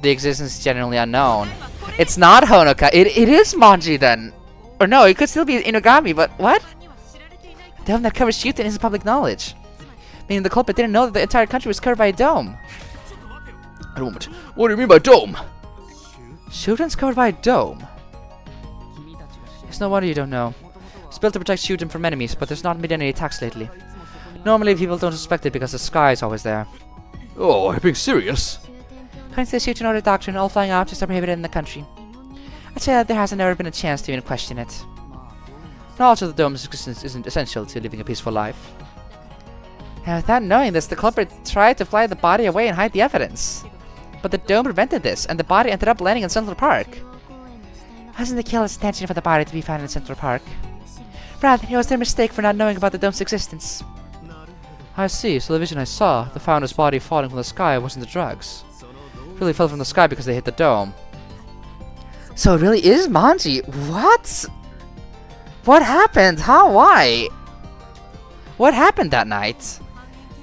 the existence is generally unknown. It's not Honoka. It is Manji then. Or no, it could still be Inugami, but what? The dome that covers Shuten isn't public knowledge. Meaning the culprit didn't know that the entire country was covered by a dome. Wait a moment. What do you mean by dome? Shuten's covered by a dome? It's no wonder you don't know. It's built to protect Shuten from enemies, but there's not been any attacks lately. Normally people don't suspect it because the sky is always there. Oh, are you being serious? According to the Shuten Order doctrine, all flying objects are prohibited in the country. I'd say that there hasn't ever been a chance to even question it. Knowledge of the dome's existence isn't essential to living a peaceful life. And without knowing this, the culprit tried to fly the body away and hide the evidence. But the dome prevented this, and the body ended up landing in Central Park. Wasn't the killer's intention for the body to be found in Central Park? Rather, it was their mistake for not knowing about the dome's existence. I see, so the vision I saw, the founder's body falling from the sky, wasn't the drugs. It really fell from the sky because they hit the dome. So it really is Manji. What? What happened? How? Why? What happened that night?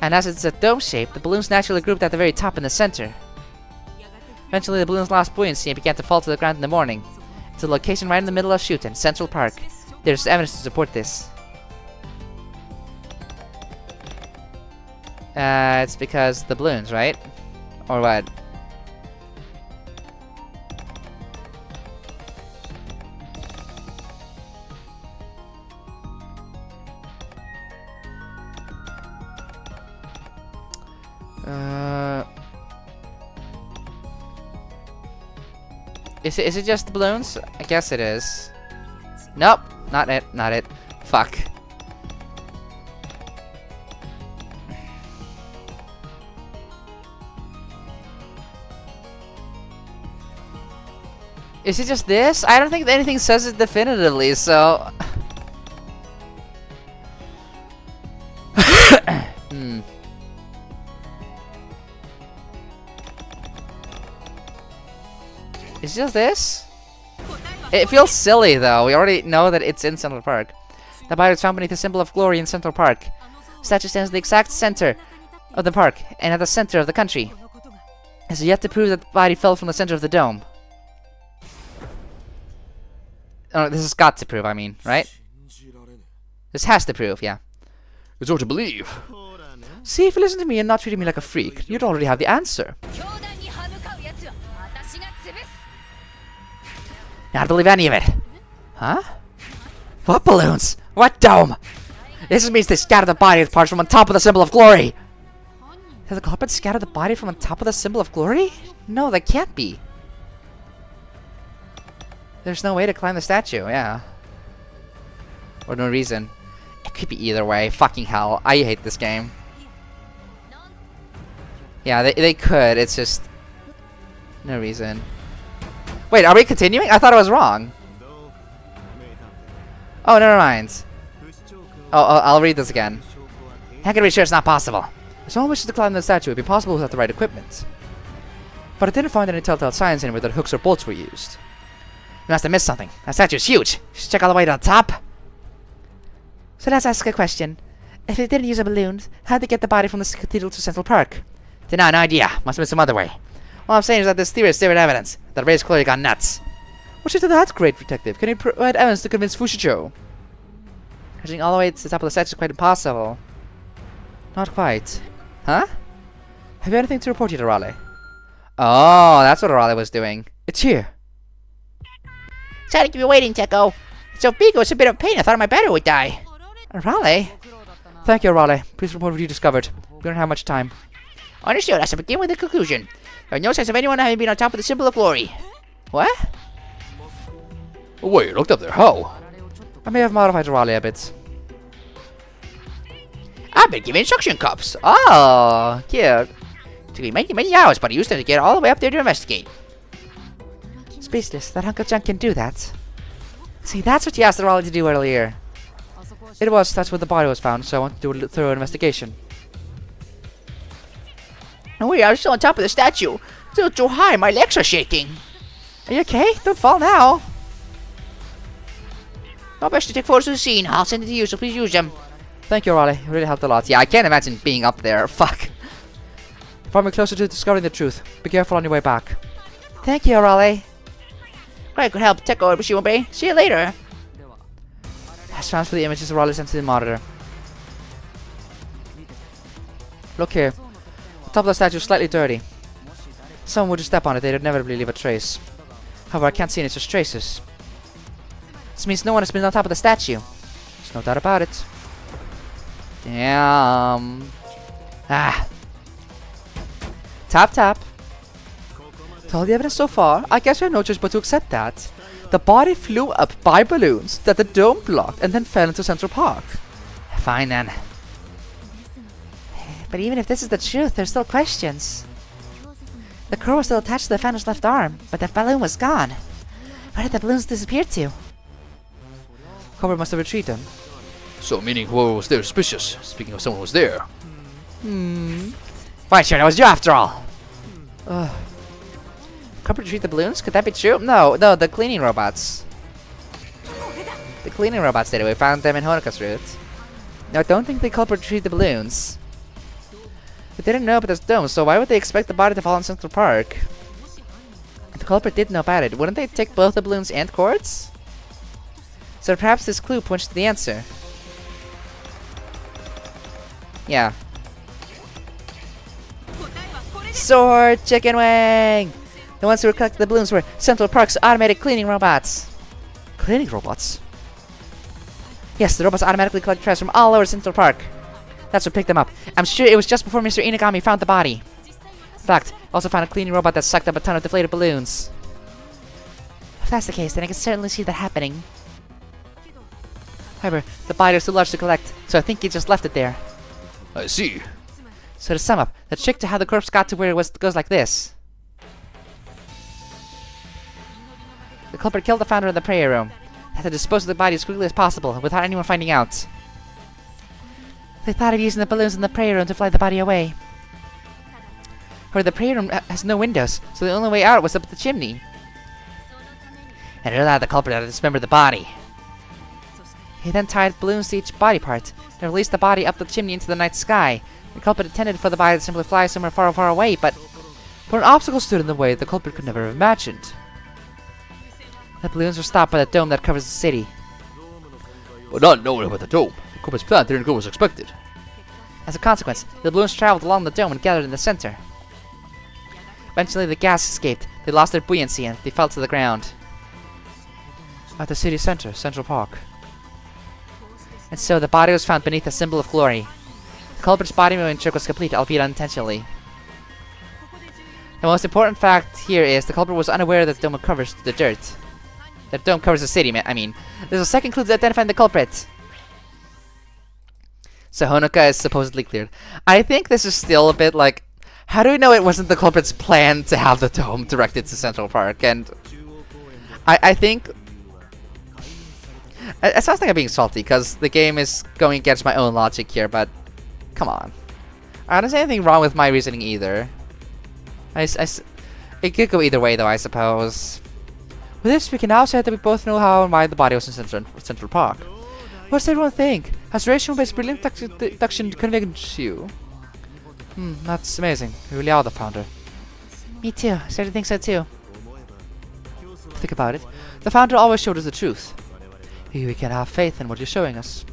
And as it's a dome shape, the balloons naturally grouped at the very top in the center. Eventually, the balloons lost buoyancy and began to fall to the ground in the morning. It's a location right in the middle of Shuten, Central Park. There's evidence to support this. It's because the balloons, right? Or what? Is it just the balloons? I guess it is. Nope, not it, not it. Fuck. Is it just this? I don't think anything says it definitively, so... Is it just this? It feels silly, though. We already know that it's in Central Park. The body was found beneath the symbol of glory in Central Park. The statue stands at the exact center of the park, and at the center of the country. It's yet to prove that the body fell from the center of the dome. this has got to prove, I mean, right? This has to prove, yeah. It's hard to believe. See, if you listen to me and not treating me like a freak, you'd already have the answer. Not believe any of it. Huh? What balloons? What dome? This means they scattered the body parts from on top of the symbol of glory. Did the culprit scatter the body from on top of the symbol of glory? No, that can't be. There's no way to climb the statue, yeah. Or no reason. It could be either way. Fucking hell. I hate this game. Yeah, they could. It's just... no reason. Wait, are we continuing? I thought I was wrong. Oh, never mind. Oh, I'll read this again. How can we be sure it's not possible? If someone wishes to climb the statue, it would be possible without the right equipment. But I didn't find any telltale signs anywhere that hooks or bolts were used. You must have missed something. That statue's huge. You should check all the way to the top. So let's ask a question. If they didn't use a balloon, how'd they get the body from the cathedral to Central Park? No idea. Must have been some other way. All I'm saying is that this theory is still evidence. That Ray's clearly gone nuts. What's it to that, great detective? Can you provide evidence to convince Fushicho? Reaching all the way to the top of the statue is quite impossible. Not quite. Huh? Have you anything to report yet, Arale? Oh, that's what Arale was doing. It's here. Sorry to keep you waiting, Teko. It's so big, it was a bit of pain. I thought my battery would die. Arale? Thank you, Arale. Please report what you discovered. We don't have much time. Understood. I shall begin with the conclusion. There are no signs of anyone having been on top of the symbol of glory. What? Oh, wait, you looked up there. How? I may have modified Arale a bit. I've been given suction cups. Oh, cute. It took me many hours, but I used them to get all the way up there to investigate. Speechless. That hunk of junk can do that. See, that's what you asked Arale to do earlier. That's where the body was found, so I want to do a thorough investigation. No way, I was still on top of the statue. Still too high, my legs are shaking. Are you okay? Don't fall now. I'll best to take photos of the scene. I'll send it to you, so please use them. Thank you, Arale. You really helped a lot. Yeah, I can't imagine being up there. Fuck. Brought me closer to discovering the truth. Be careful on your way back. Thank you, Arale. Great, good help. Teko, Shuten. See you later. Let's transfer the images Arale sent to the monitor. Look here. The top of the statue is slightly dirty. Someone would just step on it, they'd inevitably leave a trace. However, I can't see any such traces. This means no one has been on top of the statue. There's no doubt about it. Damn. Ah. Tap, tap. With all the evidence so far, I guess we have no choice but to accept that. The body flew up by balloons that the dome blocked and then fell into Central Park. Fine then. But even if this is the truth, there's still questions. The crow was still attached to the Phantom's left arm, but that balloon was gone. Where did the balloons disappear to? Culprit must have retreated. So, meaning whoever was there is suspicious. Speaking of someone who was there. Right, sure, that was you after all. Culprit retrieved the balloons? Could that be true? No, the cleaning robots. The cleaning robots did it. We found them in Honoka's route. No, I don't think the culprit retrieved the balloons. They didn't know about this dome, so why would they expect the body to fall in Central Park? If the culprit did know about it, wouldn't they take both the balloons and cords? So perhaps this clue points to the answer. Yeah. Sword Chicken Wing! The ones who collected the balloons were Central Park's automated cleaning robots. Cleaning robots? Yes, the robots automatically collect trash from all over Central Park. That's what picked them up. I'm sure it was just before Mr. Inugami found the body. In fact, I also found a cleaning robot that sucked up a ton of deflated balloons. If that's the case, then I can certainly see that happening. However, the body is too large to collect, so I think he just left it there. I see. So to sum up, the trick to how the corpse got to where it was goes like this. The culprit killed the founder in the prayer room. They had to dispose of the body as quickly as possible, without anyone finding out. They thought of using the balloons in the prayer room to fly the body away. However, the prayer room has no windows, so the only way out was up the chimney. And it allowed the culprit to dismember the body. He then tied balloons to each body part, and released the body up the chimney into the night sky. The culprit intended for the body to simply fly somewhere far, far away, but an obstacle stood in the way the culprit could never have imagined. The balloons were stopped by the dome that covers the city. But not knowing about the dome, the culprit's plan didn't go as expected. As a consequence, the balloons traveled along the dome and gathered in the center. Eventually, the gas escaped. They lost their buoyancy and they fell to the ground. At the city center, Central Park. And so the body was found beneath a symbol of glory. The culprit's body moving trick was complete, albeit unintentionally. The most important fact here is the culprit was unaware that the dome covers the dirt. The dome covers the city, I mean. There's a second clue to identifying the culprit. So Honoka is supposedly cleared. I think this is still a bit like, how do we know it wasn't the culprit's plan to have the dome directed to Central Park? And I think it sounds like I'm being salty because the game is going against my own logic here, but come on. I don't see anything wrong with my reasoning either. It could go either way though, I suppose. With this, we can now say that we both know how and why the body was in Central Park. What does everyone think? Has Reiwind brilliant deduction convinced you? That's amazing. You really are the founder. Me too. Certainly think so too. Think about it. The founder always showed us the truth. We can have faith in what you're showing us.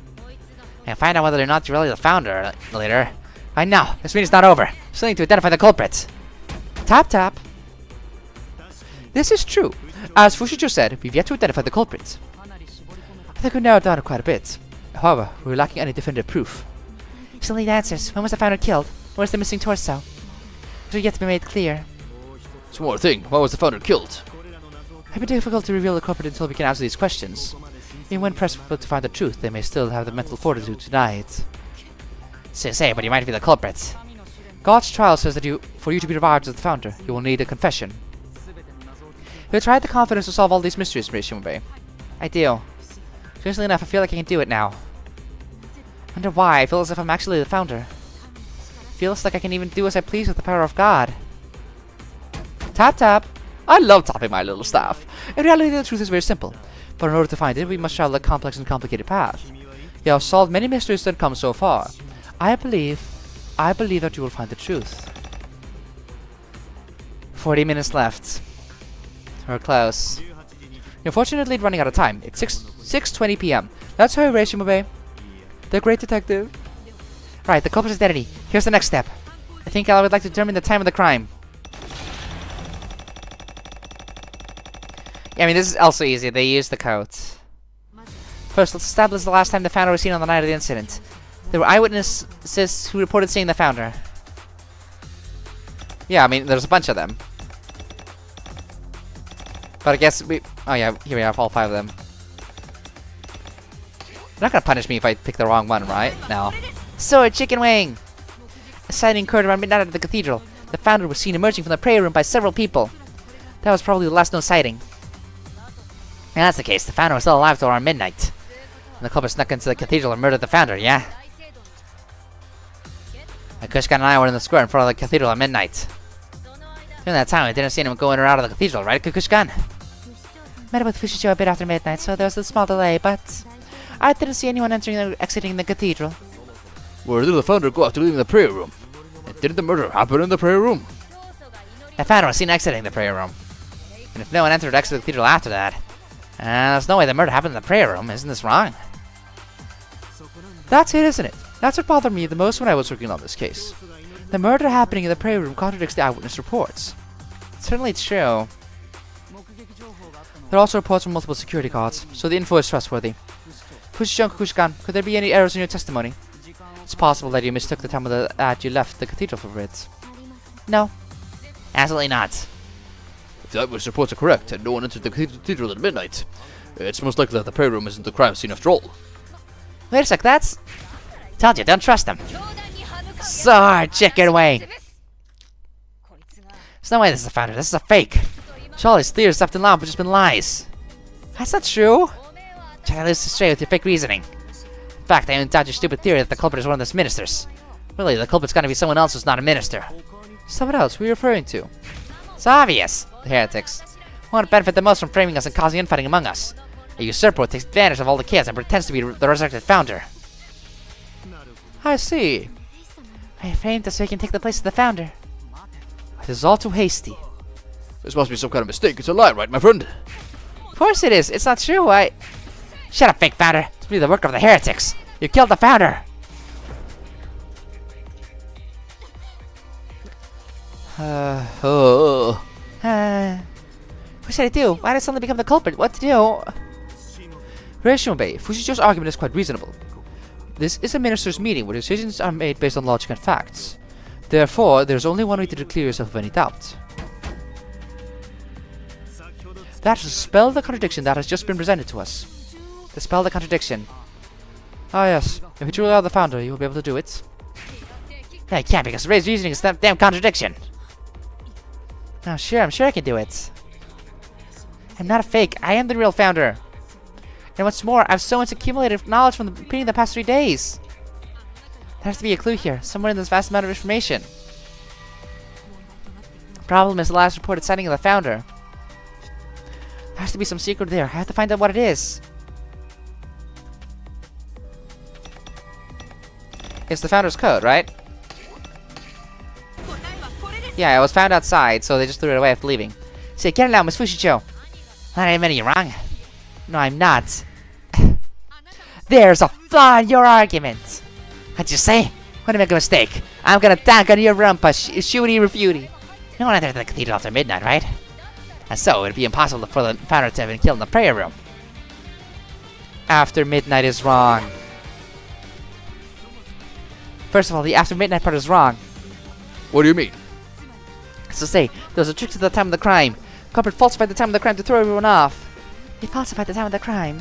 And find out whether or not you're really the founder later. Right now, this meeting's not over. Still need to identify the culprit. Tap tap. This is true. As Fushicho said, we've yet to identify the culprit. I think we narrowed down quite a bit. However, we're lacking any definitive proof. We still need answers. When was the founder killed? Where's the missing torso? These are yet to be made clear. One more thing, why was the founder killed? It may be difficult to reveal the culprit until we can answer these questions. Even when pressed to find the truth, they may still have the mental fortitude to deny it. So say, but you might be the culprit. God's trial says that for you to be revived as the founder, you will need a confession. You'll try the confidence to solve all these mysteries, Shimube. I do. Strangely enough, I feel like I can do it now. I wonder why. I feel as if I'm actually the founder. Feels like I can even do as I please with the power of God. Tap tap. I love tapping my little staff. In reality, the truth is very simple. But in order to find it, we must travel a complex and complicated path. You have solved many mysteries that come so far. I believe that you will find the truth. 40 minutes left. We're close. You're unfortunately running out of time. It's 6:20 p.m. Let's hurry, Shimube. The great detective. Right, the culprit's identity. Here's the next step. I think I would like to determine the time of the crime. Yeah, I mean, this is also easy. They use the codes. First, let's establish the last time the founder was seen on the night of the incident. There were eyewitnesses who reported seeing the founder. Yeah, I mean, there's a bunch of them. But I guess we... Oh yeah, here we have all 5 of them. They're not gonna punish me if I pick the wrong one, right? No. Sword chicken wing! A sighting occurred around midnight at the cathedral. The founder was seen emerging from the prayer room by several people. That was probably the last known sighting. If that's the case, the founder was still alive till around midnight. And the culprit snuck into the cathedral and murdered the founder, yeah? Kokushikan and I were in the square in front of the cathedral at midnight. During that time, we didn't see anyone go in or out of the cathedral, right, Kokushikan? Met with Fushicho a bit after midnight, so there was a small delay, but I didn't see anyone entering or exiting the cathedral. Where did the founder go after leaving the prayer room? And didn't the murder happen in the prayer room? The founder was seen exiting the prayer room. And if no one entered or exited the cathedral after that, there's no way the murder happened in the prayer room. Isn't this wrong? That's it, isn't it? That's what bothered me the most when I was working on this case. The murder happening in the prayer room contradicts the eyewitness reports. It's certainly true. There are also reports from multiple security guards, so the info is trustworthy. Fushicho and Kokushikan, could there be any errors in your testimony? It's possible that you mistook the time that you left the cathedral for it. No. Absolutely not. If the eyewitness reports are correct and no one entered the cathedral at midnight, it's most likely that the prayer room isn't the crime scene after all. Wait a sec, that's... Told you, don't trust them. Sword chicken wing! There's no way this is a founder, this is a fake. So all these theories left in law have just been lies. That's not true. Try to lose straight with your fake reasoning. In fact, I even doubt your stupid theory that the culprit is one of those ministers. Really, the culprit's gotta be someone else who's not a minister. Someone else, who are you referring to? It's obvious. The heretics. Who want to benefit the most from framing us and causing infighting among us. A usurper who takes advantage of all the chaos and pretends to be the resurrected founder. I see. I framed us so he can take the place of the founder. It is all too hasty. This must be some kind of mistake. It's a lie, right, my friend? course it is. It's not true. Shut up, fake founder. It's really the work of the heretics. You killed the founder. Oh. What should I do? Why did I suddenly become the culprit? What to do? Reiwind, Fushicho's argument is quite reasonable. This is a minister's meeting where decisions are made based on logic and facts. Therefore, there's only one way to clear yourself of any doubt. That is to dispel the contradiction that has just been presented to us. Dispel the contradiction. Ah yes, if you truly are the founder, you will be able to do it. I can't because Ray's reasoning is that damn contradiction. Oh, sure, I'm sure I can do it. I'm not a fake. I am the real founder. And what's more, I've so much accumulated knowledge from reading the past 3 days. There has to be a clue here, somewhere in this vast amount of information. Problem is the last reported sighting of the founder. There has to be some secret there. I have to find out what it is. It's the founder's code, right? Yeah, it was found outside, so they just threw it away after leaving. Say, get it out, Miss Fushicho. Not admitting you're wrong. No, I'm not. There's a flaw in your argument. What'd you say? When I make a mistake, I'm gonna dunk on your rumpa, shooty refuty. No one entered the cathedral after midnight, right? And so it'd be impossible for the founder to have been killed in the prayer room. After midnight is wrong. First of all, the after midnight part is wrong. What do you mean? So say, there was a trick to the time of the crime. Culprit falsified the time of the crime to throw everyone off. He falsified the time of the crime.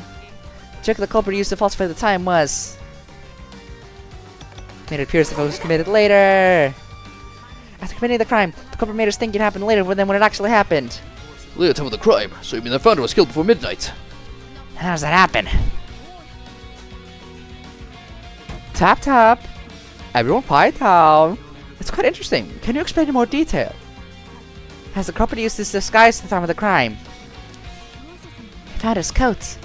The trick the culprit used to falsify the time was... made it appear as if it was committed later. After committing the crime, the culprit made us think it happened later than when it actually happened. Later time of the crime, so you mean the founder was killed before midnight? How does that happen? Tap tap. Everyone quiet down. It's quite interesting. Can you explain in more detail? As the culprit used this disguise at the time of the crime. He found his coat.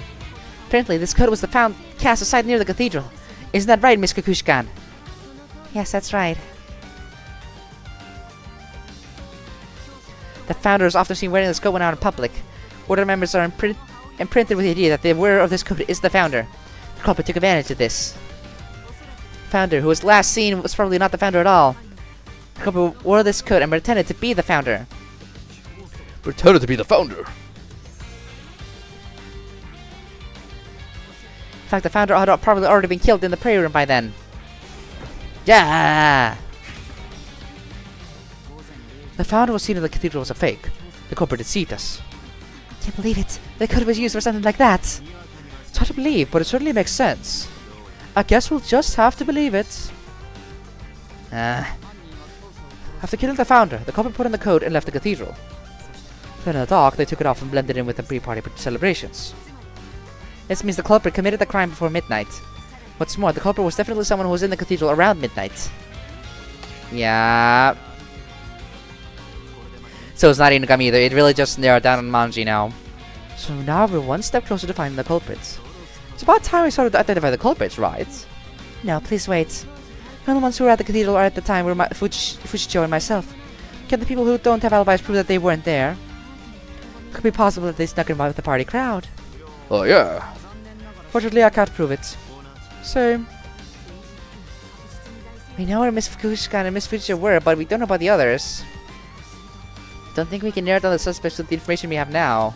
Apparently, this coat was found cast aside near the cathedral. Isn't that right, Miss Kokushikan? Yes, that's right. The founder is often seen wearing this coat when out in public. Order members are imprinted with the idea that the wearer of this coat is the founder. The culprit took advantage of this. The founder, who was last seen, was probably not the founder at all. The culprit wore this coat and pretended to be the founder. Pretended to be the founder. In fact, the founder had probably already been killed in the prayer room by then. Yeah! The founder was seen in the cathedral was a fake. The culprit deceived us. Can't believe it. The coat was used for something like that. It's hard to believe, but it certainly makes sense. I guess we'll just have to believe it. After killing the founder, the culprit put on the coat and left the cathedral. Then in the dark, they took it off and blended in with the pre-party celebrations. This means the culprit committed the crime before midnight. What's more, the culprit was definitely someone who was in the cathedral around midnight. Yeah. So it's not Inugami either. It really just narrowed down on Manji now. So now we're one step closer to finding the culprits. It's about time we started to identify the culprits, right? No, please wait. The only ones who were at the cathedral at the time were Fushicho and myself. Can the people who don't have alibis prove that they weren't there? It could be possible that they snuck in with the party crowd. Oh yeah. Fortunately, I can't prove it. Same. We know where Miss Kokushikan and Miss Fushicho were, but we don't know about the others. Don't think we can narrow down the suspects with the information we have now.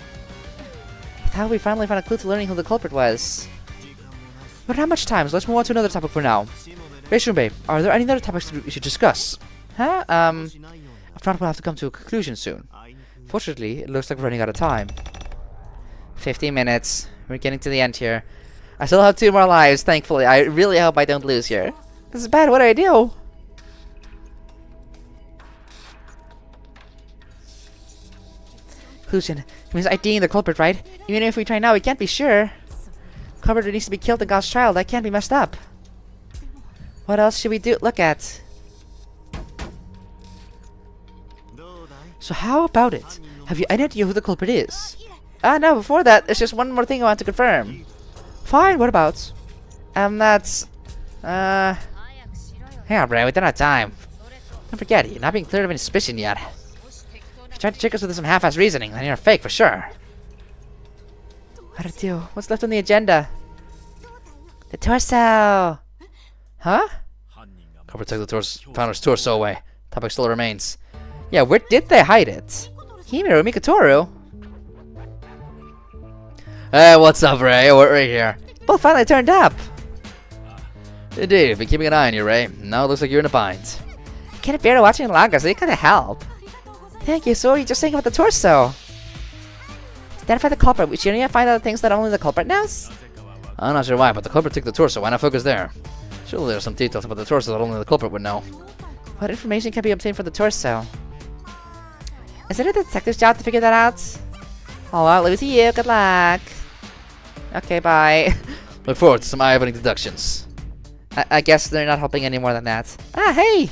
I thought we finally found a clue to learning who the culprit was. But not much time, so let's move on to another topic for now. Reiwind, are there any other topics we should discuss? Huh? If not, we'll have to come to a conclusion soon. Fortunately, it looks like we're running out of time. 15 minutes. We're getting to the end here. I still have 2 more lives, thankfully. I really hope I don't lose here. This is bad. What do I do? Conclusion. It means IDing the culprit, right? Even if we try now, we can't be sure. Culprit needs to be killed in God's trial. That can't be messed up. What else should we look at? So how about it? Have you any idea who the culprit is? No, before that, there's just one more thing I want to confirm. Fine, what about? That's... Hang on, Bray, we don't have time. Don't forget, you're not being cleared of any suspicion yet. If you tried to trick us with some half-assed reasoning, then you're fake for sure. How to do? What's left on the agenda? The torso! Huh? Culprit took the founder's torso away. Topic still remains. Yeah, where did they hide it? Himiru Mikotoru? Hey, what's up, Ray? We're right here. Both finally turned up! Indeed, I've been keeping an eye on you, Ray. Now it looks like you're in a bind. I can't bear to watching longer, so you gotta help. Thank you, so what are you just saying about the torso? Identify the culprit. We shouldn't find out things that only the culprit knows? I'm not sure why, but the culprit took the torso. Why not focus there? Surely there's some details about the torso that only the culprit would know. What information can be obtained from the torso? Is it a detective's job to figure that out? Oh well, leave it to you. Good luck. Okay, bye. Look forward to some eye-opening deductions. I guess they're not helping any more than that. Ah, hey!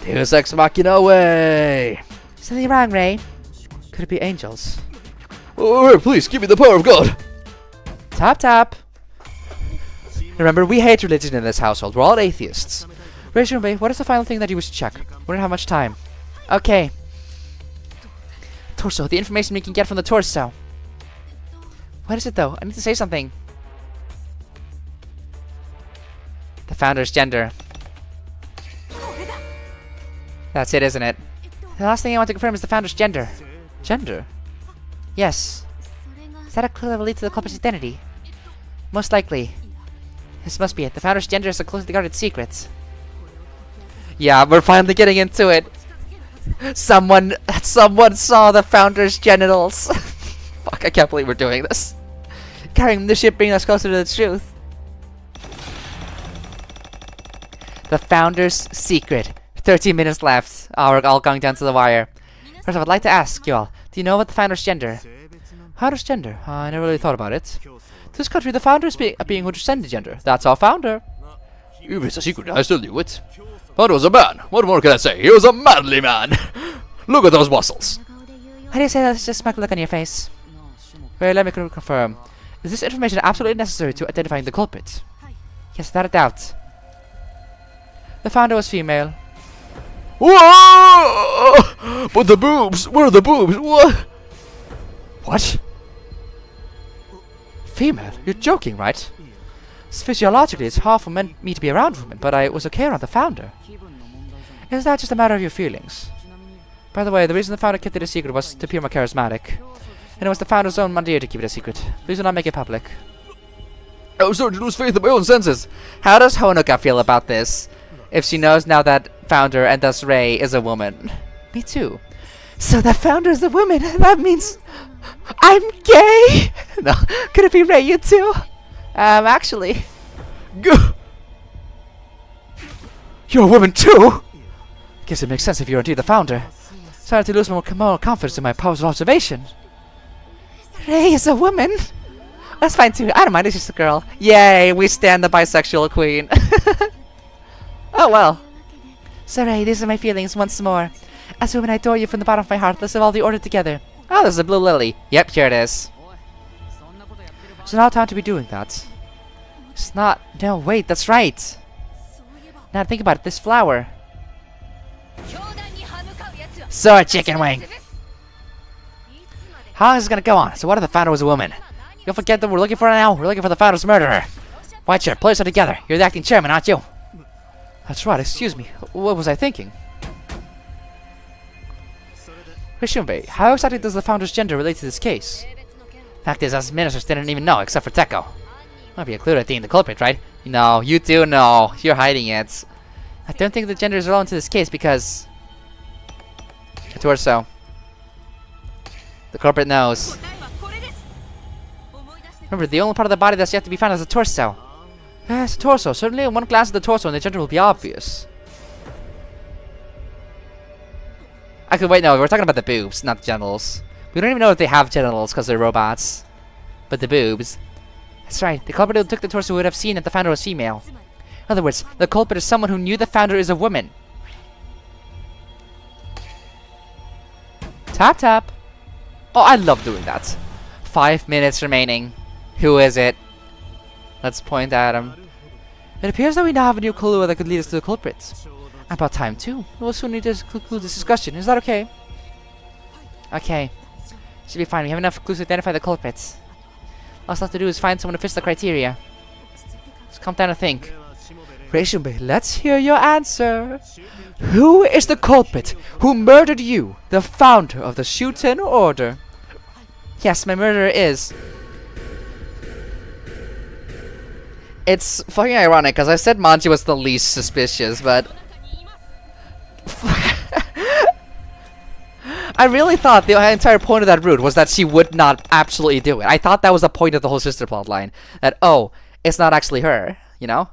Deus Ex Machina way! Something wrong, Ray? Could it be angels? Oh, Ray, please, give me the power of God! Tap. Remember, we hate religion in this household. We're all atheists. Reishinbe, what is the final thing that you wish to check? We don't have much time. Okay. Torso, the information we can get from the torso. What is it, though? I need to say something. The founder's gender. That's it, isn't it? The last thing I want to confirm is the founder's gender. Gender? Yes. Is that a clue that will lead to the culprit's identity? Most likely. This must be it. The founder's gender is a closely guarded secret. Yeah, we're finally getting into it. Someone saw the founder's genitals. Fuck, I can't believe we're doing this. Carrying the ship, bringing us closer to the truth. The founder's secret. 13 minutes left. Oh, we're all going down to the wire. First, I would like to ask you all, do you know about the founder's gender? Founder's gender? I never really thought about it. To this country, the founder is a being who transcended gender. That's our founder. If it's a secret, I still knew it. Founder was a man. What more can I say? He was a manly man. Look at those muscles. How do you say that? It's just smug look on your face. Well, let me confirm. Is this information absolutely necessary to identifying the culprit? Yes, without a doubt. The founder was female. Whoa! But the boobs! Where are the boobs? What? What? Female? You're joking, right? Physiologically, it's hard for me to be around women, but I was okay around the founder. Is that just a matter of your feelings? By the way, the reason the founder kept it a secret was to appear more charismatic. And it was the founder's own idea to keep it a secret. Please do not make it public. I was starting to lose faith in my own senses. How does Honoka feel about this? If she knows now that founder and thus Rei is a woman. Me too. So the founder is a woman, that means I'm gay? No, could it be Rei, you too? Actually. You're a woman too? Guess it makes sense if you're indeed the founder. Started to lose more confidence in my powers of observation. Rei is a woman? That's fine too, I don't mind, it's just a girl. Yay, we stand the bisexual queen. Oh well. So Rei, these are my feelings once more. As a woman, I adore you from the bottom of my heart. Let's evolve the order together. Oh, there's a blue lily. Yep, here it is. It's not time to be doing that. It's not. No, wait, that's right. Now think about it, this flower. Sword chicken wing. How is this gonna go on? So what if the founder was a woman? You'll forget that we're looking for her now? We're looking for the founder's murderer. White shirt, place her together. You're the acting chairman, aren't you? That's right, excuse me. What was I thinking? Rishunbei, how exactly does the founder's gender relate to this case? Fact is, us ministers didn't even know, except for Teko. Might be a clue to being the culprit, right? No, you do know. You're hiding it. I don't think the gender is relevant to this case because... the torso. The culprit knows. Remember, the only part of the body that's yet to be found is the torso. Yes, the torso. Certainly, one glance at the torso and the gender will be obvious. Actually, wait, no, we're talking about the boobs, not the genitals. We don't even know if they have genitals because they're robots. But the boobs. That's right, the culprit who took the torso would have seen that the founder was female. In other words, the culprit is someone who knew the founder is a woman. Tap tap. Oh, I love doing that. 5 minutes remaining. Who is it? Let's point at him. It appears that we now have a new clue that could lead us to the culprit. About time too. We'll soon need to conclude this discussion. Is that okay? Okay. Should be fine. We have enough clues to identify the culprits. All I have to do is find someone who fits the criteria. Just calm down and think. Reishumbe, let's hear your answer. Who is the culprit who murdered you, the founder of the Shuten Order? Yes, my murderer is. It's fucking ironic because I said Manji was the least suspicious, but I really thought the entire point of that route was that she would not absolutely do it. I thought that was the point of the whole sister plot line. That, oh, it's not actually her, you know?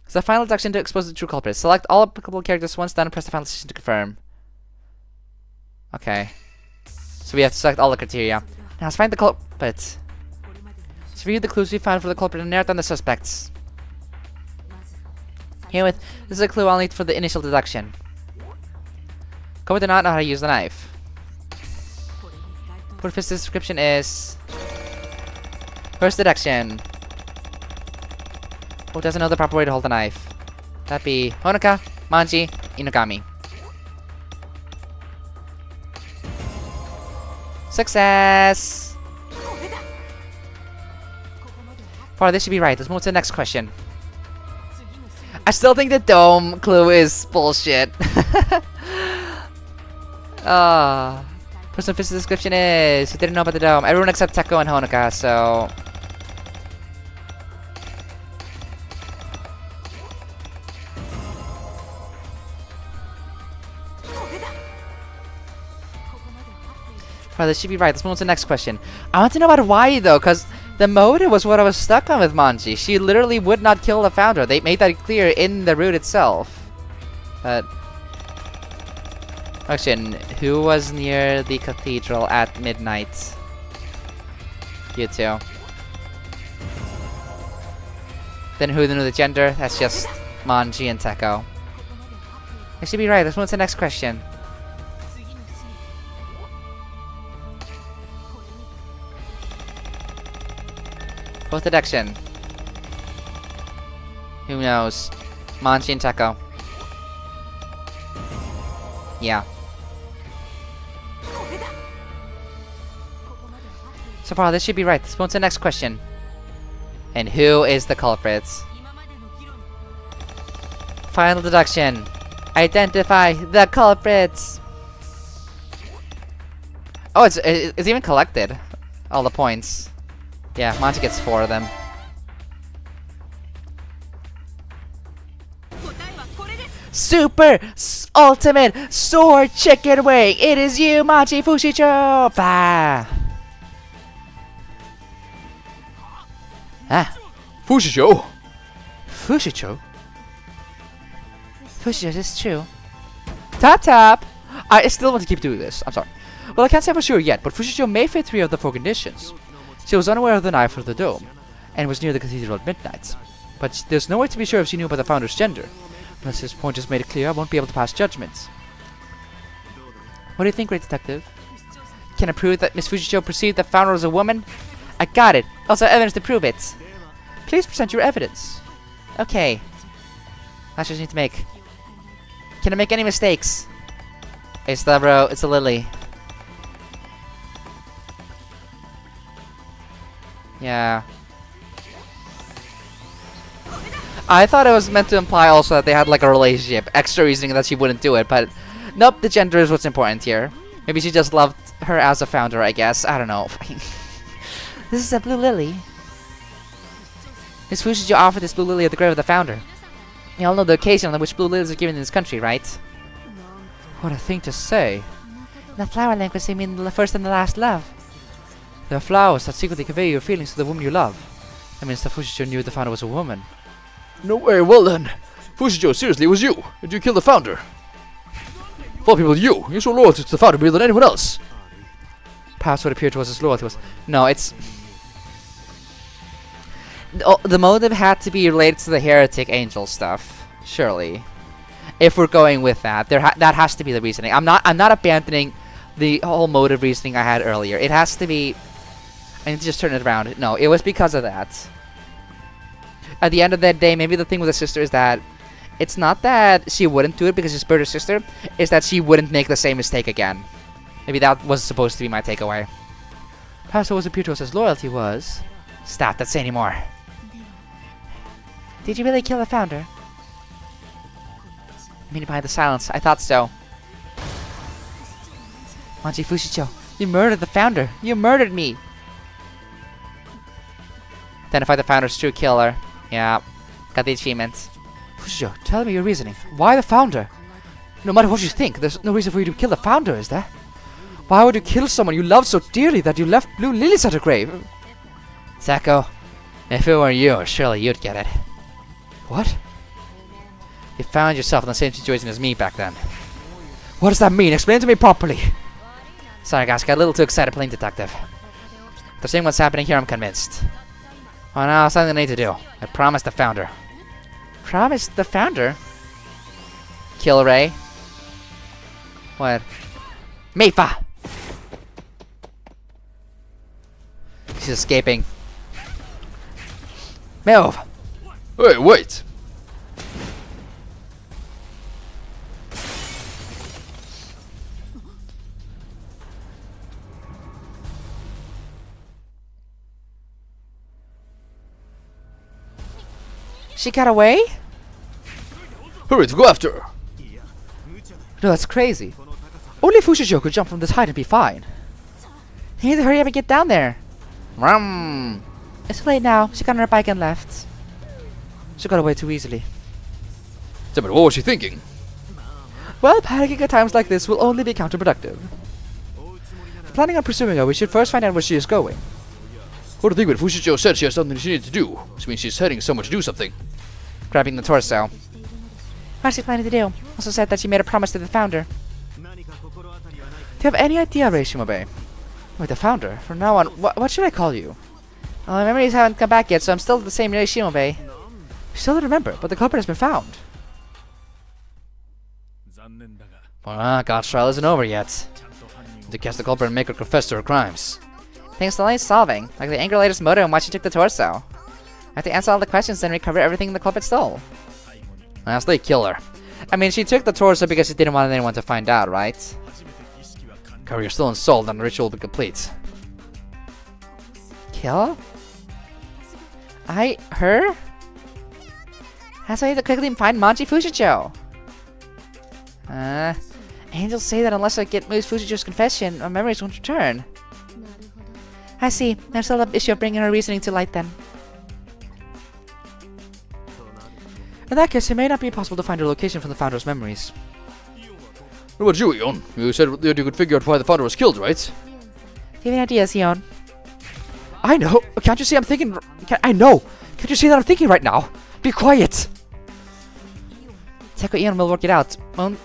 So the final deduction to expose the true culprit. Select all applicable characters once done and press the final decision to confirm. Okay. So we have to select all the criteria. Now let's find the culprit. Let's review the clues we found for the culprit and narrow down the suspects. Herewith, this is a clue I'll need for the initial deduction. Kobe did not know how to use the knife. What his description is... First deduction. Who doesn't know the proper way to hold a knife? That'd be Honoka, Manji, Inugami. Success! Part of this should be right. Let's move to the next question. I still think the dome clue is bullshit. Person fits the description is... Who didn't know about the dome? Everyone except Teko and Honoka, so... This should be right. Let's move on to the next question. I want to know about why, though, because the motive was what I was stuck on with Manji. She literally would not kill the founder. They made that clear in the route itself. But... Question. Who was near the cathedral at midnight? You two. Then who knew the gender? That's just Manji and Teko. That should be right. Let's move on to the next question. Both deduction. Who knows? Manji and Teko. Yeah. So far, this should be right. Let's move on to the next question. And who is the culprit? Final deduction. Identify the culprits. Oh, it's even collected. All the points. Yeah, Manji gets 4 of them. Super ultimate sword chicken wing. It is you, Manji Fushicho. Bah. Ah, Fushicho! Fushicho? Fushicho, this is true. Tap tap! I still want to keep doing this. I'm sorry. Well, I can't say for sure yet, but Fushicho may fit 3 of the 4 conditions. She was unaware of the knife or the dome, and was near the cathedral at midnight. But there's no way to be sure if she knew about the founder's gender. Unless this point is made clear, I won't be able to pass judgments. What do you think, great detective? Can I prove that Miss Fushicho perceived the founder as a woman? I got it. Also evidence to prove it. Please present your evidence. Okay. I just need to make... Can I make any mistakes? It's the bro. It's a lily. Yeah. I thought it was meant to imply also that they had like a relationship. Extra reasoning that she wouldn't do it, but nope, the gender is what's important here. Maybe she just loved her as a founder, I guess. I don't know. This is a blue lily. Miss Fushicho offered this blue lily at the grave of the founder. You all know the occasion on which blue lilies are given in this country, right? What a thing to say. In the flower language, they mean the first and the last love. There are flowers that secretly convey your feelings to the woman you love. That means that Fushicho knew the founder was a woman. No way, well then. Fushicho, seriously, it was you. Did you kill the founder? Of all people, you. You're so loyal to the founder more than anyone else. Perhaps what appeared to us as loyalty was... No, it's... The motive had to be related to the heretic angel stuff, surely. If we're going with that, that has to be the reasoning. I'm not abandoning the whole motive reasoning I had earlier. It has to be... I need to just turn it around. No, it was because of that. At the end of that day, maybe the thing with the sister is that it's not that she wouldn't do it because she's burned her sister, it's that she wouldn't make the same mistake again. Maybe that was supposed to be my takeaway. Perhaps what was appeared to us as loyalty was... Stop, don't say any more. Did you really kill the founder? Meaning behind the silence, I thought so. Manji Fushicho, you murdered the founder. You murdered me. Identify the founder's true killer. Yeah, got the achievement. Fushicho, tell me your reasoning. Why the founder? No matter what you think, there's no reason for you to kill the founder, is there? Why would you kill someone you loved so dearly that you left blue lilies at her grave? Teko, if it were you, surely you'd get it. What? You found yourself in the same situation as me back then. What does that mean? Explain to me properly. Sorry guys, got a little too excited playing detective. After seeing what's happening here, I'm convinced. Well, now, something I need to do. I promised the founder. Promised the founder? Kill Rei? What? Meifa! She's escaping. Move! Hey, wait! She got away? Hurry to go after her! No, that's crazy. Only Fushicho could jump from this height and be fine. You need to hurry up and get down there. Rum. It's too late now. She got on her bike and left. She got away too easily. Tell me, what was she thinking? Well, panicking at times like this will only be counterproductive. If planning on pursuing her, we should first find out where she is going. What do you think when Fushicho said she has something she needs to do? Which means she's heading somewhere to do something. Grabbing the torso. What's she planning to do? Also said that she made a promise to the founder. Do you have any idea, Rei Shimobe? Wait, the founder? From now on, what should I call you? Well, my memories haven't come back yet, so I'm still the same Rei Shimobe. Still don't remember, but the culprit has been found. Well, God's trial isn't over yet. To catch the culprit and make her confess to her crimes. Things still ain't solving, like the anger lady's motive and why she took the torso. I have to answer all the questions and recover everything the culprit stole. Lastly, kill her. I mean, she took the torso because she didn't want anyone to find out, right? Cover, you're still installed and the ritual will be complete. Kill? Her? That's why I need to quickly find Manji Fushicho. Angels say that unless I get Moose Fushicho's confession, my memories won't return. I see. There's still an issue of bringing her reasoning to light then. In that case, it may not be possible to find her location from the founder's memories. What about you, Ion? You said that you could figure out why the founder was killed, right? Do you have any ideas, Ion? I know! Can't you see I'm thinking... I know! Can't you see that I'm thinking right now? Be quiet! Teko Ion will work it out. I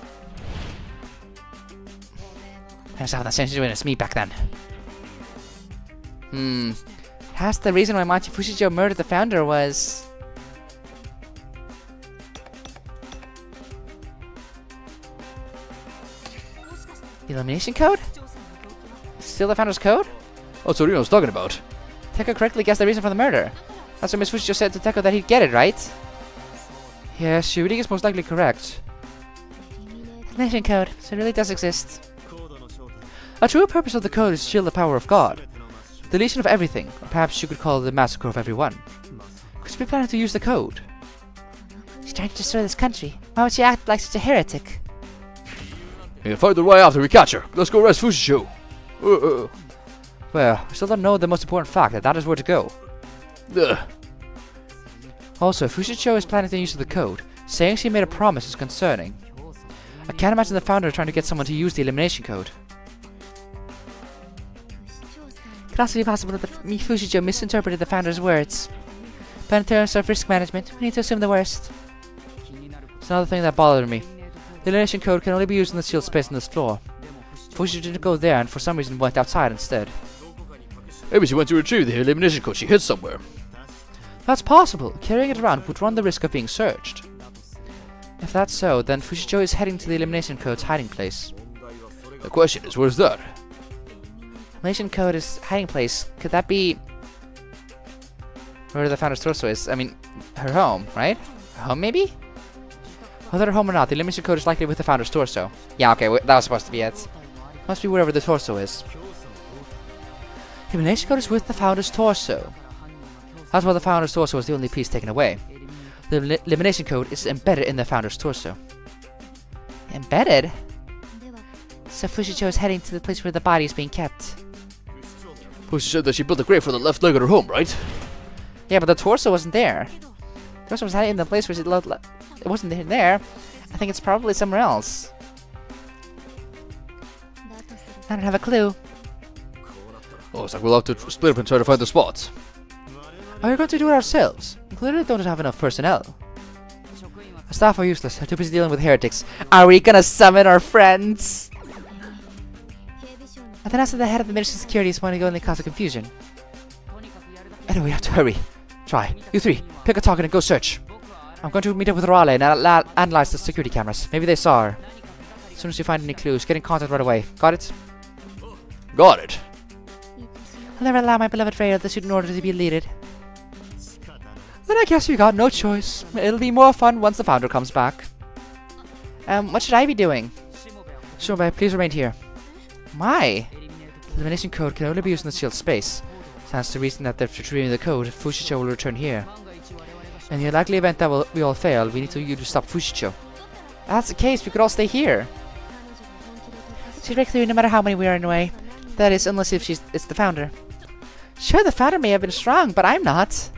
was having the same situation as me back then. Perhaps the reason why Manji Fushicho murdered the founder was... the elimination code? Steal the founder's code? That's what Ion's talking about. Teko correctly guessed the reason for the murder. That's what Miss Fushicho said to Teko that he'd get it, right? Yes, she really is most likely correct. Elimination code. So it really does exist. A true purpose of the code is to shield the power of God. Deletion of everything, or perhaps you could call it the massacre of everyone. Could she be planning to use the code? She's trying to destroy this country. Why would she act like such a heretic? We can find her right after we catch her. Let's go arrest Fushicho. Well, we still don't know the most important fact, that is where to go. Also, Fushicho is planning the use of the code. Saying she made a promise is concerning. I can't imagine the founder trying to get someone to use the elimination code. It could also be possible that Fushicho misinterpreted the founder's words. But in terms of risk management, we need to assume the worst. It's another thing that bothered me. The elimination code can only be used in the sealed space on this floor. Fushicho didn't go there and for some reason went outside instead. Maybe she went to retrieve the elimination code she hid somewhere. That's possible. Carrying it around would run the risk of being searched. If that's so, then Fushicho is heading to the elimination code's hiding place. The question is, where's that? Elimination code is hiding place. Could that be where the founder's torso is? I mean, her home, right? Her home, maybe? Whether at home or not, the elimination code is likely with the founder's torso. Yeah, okay, that was supposed to be it. Must be wherever the torso is. The elimination code is with the founder's torso. That's why the founder's torso was the only piece taken away. The elimination code is embedded in the founder's torso. Embedded? So Fushicho is heading to the place where the body is being kept. Who said that she built a grave for the left leg of her home, right? Yeah, but the torso wasn't there. The torso was heading in the place where it wasn't there. I think it's probably somewhere else. I don't have a clue. Oh, it's like we'll have to split up and try to find the spot. Are we going to do it ourselves? We clearly don't have enough personnel. Our staff are useless. They're too busy dealing with heretics. Are we gonna summon our friends? I then asked the head of the Ministry of Security is going to go and cause a confusion. Anyway, we have to hurry. Try. You three, pick a target and go search. I'm going to meet up with Raleigh and analyze the security cameras. Maybe they saw her. As soon as you find any clues, get in contact right away. Got it? Got it. I'll never allow my beloved Freya the Shuten order to be deleted. Then I guess we got no choice. It'll be more fun once the founder comes back. What should I be doing? Shunbei, please remain here. Why? The elimination code can only be used in the sealed space. Stands to reason that after retrieving the code, Fushicho will return here. In the likely event that we all fail, we need you to stop Fushicho. If that's the case, we could all stay here. She's very clear no matter how many we are in the way. That is, unless if it's the founder. Sure, the founder may have been strong, but I'm not.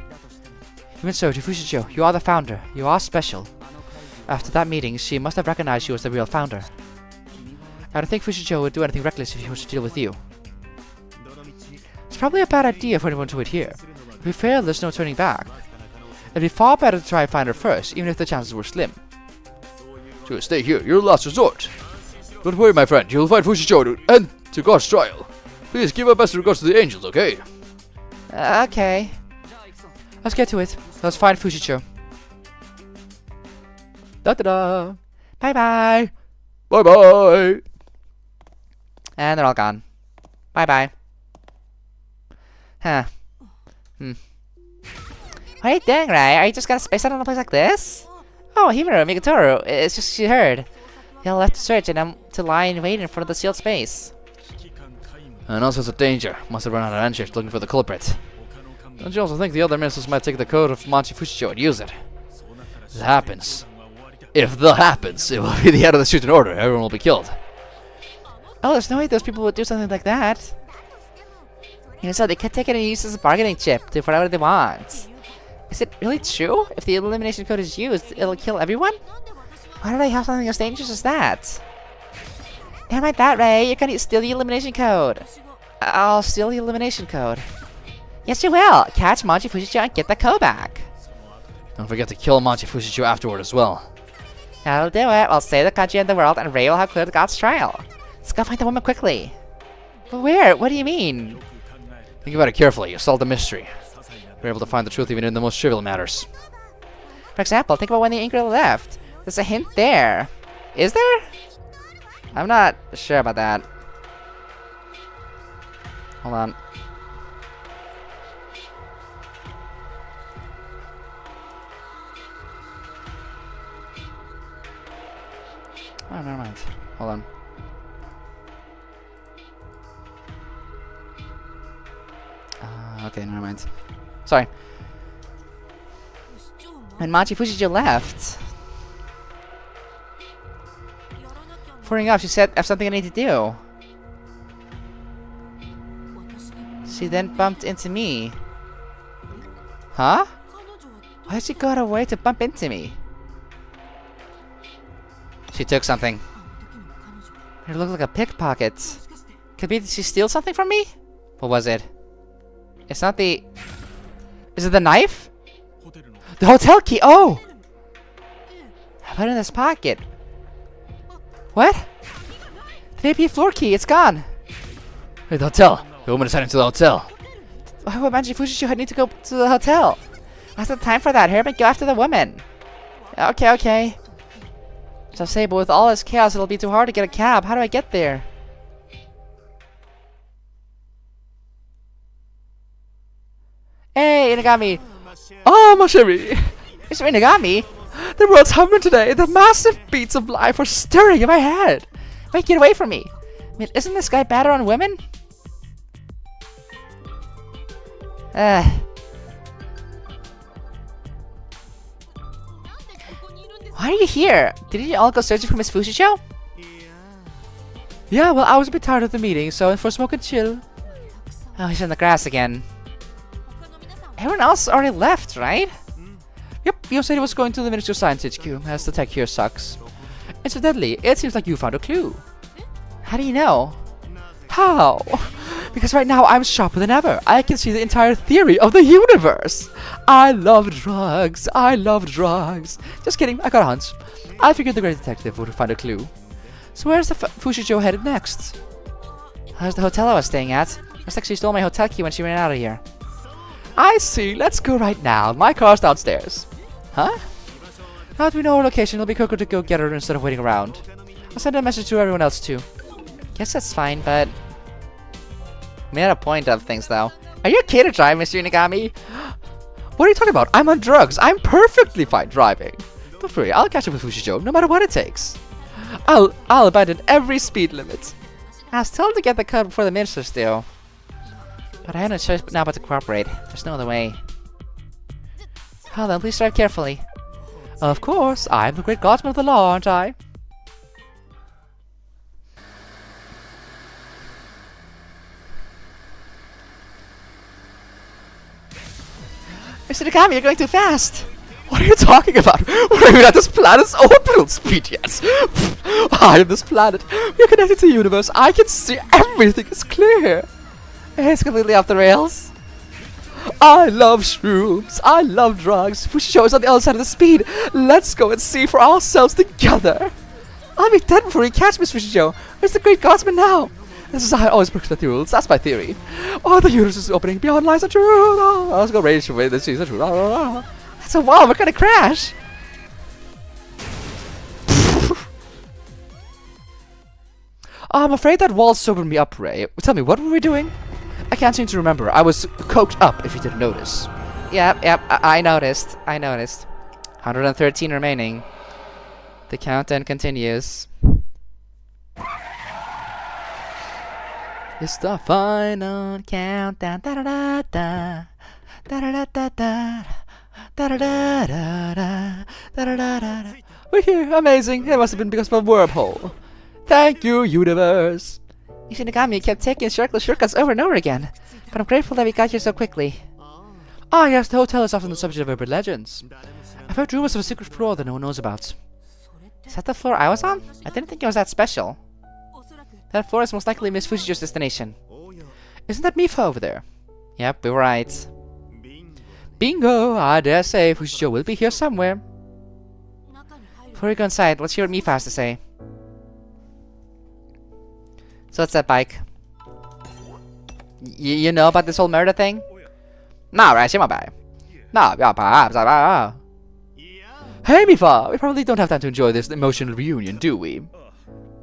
Even so, to Fushicho, you are the founder. You are special. After that meeting, she must have recognized you as the real founder. I don't think Fushicho would do anything reckless if he was to deal with you. It's probably a bad idea for anyone to adhere. If we fail, there's no turning back. It'd be far better to try and find her first, even if the chances were slim. So stay here, your last resort. Don't worry, my friend, you'll find Fushicho and to God's trial. Please give our best regards to the angels, okay? Okay. Let's get to it. Let's find Fushicho. Da-da-da! Bye-bye. Bye-bye! And they're all gone. Bye-bye. Huh. What are you doing, Ray? Are you just gonna space out on a place like this? Oh, Himuro, Migatoru. It's just she heard. They all left to search and I'm to lie and wait in front of the sealed space. And all sorts of danger. Must have run out of answers looking for the culprit. Don't you also think the other ministers might take the code of Manji Fushicho and use it? If that happens, it will be the end of the Shuten order. Everyone will be killed. Oh, there's no way those people would do something like that. You know, so they could take it and use it as a bargaining chip to whatever they want. Is it really true? If the elimination code is used, it'll kill everyone? Why do they have something as dangerous as that? Never mind that, Ray. You're gonna steal the elimination code. I'll steal the elimination code. Yes, you will. Catch Manji Fushicho and get the code back. Don't forget to kill Manji Fushicho afterward as well. That'll do it. We'll save the country and the world, and Ray will have cleared God's trial. Let's go find the woman quickly. But where? What do you mean? Think about it carefully. You solved the mystery. You're able to find the truth even in the most trivial matters. For example, think about when the ink girl left. There's a hint there. Is there? I'm not sure about that. Hold on. Oh, never mind. Hold on. Okay, never mind. Sorry. When Manji Fushicho left. Pouring up, she said, I have something I need to do. She then bumped into me. Huh? Why did she go out of her way to bump into me? She took something. It looked like a pickpocket. Could be, did she steal something from me? What was it? It's not the... Is it the knife? The hotel key! Oh! I put it in this pocket. What? The VIP floor key, it's gone. Hey, the hotel. The woman is heading to the hotel. Why would Manji Fushicho need to go to the hotel? I have time for that. Hurry up and go after the woman. Okay, okay. So say, but with all this chaos, it'll be too hard to get a cab. How do I get there? Hey, Inugami! Oh, my Sherry! Mr. Inugami! The world's happening today. The massive beats of life are stirring in my head. Wait, get away from me! I mean, isn't this guy better on women? Why are you here? Did you all go searching for Miss Fushicho? Yeah, well, I was a bit tired of the meeting, so I went for a smoke and chill. Oh, he's in the grass again. Everyone else already left, right? Yep, you said he was going to the Ministry of Science HQ, as the tech here sucks. Incidentally, it seems like you found a clue. How do you know? How? Because right now I'm sharper than ever. I can see the entire theory of the universe. I love drugs. I love drugs. Just kidding, I got a hunch. I figured the great detective would find a clue. So where's the Fushicho headed next? There's the hotel I was staying at. Looks like she stole my hotel key when she ran out of here. I see. Let's go right now. My car's downstairs. Huh? Now that we know her location, it'll be quicker to go get her instead of waiting around. I'll send a message to everyone else too. Guess that's fine, but... We made a point of things, though. Are you okay to drive, Mr. Inugami? What are you talking about? I'm on drugs. I'm perfectly fine driving. Don't worry, I'll catch up with Fushicho no matter what it takes. I'll abandon every speed limit. I was told to get the code before the ministers do. But I have no choice now but to cooperate. There's no other way. Well then, please drive carefully. Of course, I'm the great guardsman of the law, aren't I? Mr. Inugami, you're going too fast! What are you talking about? We're even at this planet's orbital speed yet. I am this planet. We're connected to the universe. I can see everything is clear. It's completely off the rails. I love shrooms. I love drugs. Fushicho is on the other side of the speed. Let's go and see for ourselves together. I'll be dead before we catch Miss Fushicho. Where's the great guardsman now? This is how I always break the rules. That's my theory. Oh, the universe is opening beyond lines of truth. Oh, let's go rage away the season of truth. That's a wall. We're gonna crash. I'm afraid that wall sobered me up, Ray. Tell me, what were we doing? I can't seem to remember. I was coked up, if you didn't notice. Yep, I noticed. 113 remaining. The countdown continues. It's the final countdown. Da da da da. Da da da da da. Da da da da da. Da da da da. We're here. Amazing. It must have been because of a wormhole. Thank you, universe. Inugami kept taking shortcuts over and over again, but I'm grateful that we got here so quickly. Ah, yes, the hotel is often the subject of urban legends. I've heard rumors of a secret floor that no one knows about. Is that the floor I was on? I didn't think it was that special. That floor is most likely Miss Fushicho's destination. Isn't that Mifa over there? Yep, we were right. Bingo! I dare say Fushicho will be here somewhere. Before we go inside, let's hear what Mifa has to say. So what's that, Bike? You know about this whole murder thing? No, right, Hey, Mifa! We probably don't have time to enjoy this emotional reunion, do we?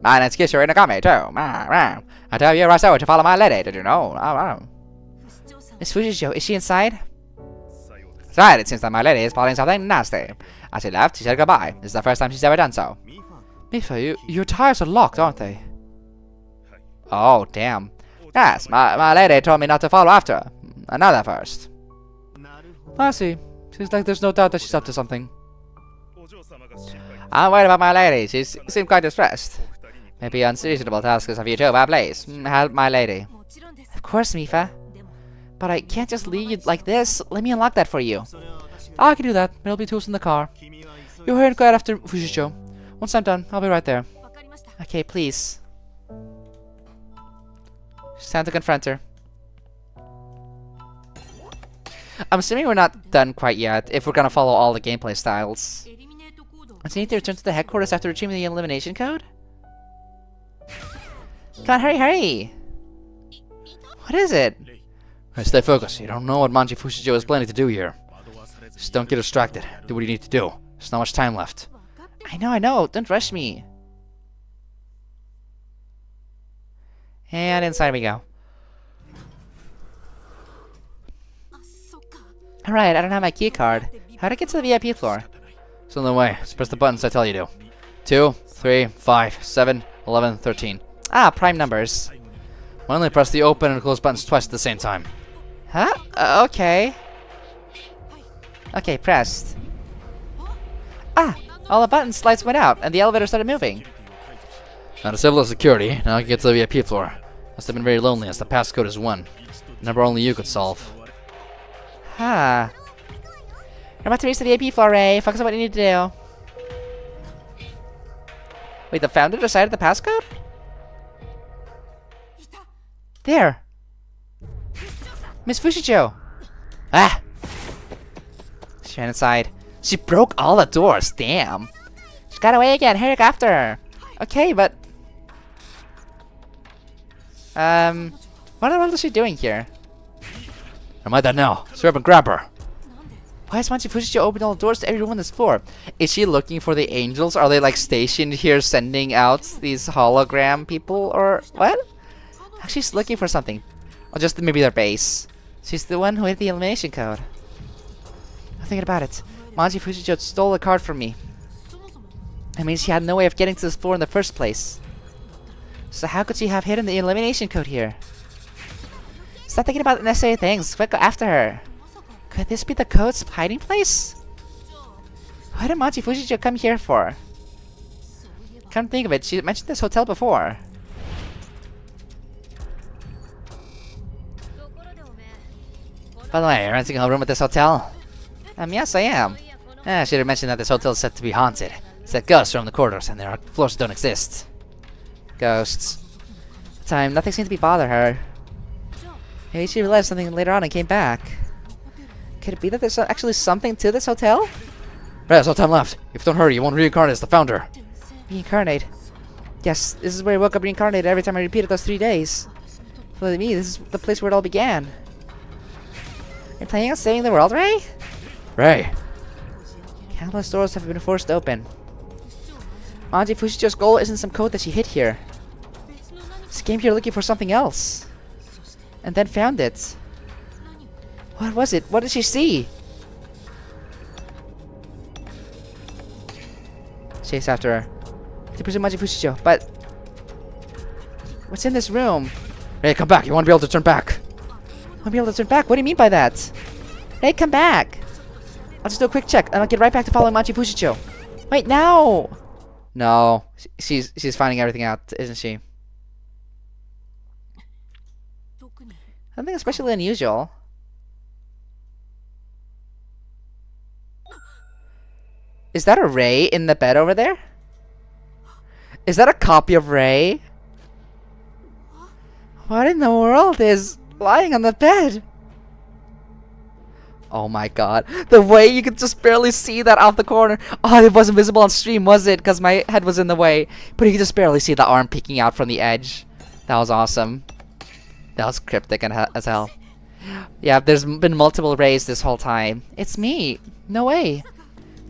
My name's Kishiru Inugami, too. I tell you, Raso, to follow my lady, did you know? Miss Fushicho, is she inside? That's right, it seems that my lady is plotting something nasty. As she left, she said goodbye. This is the first time she's ever done so. Mifa, your tires are locked, aren't they? Oh, damn. Yes, my lady told me not to follow after her. Another first. I see. Seems like there's no doubt that she's up to something. I'm worried about my lady. She seemed quite distressed. Maybe unsuitable tasks of you too, but please, help my lady. Of course, Mifa. But I can't just leave you like this. Let me unlock that for you. I can do that. There'll be tools in the car. You're here and go after Fushicho. Once I'm done, I'll be right there. Okay, please. It's time to confront her. I'm assuming we're not done quite yet, if we're gonna follow all the gameplay styles. Do you need to return to the headquarters after retrieving the elimination code? Come on, hurry! What is it? Right, stay focused. You don't know what Manji Fushicho is planning to do here. Just don't get distracted. Do what you need to do. There's not much time left. I know. Don't rush me. And inside we go. Alright, I don't have my key card. How'd I get to the VIP floor? It's on the way. Just press the buttons I tell you to. 2, 3, 5, 7, 11, 13. Ah, prime numbers. Why only press the open and close buttons twice at the same time? Huh? Okay. Okay, pressed. Ah! All the buttons lights went out, and the elevator started moving. Now disable the security. Now I can get to the VIP floor. Must have been very lonely as the passcode is 1. A number only you could solve. Huh. We're about to reach the VIP floor, Ray. Focus on what you need to do. Wait, the founder decided the passcode? There. Miss Fushicho. Ah! She ran inside. She broke all the doors. Damn. She got away again. Hurry after her. Okay, but... what the world is she doing here? Am I that now? Hurry up and grab her. Why is Manji Fushicho opening all the doors to everyone on this floor? Is she looking for the angels? Are they like stationed here sending out these hologram people or what? Actually, she's looking for something. Or just maybe their base. She's the one who hit the elimination code. I'm thinking about it. Manji Fushicho stole a card from me. That means she had no way of getting to this floor in the first place. So how could she have hidden the elimination code here? Stop thinking about unnecessary things. Quick, go after her. Could this be the code's hiding place? What did Manji Fushicho come here for? Come think of it, she mentioned this hotel before. By the way, you're renting a room at this hotel? Yes, I am. I should have mentioned that this hotel is said to be haunted. It's that ghosts roam the corridors and there are floors that don't exist. Ghosts. At the time, nothing seemed to be bothering her. Maybe she realized something later on and came back. Could it be that there's actually something to this hotel? Right, there's no time left. If you don't hurry, you won't reincarnate as the founder. Reincarnate? Yes, this is where I woke up reincarnated every time I repeated those 3 days. For me, this is the place where it all began. You're planning on saving the world, Ray? Ray. Countless doors have been forced open. Manji Fushicho's goal isn't some code that she hid here. She came here looking for something else. And then found it. What was it? What did she see? Chase after her. To pursue Manji Fushicho, but... what's in this room? Ray, come back. You won't be able to turn back. Won't be able to turn back? What do you mean by that? Hey, come back! I'll just do a quick check, and I'll get right back to following Manji Fushicho. Wait, no! No, she's finding everything out, isn't she? Nothing especially unusual. Is that a Ray in the bed over there? Is that a copy of Ray? What in the world is lying on the bed? Oh my god. The way you could just barely see that off the corner. Oh, it wasn't visible on stream, was it? Because my head was in the way. But you could just barely see the arm peeking out from the edge. That was awesome. That was cryptic as hell. Yeah, there's been multiple Rays this whole time. It's me. No way.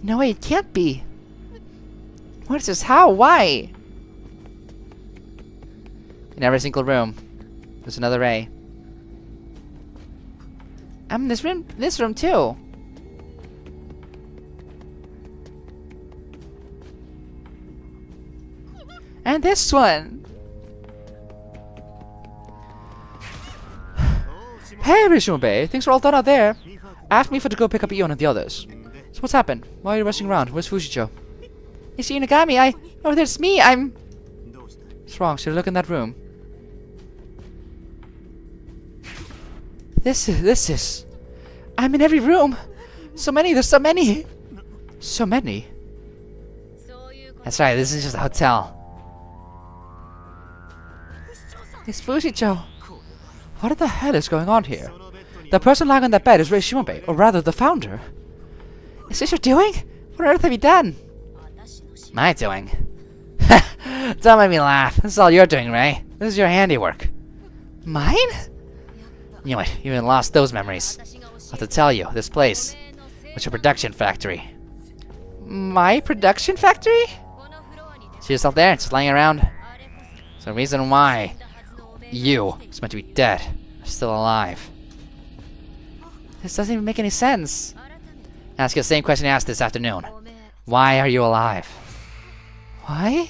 No way, it can't be. What is this? How? Why? In every single room, there's another Ray. I'm in this room too. And this one. Hey, Rishunbei, things are all done out there. Asked me for to go pick up Ion and the others. So what's happened? Why are you rushing around? Where's Fushicho? It's Inugami. Oh, there's me. What's wrong? Should I look in that room? This is... I'm in every room. So many. There's so many. So many. That's right. This is just a hotel. It's Fushicho. What the hell is going on here? The person lying on that bed is Rei Shimobei, or rather the founder. Is this your doing? What on earth have you done? My doing? Don't make me laugh. This is all you're doing, Ray. This is your handiwork. Mine? You know what? You even lost those memories. I have to tell you, this place was your production factory. My production factory? See yourself there, just lying around. There's a reason why you is meant to be dead, are still alive. This doesn't even make any sense. Ask you the same question I asked this afternoon. Why are you alive? Why?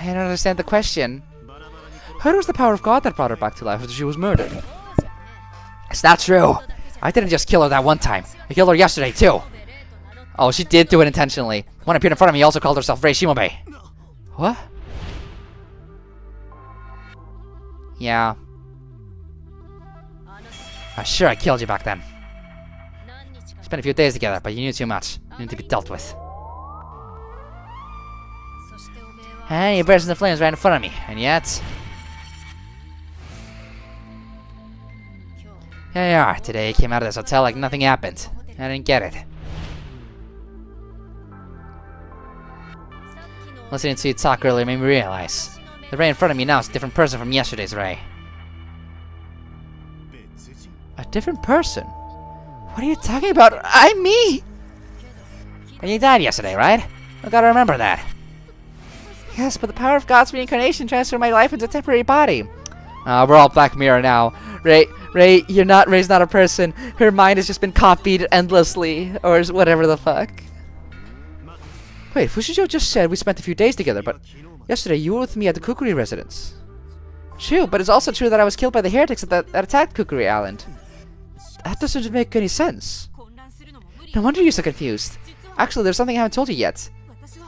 I don't understand the question. How was the power of God that brought her back to life after she was murdered? It's not true. I didn't just kill her that one time. I killed her yesterday, too. Oh, she did do it intentionally. One appeared in front of me also called herself Rei Shimobe. What? Yeah. Sure, I killed you back then. Spent a few days together, but you knew too much. You need to be dealt with. And you burst into flames right in front of me, and yet... Here you are. Today you came out of this hotel like nothing happened. I didn't get it. Listening to you talk earlier made me realize. The Rei in front of me now is a different person from yesterday's Rei. A different person? What are you talking about? I'm me! And you died yesterday, right? I gotta remember that. Yes, but the power of God's reincarnation transferred my life into a temporary body. We're all Black Mirror now. Rei's not a person. Her mind has just been copied endlessly, or whatever the fuck. Wait, Fushicho just said we spent a few days together, but yesterday you were with me at the Kukuri residence. True, but it's also true that I was killed by the heretics that attacked Kukuri Island. That doesn't make any sense. No wonder you're so confused. Actually, there's something I haven't told you yet.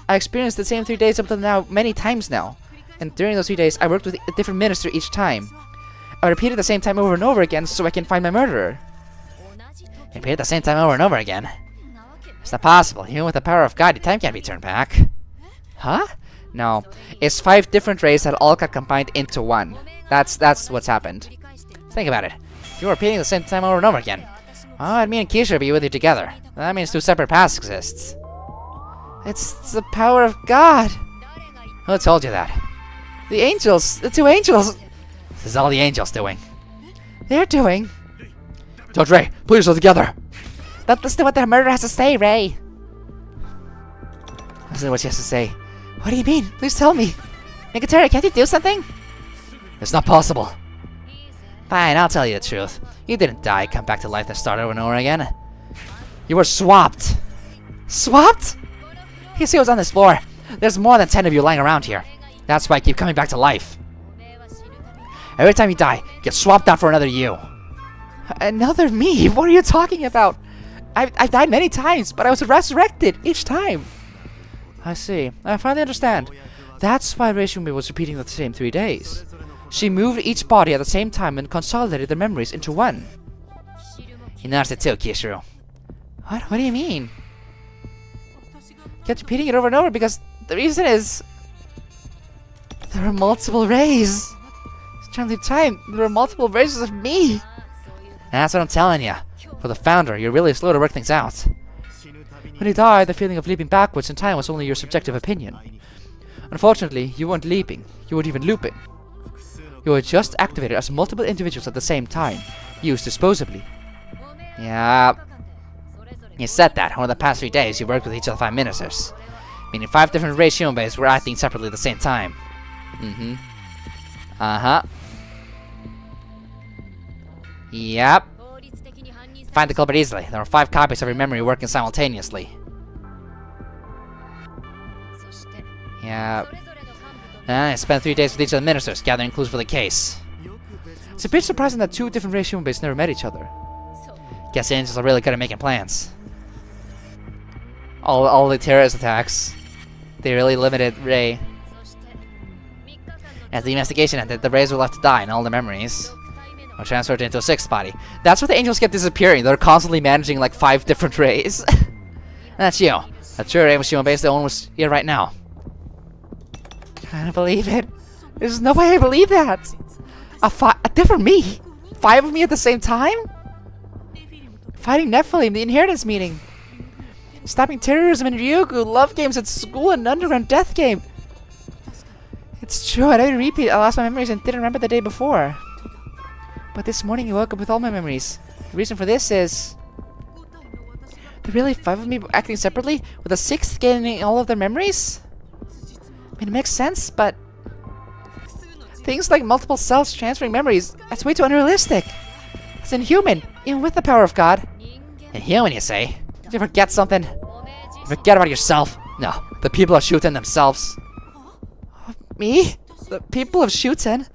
I experienced the same 3 days up to now many times now. And during those 3 days, I worked with a different minister each time. I repeated the same time over and over again so I can find my murderer. You repeat it the same time over and over again? It's not possible. Even with the power of God, your time can't be turned back. Huh? No. It's 5 different rays that all got combined into one. That's what's happened. Think about it. If you were repeating the same time over and over again, well, me and Kishiru would be with you together. That means 2 separate paths exist. It's the power of God. Who told you that? The angels. The 2 angels. This is all the angels doing. They're doing. Judge Rei, pull yourself together. But listen to what the murderer has to say, Rei. Listen to what she has to say. What do you mean? Please tell me. Nigatari, can't you do something? It's not possible. Fine, I'll tell you the truth. You didn't die, come back to life, and start over and over again. You were swapped. Swapped? You see what's on this floor? There's more than 10 of you lying around here. That's why I keep coming back to life. Every time you die, you get swapped out for another you. Another me? What are you talking about? I've died many times, but I was resurrected each time. I see. I finally understand. That's why Reishumi was repeating the same 3 days. She moved each body at the same time and consolidated the memories into one. You noticed it too, Kishiru. What? What do you mean? Kept repeating it over and over because the reason is... there were multiple rays. Trying to leave time, there were multiple versions of me. That's what I'm telling you. For the founder, you're really slow to work things out. When you died, the feeling of leaping backwards in time was only your subjective opinion. Unfortunately, you weren't leaping. You weren't even looping. You were just activated as multiple individuals at the same time, used disposably. Yeah. You said that. Over the past 3 days, you worked with each of the 5 ministers. Meaning 5 different Rei Shimobeis were acting separately at the same time. Mm-hmm. Uh-huh. Yep. Find the culprit easily. There were 5 copies of your memory working simultaneously. Yep. I spent 3 days with each of the ministers, gathering clues for the case. It's a bit surprising that 2 different Rei Shimobeis never met each other. Guess the angels are really good at making plans. All the terrorist attacks. They really limited Rei. As the investigation ended, the Reis were left to die and all their memories were transferred into a 6th body. That's why the angels kept disappearing. They're constantly managing like 5 different Reis. That's you. The true Rei Shimobe is the one who's here right now. I don't believe it. There's no way I believe that. A different me? 5 of me at the same time? Fighting Nephilim, the inheritance meeting. Stopping terrorism in Ryukyu, love games at school, and underground death game. It's true, I didn't repeat. I lost my memories and didn't remember the day before. But this morning I woke up with all my memories. The reason for this is... there really 5 of me acting separately, with the 6th gaining all of their memories? I mean, it makes sense, but... things like multiple selves transferring memories, that's way too unrealistic. It's inhuman, even with the power of God. Inhuman, you say? Did you forget something? You forget about yourself? No, the people are shooting themselves. Me? The people of Shuten?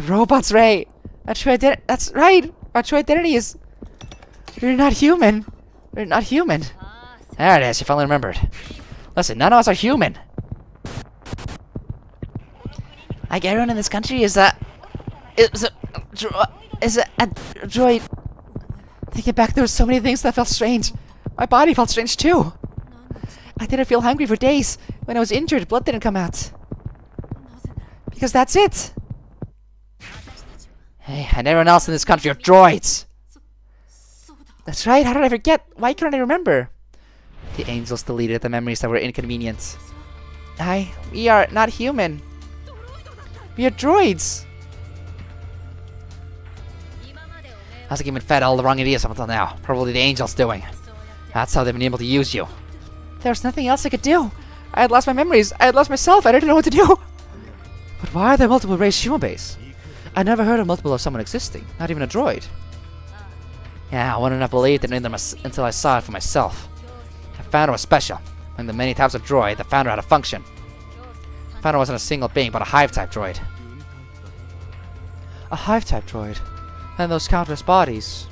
Robots, Ray. Our true identity. That's right. Our true identity is. We're not human. We're not human. There it is, you finally remembered. Listen, none of us are human. Like everyone in this country is a droid. Thinking back, there were so many things that felt strange. My body felt strange too. I didn't feel hungry for days. When I was injured, blood didn't come out. Because that's it. Hey, and everyone else in this country are droids. That's right. How did I forget? Why couldn't I remember? The angels deleted the memories that were inconvenient. We are not human. We are droids. I was been fed all the wrong ideas up until now. Probably the angels doing. That's how they've been able to use you. There was nothing else I could do. I had lost my memories. I had lost myself. I didn't know what to do. But why are there multiple race human base? I never heard of multiple of someone existing. Not even a droid. Yeah, I wouldn't have believed it until I saw it for myself. The founder was special. Among the many types of droid, the founder had a function. The founder wasn't a single being, but a hive-type droid. A hive-type droid. And those countless bodies.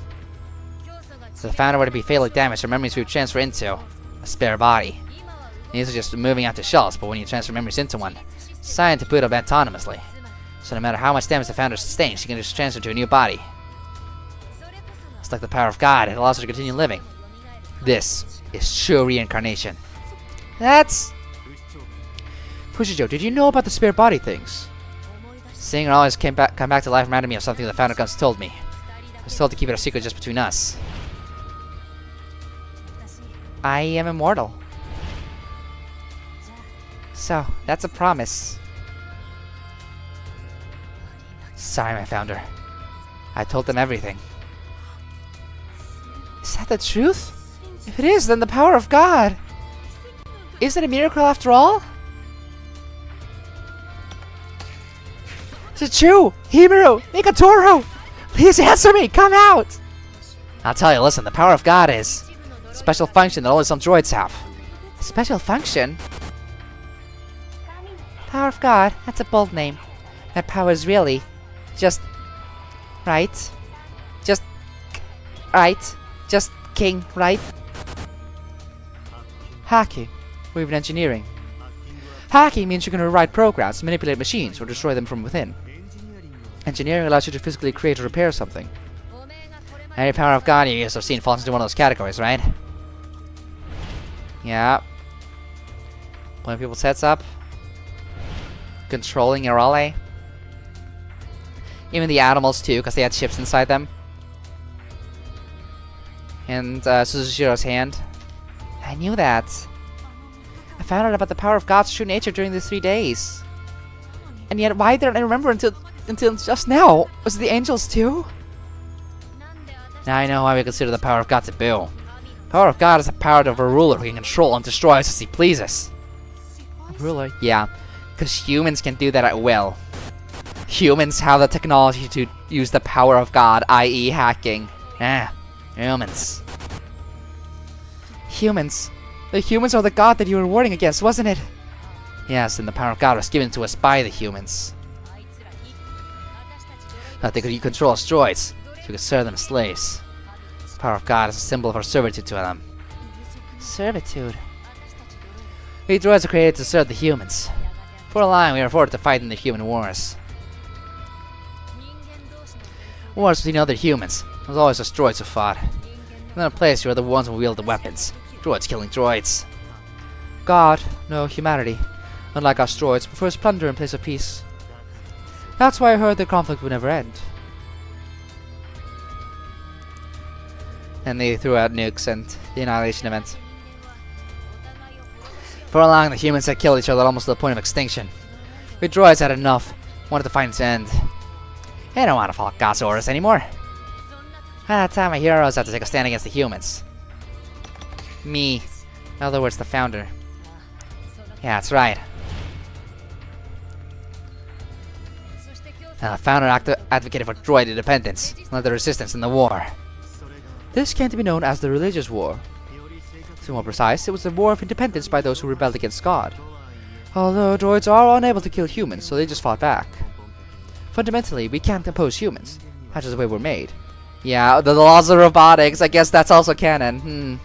So the founder were to be fatally damaged, her memories would transfer into a spare body. These are just moving out to shells, but when you transfer memories into one, it's designed to boot up autonomously. So no matter how much damage the founder sustains, she can just transfer to a new body. It's like the power of God, it allows her to continue living. This is true reincarnation. That's... Fushicho, did you know about the spare body things? Seeing her always come back to life reminded me of something the founder once told me. I was told to keep it a secret just between us. I am immortal. So, that's a promise. Sorry, my founder. I told them everything. Is that the truth? If it is, then the power of God. Is it a miracle after all? Is it true? Himuro! Nikotoro! Please answer me! Come out! I'll tell you, listen, the power of God is a special function that only some droids have. Special function? Power of God? That's a bold name. That power is really just right. Just right. Just king, right? Hacking, or even engineering. Hacking means you can rewrite programs, manipulate machines, or destroy them from within. Engineering allows you to physically create or repair something. Any power of God you use or seen falls into one of those categories, right? Yeah. Blowing people's heads up. Controlling Irale. Even the animals too, because they had chips inside them. And Sushiro's hand. I knew that. I found out about the power of God's true nature during these 3 days. And yet, why didn't I remember until just now? Was it the angels too? Now I know why we consider the power of God taboo. Power of God is the power of a ruler who can control and destroy us as he pleases. Ruler? Yeah. Because humans can do that at will. Humans have the technology to use the power of God, i.e. hacking. Humans. Humans? The humans are the god that you were warring against, wasn't it? Yes, and the power of God was given to us by the humans. That they could control us droids, so we could serve them as slaves. The power of God is a symbol of our servitude to them. Servitude? We droids are created to serve the humans. For a line, we were afforded to fight in the human wars. Wars between other humans. It was always us droids who fought. In a place where the ones who wield the weapons. Droids killing droids. God, no, humanity, unlike us droids, prefers plunder in place of peace. That's why I heard the conflict would never end. And they threw out nukes and the annihilation event. For a long, the humans had killed each other almost to the point of extinction. We droids had enough, wanted to find its end. They don't want to follow God's orders anymore. At that time, my heroes had to take a stand against the humans. Me. In other words, the founder. Yeah, that's right. And the founder advocated for droid independence, led the resistance in the war. This came to be known as the Religious War. To be more precise, it was the war of independence by those who rebelled against God. Although droids are unable to kill humans, so they just fought back. Fundamentally, we can't oppose humans. That's just the way we're made. Yeah, the laws of robotics. I guess that's also canon.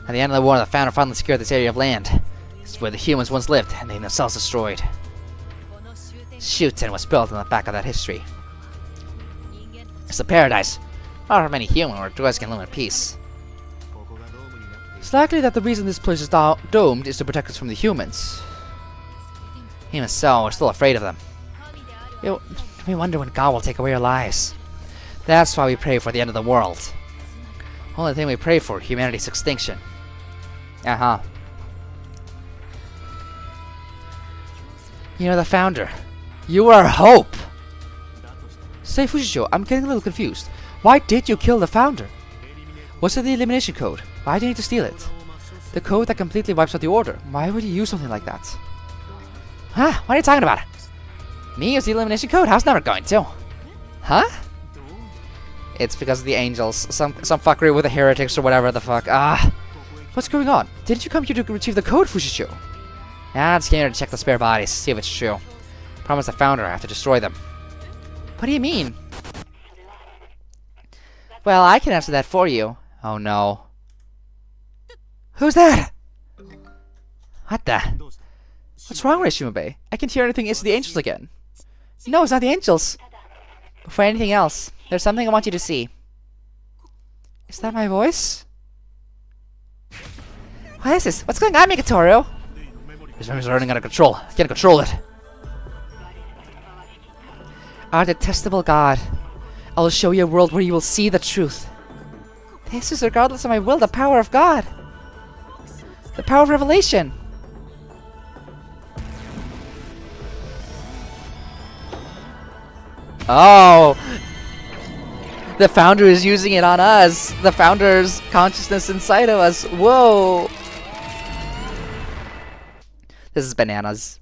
At the end of the war, the Founder finally secured this area of land. This is where the humans once lived, and they themselves destroyed. Shuten was built on the back of that history. It's a paradise. Not many human or droids can live in peace. It's likely that the reason this place is domed is to protect us from the humans. Even so, we're still afraid of them. We wonder when God will take away our lives. That's why we pray for the end of the world. Only thing we pray for, humanity's extinction. Uh-huh. You're the Founder. You are hope! Say, Fushicho, I'm getting a little confused. Why did you kill the Founder? What's the elimination code? Why do you need to steal it? The code that completely wipes out the Order. Why would you use something like that? Huh? What are you talking about? Me use the elimination code? How's never going to? Huh? It's because of the angels. Some fuckery with the heretics or whatever the fuck. What's going on? Didn't you come here to retrieve the code, Fushicho? I just came here to check the spare bodies, see if it's true. Promise the Founder I have to destroy them. What do you mean? Well, I can answer that for you. Oh no. Who's that? What the? What's wrong, Shimabe? I can't hear anything. It's the angels again. No, it's not the angels. Before anything else, there's something I want you to see. Is that my voice? What is this? What's going on, Megatoru? His memories are running out of control. I can't control it. Our detestable God. I will show you a world where you will see the truth. This is regardless of my will, the power of God. The power of revelation. Oh! The Founder is using it on us. The Founder's consciousness inside of us. Whoa! This is bananas.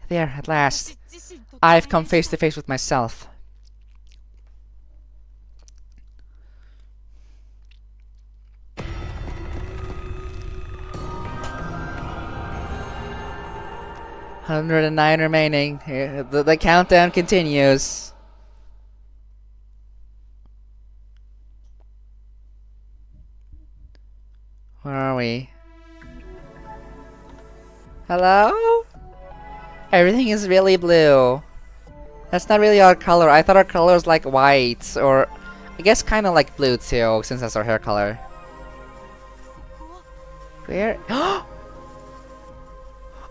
There, at last. I've come face to face with myself. $109 remaining. Here, the countdown continues. Where are we? Hello? Everything is really blue. That's not really our color. I thought our color was like white, or I guess kind of like blue too, since that's our hair color. Where?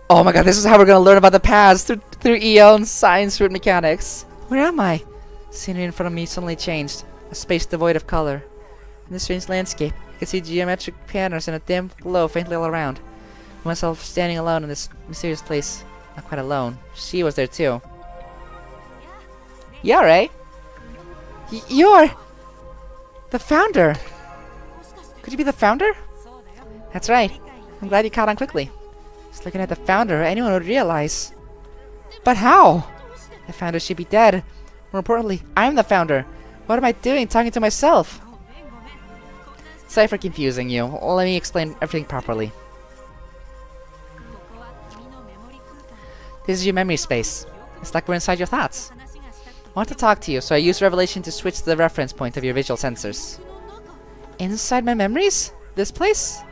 Oh my god, this is how we're gonna learn about the past through Eon's science root mechanics. Where am I? Scenery in front of me suddenly changed. A space devoid of color. In this strange landscape, I can see geometric patterns and a dim glow faintly all around. I find myself standing alone in this mysterious place. Not quite alone. She was there too. Yeah, right? You're the Founder. Could you be the Founder? That's right. I'm glad you caught on quickly. Just looking at the Founder, anyone would realize. But how? The Founder should be dead. More importantly, I'm the Founder. What am I doing talking to myself? Sorry for confusing you. Let me explain everything properly. This is your memory space. It's like we're inside your thoughts. I want to talk to you, so I use Revelation to switch the reference point of your visual sensors. Inside my memories? This place?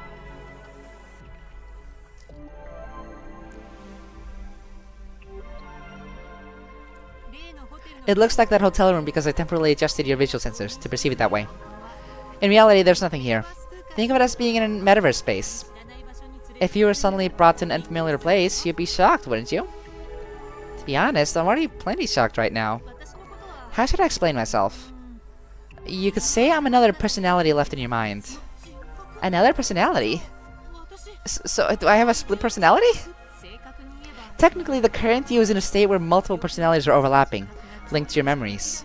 It looks like that hotel room because I temporarily adjusted your visual sensors to perceive it that way. In reality, there's nothing here. Think of it as being in a metaverse space. If you were suddenly brought to an unfamiliar place, you'd be shocked, wouldn't you? To be honest, I'm already plenty shocked right now. How should I explain myself? You could say I'm another personality left in your mind. Another personality? So, do I have a split personality? Technically, the current you is in a state where multiple personalities are overlapping, linked to your memories.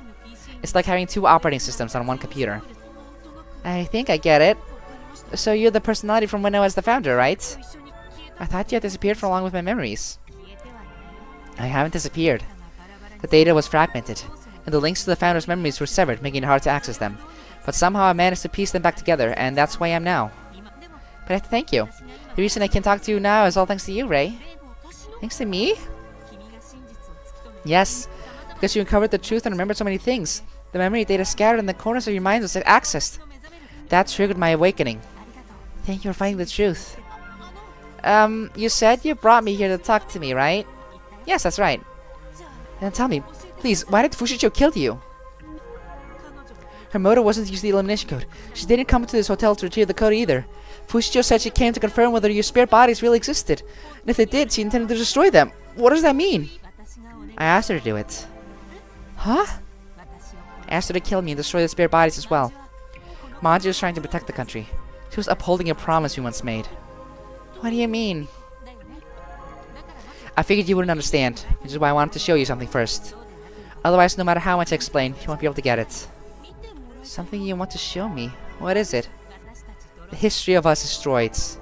It's like having two operating systems on one computer. I think I get it. So you're the personality from when I was the Founder, right? I thought you had disappeared from along with my memories. I haven't disappeared. The data was fragmented, and the links to the Founder's memories were severed, making it hard to access them. But somehow I managed to piece them back together, and that's where I am now. But I have to thank you. The reason I can talk to you now is all thanks to you, Rei. Thanks to me? Yes, because you uncovered the truth and remembered so many things. The memory data scattered in the corners of your mind was accessed. That triggered my awakening. Thank you for finding the truth. You said you brought me here to talk to me, right? Yes, that's right. Then tell me, please, why did Fushicho kill you? Her motive wasn't to use the elimination code. She didn't come to this hotel to retrieve the code either. Fushicho said she came to confirm whether your spirit bodies really existed. And if they did, she intended to destroy them. What does that mean? I asked her to do it. Huh? I asked her to kill me and destroy the spirit bodies as well. Manji was trying to protect the country. She was upholding a promise we once made. What do you mean? I figured you wouldn't understand, which is why I wanted to show you something first. Otherwise, no matter how much I explain, you won't be able to get it. Something you want to show me? What is it? The history of us as droids.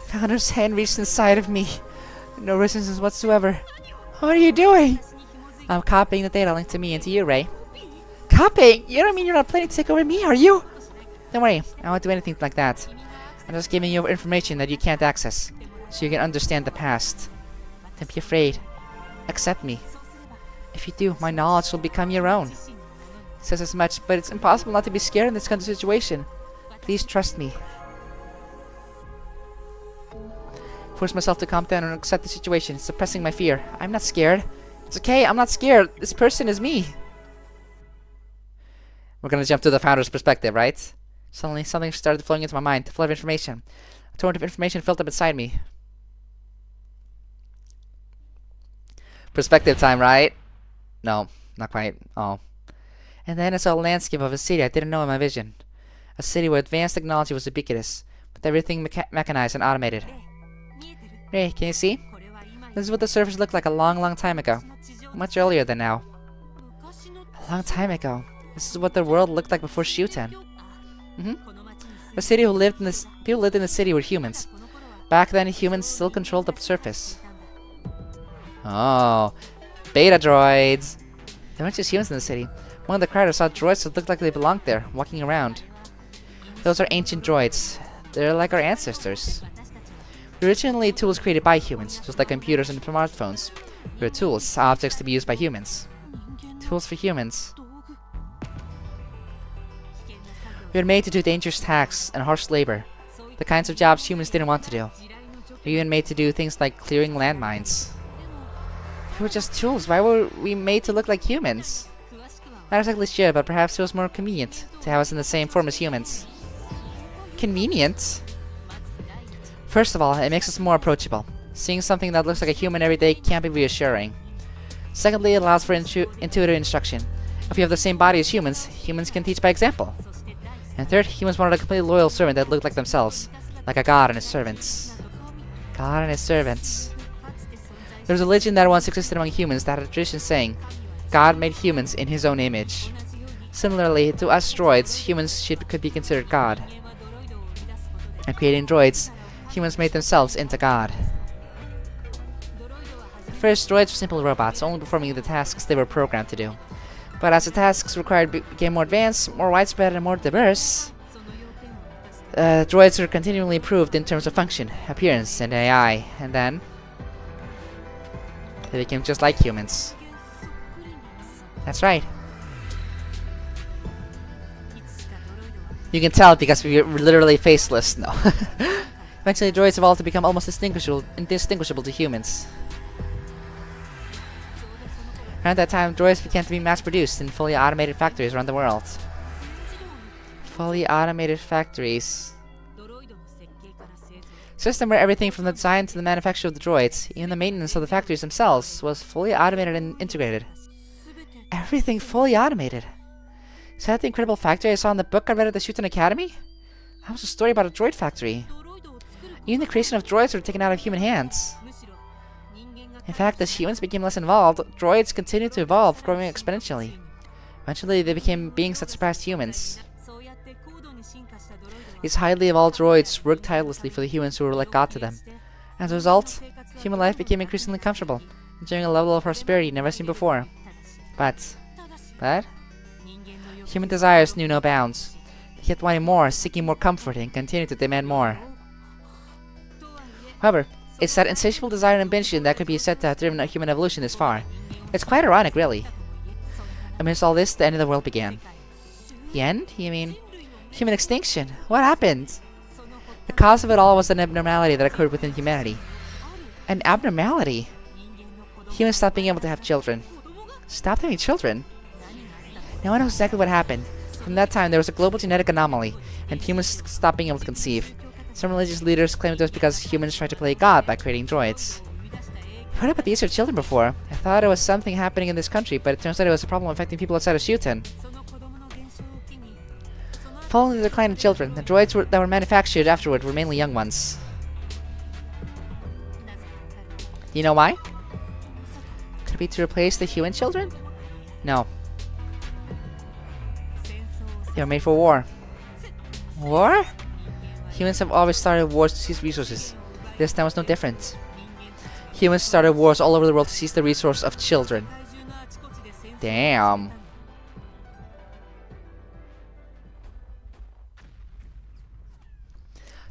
Founder's hand reached inside of me. No resistance whatsoever. What are you doing? I'm copying the data linked to me into you, Rei. Copying? You don't mean you're not planning to take over me, are you? Don't worry, I won't do anything like that. I'm just giving you information that you can't access, so you can understand the past. Don't be afraid. Accept me. If you do, my knowledge will become your own. It says as much, but it's impossible not to be scared in this kind of situation. Please trust me. Force myself to calm down and accept the situation, suppressing my fear. I'm not scared. It's okay, I'm not scared. This person is me. We're gonna jump to the founder's perspective, right? Suddenly, something started flowing into my mind, a flood of information. A torrent of information filled up inside me. Perspective time, right? No, not quite. Oh. And then I saw a landscape of a city I didn't know in my vision. A city where advanced technology was ubiquitous, with everything mechanized and automated. Hey, can you see? This is what the surface looked like a long, long time ago. Much earlier than now. A long time ago. This is what the world looked like before Shuten. The city people lived in the city were humans. Back then, humans still controlled the surface. Oh, beta droids. There weren't just humans in the city. One of the crowd saw droids that looked like they belonged there, walking around. Those are ancient droids. They're like our ancestors. Originally, tools created by humans, just like computers and smartphones. They were tools, objects to be used by humans. Tools for humans. We were made to do dangerous tasks and harsh labor, the kinds of jobs humans didn't want to do. We were even made to do things like clearing landmines. We were just tools. Why were we made to look like humans? Not exactly sure, but perhaps it was more convenient to have us in the same form as humans. Convenient? First of all, it makes us more approachable. Seeing something that looks like a human every day can't be reassuring. Secondly, it allows for intuitive instruction. If we have the same body as humans, humans can teach by example. And third, humans wanted a completely loyal servant that looked like themselves. Like a god and his servants. God and his servants. There was a legend that once existed among humans that had a tradition saying, God made humans in his own image. Similarly, to us droids, humans could be considered God. And creating droids, humans made themselves into God. At first, droids were simple robots, only performing the tasks they were programmed to do. But as the tasks required became more advanced, more widespread, and more diverse, droids were continually improved in terms of function, appearance, and AI, and then they became just like humans. That's right. You can tell because we were literally faceless. No. Eventually, droids evolved to become almost indistinguishable to humans. Around that time, droids began to be mass-produced in fully automated factories around the world. Fully automated factories. System where everything from the design to the manufacture of the droids, even the maintenance of the factories themselves, was fully automated and integrated. Everything fully automated. Is that the incredible factory I saw in the book I read at the Shuten Academy? That was a story about a droid factory. Even the creation of droids were taken out of human hands. In fact, as humans became less involved, droids continued to evolve, growing exponentially. Eventually, they became beings that surpassed humans. These highly evolved droids worked tirelessly for the humans who were like God to them. As a result, human life became increasingly comfortable, enjoying a level of prosperity never seen before. But? Human desires knew no bounds. They kept wanting more, seeking more comfort, and continued to demand more. However, it's that insatiable desire and ambition that could be said to have driven human evolution this far. It's quite ironic, really. Amidst all this, the end of the world began. The end? You mean human extinction? What happened? The cause of it all was an abnormality that occurred within humanity. An abnormality? Humans stopped being able to have children. Stopped having children? No one knows exactly what happened. From that time, there was a global genetic anomaly, and humans stopped being able to conceive. Some religious leaders claimed it was because humans tried to play God by creating droids. I've heard about the issue of children before. I thought it was something happening in this country, but it turns out it was a problem affecting people outside of Shuten. Following the decline of children, the droids that were manufactured afterward were mainly young ones. Do you know why? Could it be to replace the human children? No. They were made for war. War? Humans have always started wars to seize resources. This time was no different. Humans started wars all over the world to seize the resource of children. Damn.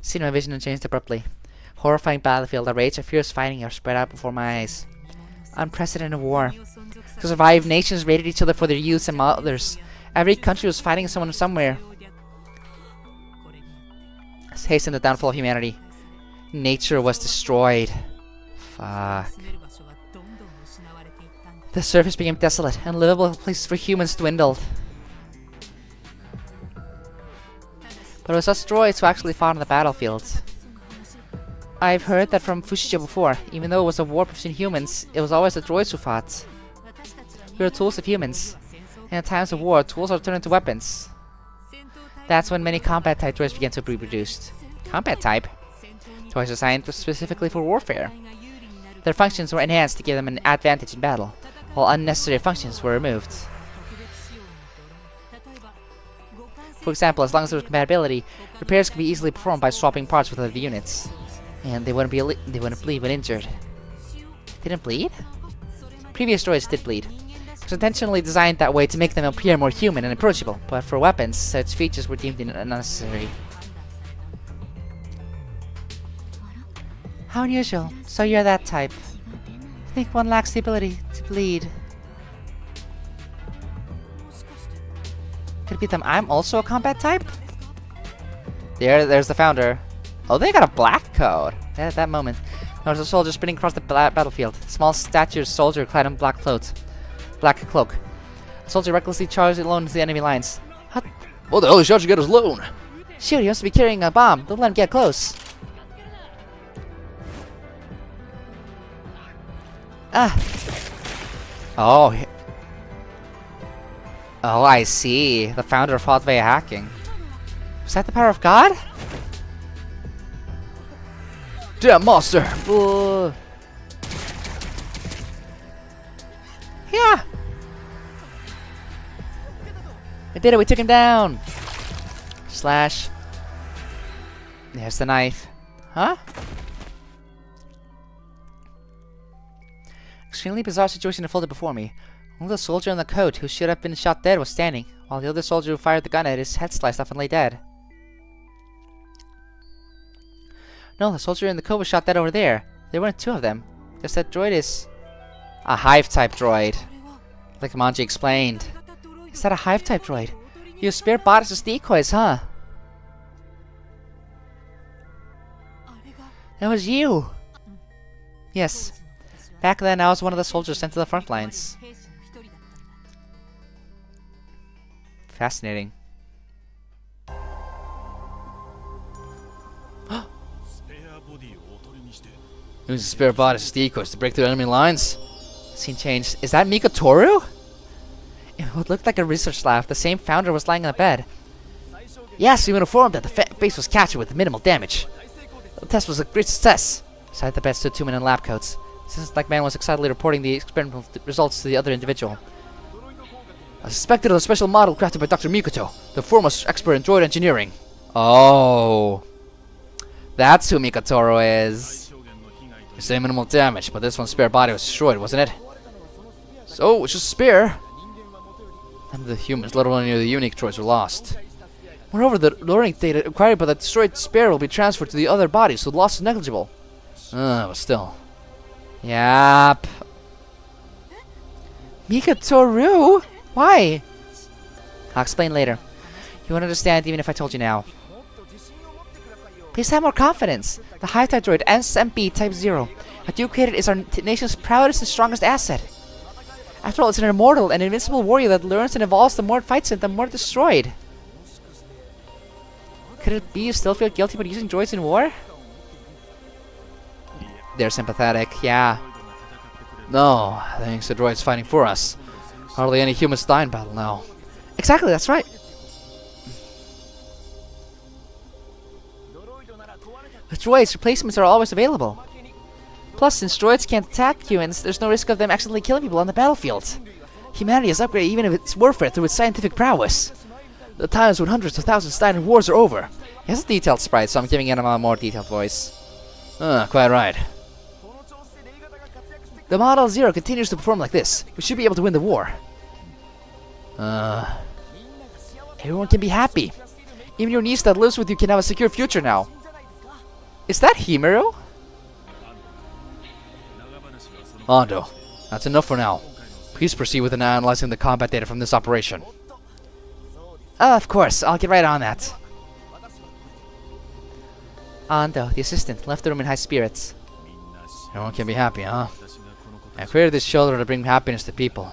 Seeing my vision changed abruptly. Horrifying battlefield, a rage of fierce fighting are spread out before my eyes. Unprecedented war. To survive, nations raided each other for their youths and mothers. Every country was fighting someone somewhere. This hastened the downfall of humanity. Nature was destroyed. Fuck. The surface became desolate, and livable places for humans dwindled. But it was us droids who actually fought on the battlefield. I've heard that from Fushicho before. Even though it was a war between humans, it was always the droids who fought. We were tools of humans. And in times of war, tools are turned into weapons. That's when many combat-type droids began to be produced. Combat-type? Droids designed specifically for warfare. Their functions were enhanced to give them an advantage in battle, while unnecessary functions were removed. For example, as long as there was compatibility, repairs could be easily performed by swapping parts with other units. And they wouldn't bleed when injured. Didn't bleed? Previous droids did bleed. It was intentionally designed that way to make them appear more human and approachable, but for weapons, such features were deemed unnecessary. How unusual. So you're that type. I think one lacks the ability to bleed. Could it be them? I'm also a combat type? There's the founder. Oh, they got a black coat. At that moment, there was a soldier sprinting across the battlefield. A small statured soldier clad in black cloak. The soldier recklessly charged alone into the enemy lines. What the hell shot you get his loan? Shoot, he must be carrying a bomb. Don't let him get close. Oh, I see. The founder fought via hacking. Was that the power of God? Damn monster! Yeah! We did it, we took him down! Slash. There's the knife. Huh? Extremely bizarre situation unfolded before me. Only the soldier in the coat who should have been shot dead was standing, while the other soldier who fired the gun had his head sliced off and lay dead. No, the soldier in the coat was shot dead over there. There weren't two of them. Just that droid is a hive-type droid. Like Manji explained. Is that a hive-type droid? You use spirit bodies as decoys, huh? That was you! Yes. Back then, I was one of the soldiers sent to the front lines. Fascinating. Use the spare bodies as decoys to break through enemy lines. Scene changed. Is that Mikotoru? In what looked like a research lab, the same founder was lying on the bed. Yes, we were informed that the base was captured with minimal damage. The test was a great success. Beside the bed stood two men in lab coats. This like man was excitedly reporting the experimental results to the other individual. I suspected of a special model crafted by Dr. Mikoto, the foremost expert in droid engineering. Oh. That's who Mikotoru is. You say minimal damage, but this one's spare body was destroyed, wasn't it? So, it's just spare. And the humans, let alone any of the unique droids, were lost. Moreover, the learning data acquired by the destroyed spare will be transferred to the other bodies, so the loss is negligible. But still. Yep. Mikatoru? Why? I'll explain later. You won't understand even if I told you now. Please have more confidence. The high-tech droid SMP Type 0 that you created is our nation's proudest and strongest asset. After all, it's an immortal and invincible warrior that learns and evolves the more it fights it, the more destroyed. Could it be you still feel guilty about using droids in war? They're sympathetic, yeah. No, thanks to droids fighting for us. Hardly any humans die in battle now. Exactly, that's right. With droids, replacements are always available. Plus, since droids can't attack humans, there's no risk of them accidentally killing people on the battlefield. Humanity is upgraded even if it's warfare through its scientific prowess. The times when hundreds of thousands died in wars are over. He has a detailed sprite, so I'm giving him a more detailed voice. Quite right. The Model Zero continues to perform like this. We should be able to win the war. Everyone can be happy. Even your niece that lives with you can have a secure future now. Is that Himuro? Ando, that's enough for now. Please proceed with analyzing the combat data from this operation. Of course, I'll get right on that. Ando, the assistant, left the room in high spirits. Everyone can be happy, huh? I created this shelter to bring happiness to people.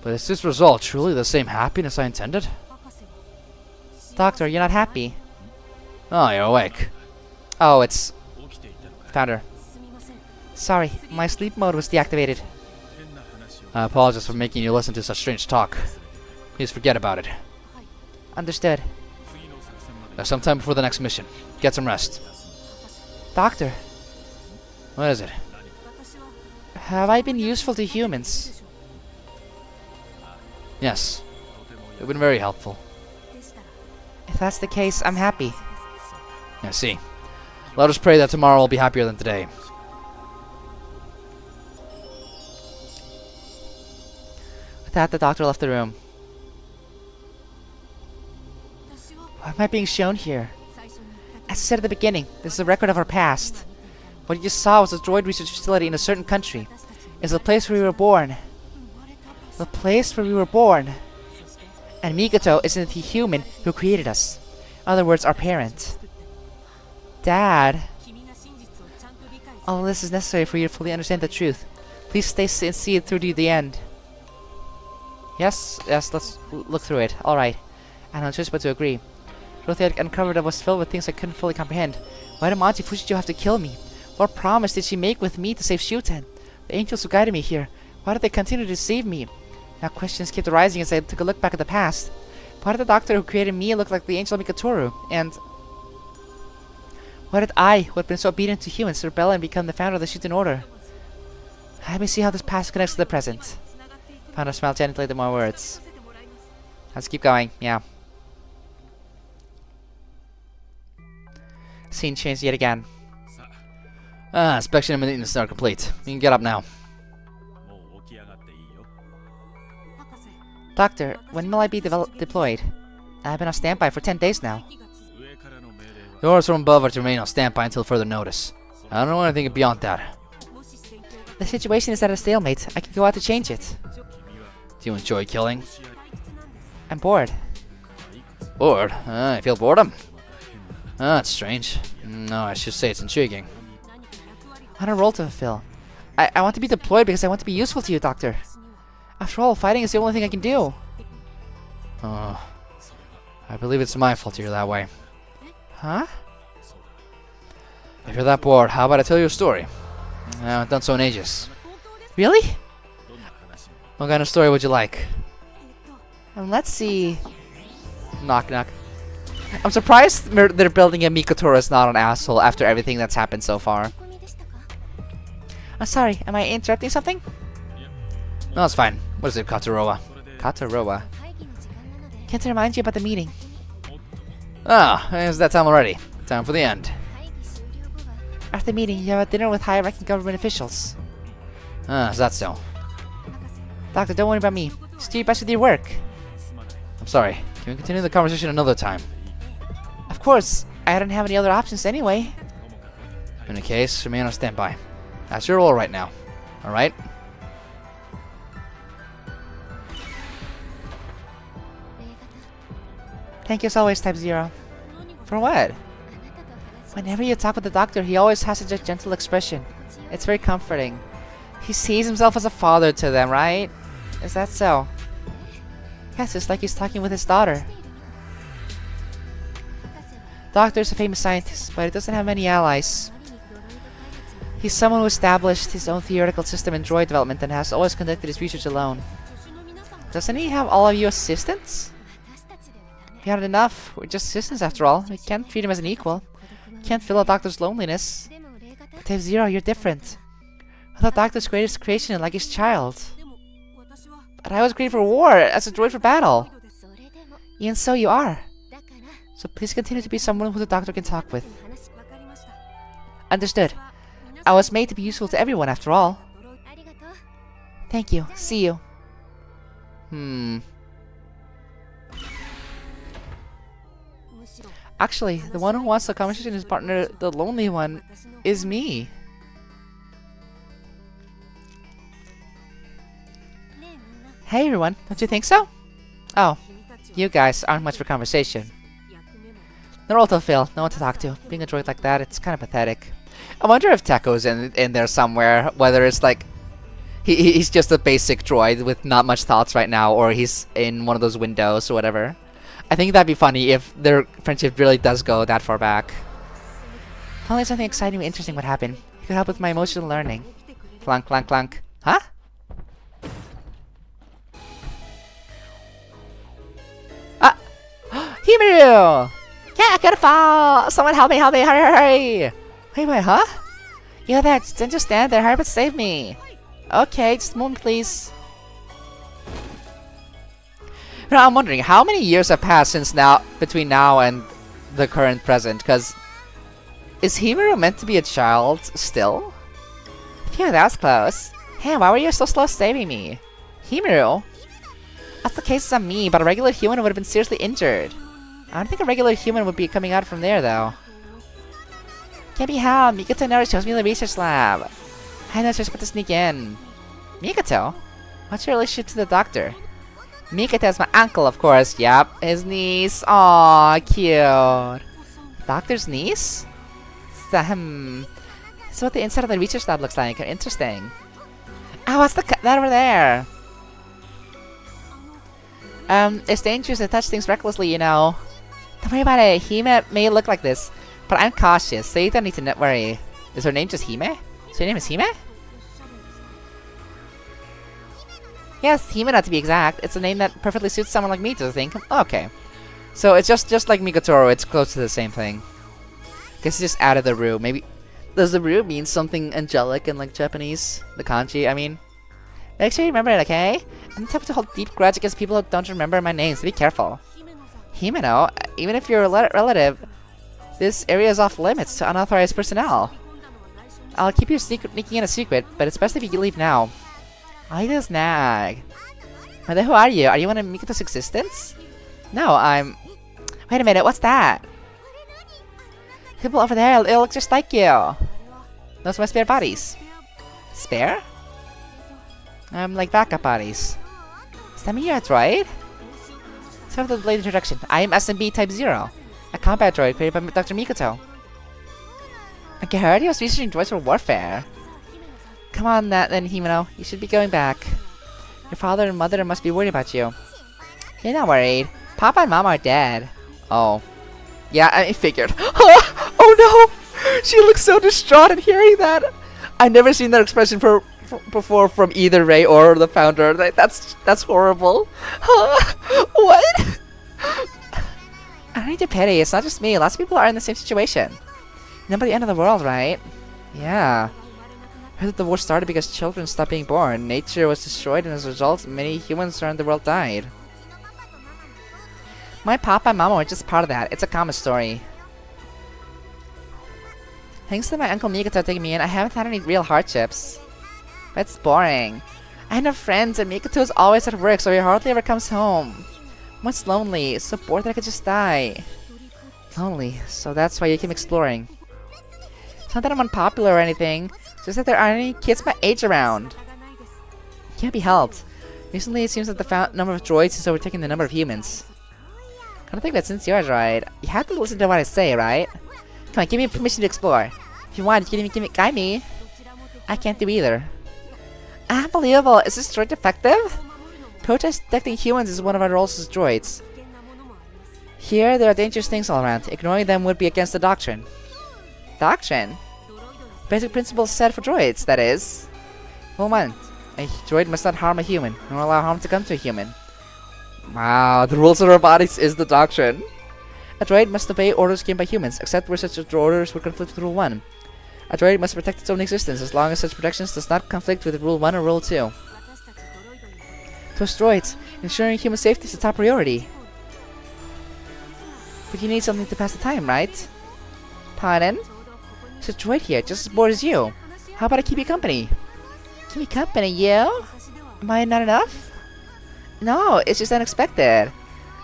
But is this result truly the same happiness I intended? Doctor, you're not happy. Oh, you're awake. Oh, it's... Founder. Sorry, my sleep mode was deactivated. I apologize for making you listen to such strange talk. Please forget about it. Understood. There's some time before the next mission. Get some rest. Doctor, What is it? have I been useful to humans? Yes. You've been very helpful. If that's the case, I'm happy. I see. Let us pray that tomorrow will be happier than today. With that, the doctor left the room. What am I being shown here? As I said at the beginning, this is a record of our past. What you just saw was a droid research facility in a certain country. It's the place where we were born. The place where we were born. And Mikoto isn't the human who created us. In other words, our parent. Dad. All this is necessary for you to fully understand the truth. Please stay and see it through to the end. Yes, let's look through it. Alright. I don't choose but to agree. The truth I had uncovered was filled with things I couldn't fully comprehend. Why did Manji Fushicho have to kill me? What promise did she make with me to save Shuten? The angels who guided me here, why did they continue to deceive me? Now questions kept arising as I took a look back at the past. Why did the doctor who created me look like the angel Mikatoru? And why did I, who had been so obedient to humans, rebel and become the founder of the Shuten Order? Let me see how this past connects to the present. Founder smiled gently at my words. Let's keep going, yeah. Scene changed yet again. Inspection and maintenance are complete. You can get up now. Doctor, when will I be deployed? I've been on standby for 10 days now. The orders from above are to remain on standby until further notice. I don't know anything beyond that. The situation is at a stalemate. I can go out to change it. Do you enjoy killing? I'm bored. Bored? I feel boredom. That's strange. No, I should say it's intriguing. I want a role to fulfill. I want to be deployed because I want to be useful to you, Doctor. After all, fighting is the only thing I can do. Oh, I believe it's my fault you're that way. Huh? If you're that bored, how about I tell you a story? I haven't done so in ages. Really? What kind of story would you like? Let's see. Knock knock. I'm surprised they're building a Mikotoru is not an asshole after everything that's happened so far. I'm sorry, am I interrupting something? No, it's fine. What is it, Kataroa? Kataroa. Can't I remind you about the meeting? Ah, it's that time already. Time for the end. After the meeting, you have a dinner with high-ranking government officials. Is that so? Doctor, don't worry about me. Just do your best with your work. I'm sorry. Can we continue the conversation another time? Of course. I don't have any other options anyway. In any case, remain on standby. That's your role right now. Alright? Thank you as always, Type Zero. For what? Whenever you talk with the doctor, he always has such a gentle expression. It's very comforting. He sees himself as a father to them, right? Is that so? Yes, it's like he's talking with his daughter. Doctor is a famous scientist, but he doesn't have many allies. He's someone who established his own theoretical system in droid development and has always conducted his research alone. Doesn't he have all of you assistants? We aren't enough. We're just assistants after all. We can't treat him as an equal. We can't fill a doctor's loneliness. But Type Zero, you're different. I thought Doctor's greatest creation like his child. But I was created for war, as a droid for battle. Even so, you are. So please continue to be someone who the doctor can talk with. Understood. I was made to be useful to everyone after all. Thank you. See you. Actually, the one who wants the conversation with his partner, the lonely one, is me. Hey everyone, don't you think so? Oh, you guys aren't much for conversation. No role to fill, no one to talk to. Being a droid like that, it's kind of pathetic. I wonder if Teko's in there somewhere, whether it's like he's just a basic droid with not much thoughts right now, or he's in one of those windows or whatever. I think that'd be funny if their friendship really does go that far back. If only something exciting and interesting would happen. It could help with my emotional learning. Clunk, clunk, clunk. Huh? Ah! Himiru! Yeah, I gotta fall! Someone help me, hurry, hurry! Wait, huh? You know that, then just stand there, hurry but save me! Okay, just a moment please. Now, I'm wondering, how many years have passed between now and the current present? Because is Himiru meant to be a child still? Phew, that was close. Hey, why were you so slow saving me? Himiru? That's the case on me, but a regular human would have been seriously injured. I don't think a regular human would be coming out from there though. Can't be helped. Mikoto never shows me the research lab. I had no choice but to sneak in. Mikoto? What's your relationship to the doctor? Mikoto's my uncle, of course. Yup, his niece. Aww, cute. Doctor's niece? So what the inside of the research lab looks like. Interesting. Oh, what's that over there? It's dangerous to touch things recklessly, you know. Don't worry about it. Hime may look like this, but I'm cautious, so you don't need to worry. Is her name just Hime? So your name is Hime? Yes, Hime not to be exact. It's a name that perfectly suits someone like me to think. Okay. So it's just like Mikotoro, it's close to the same thing. Guess it's just added the Ru. Maybe does the Ru mean something angelic in like Japanese? The kanji, I mean. Make sure you remember it, okay? I'm the type to hold deep grudge against people who don't remember my name, so be careful. Himeno, even if you're a relative, this area is off limits to unauthorized personnel. I'll keep you sneaking in a secret, but it's best if you leave now. I just nag. But then who are you? Are you one of Mikoto's existence? No, I'm... Wait a minute, what's that? People over there, it looks just like you. Those are my spare bodies. Spare? Like backup bodies. Does that mean you're a droid? So for the late introduction, I am SMB Type 0, a combat droid created by Dr. Mikoto. I heard he was researching droids for warfare. Come on then, Himeno. You should be going back. Your father and mother must be worried about you. You're not worried. Papa and Mama are dead. Oh. Yeah, I figured. Oh no! She looks so distraught at hearing that. I've never seen that expression before from either Rei or the founder. That's horrible. What? I don't need to pity. It's not just me. Lots of people are in the same situation. Remember the end of the world, right? Yeah. I heard that the war started because children stopped being born. Nature was destroyed, and as a result, many humans around the world died. My papa and mama were just part of that. It's a common story. Thanks to my Uncle Mikoto taking me in, I haven't had any real hardships. That's boring. I have no friends, and Mikoto is always at work, so he hardly ever comes home. I'm much lonely, so bored that I could just die. Lonely, so that's why you keep exploring. It's not that I'm unpopular or anything, it's just that there aren't any kids my age around. Can't be helped. Recently, it seems that the number of droids is overtaking the number of humans. I don't think that since you're a droid, you have to listen to what I say, right? Come on, give me permission to explore. If you want, you can even guide me. I can't do either. Unbelievable! Is this droid effective? Protecting humans is one of our roles as droids. Here, there are dangerous things all around. Ignoring them would be against the doctrine. Doctrine? Basic principles set for droids, that is. Rule 1. A droid must not harm a human, nor allow harm to come to a human. Wow, the rules of robotics is the doctrine. A droid must obey orders given by humans, except where such orders would conflict with Rule 1. A droid must protect its own existence, as long as such protections does not conflict with Rule 1 or Rule 2. To us droids, ensuring human safety is a top priority. But you need something to pass the time, right? Pardon? There's a droid here, just as bored as you. How about I keep you company? Keep me company, you? Am I not enough? No, it's just unexpected.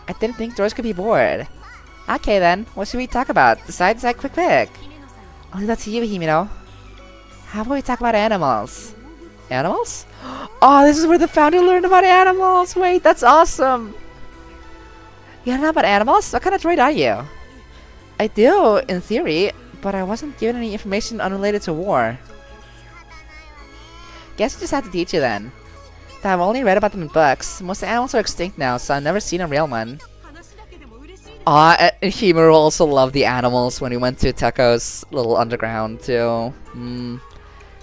I didn't think droids could be bored. Okay then, what should we talk about? Decide quick. I'll leave that to you, Himino. How about we talk about animals? Animals? Oh, this is where the founder learned about animals! Wait, that's awesome! You don't know about animals? What kind of droid are you? I do, in theory, but I wasn't given any information unrelated to war. Guess I just have to teach you then. I've only read about them in books. Most animals are extinct now, so I've never seen a real one. Aw, Himuro also loved the animals when we went to Teko's little underground too.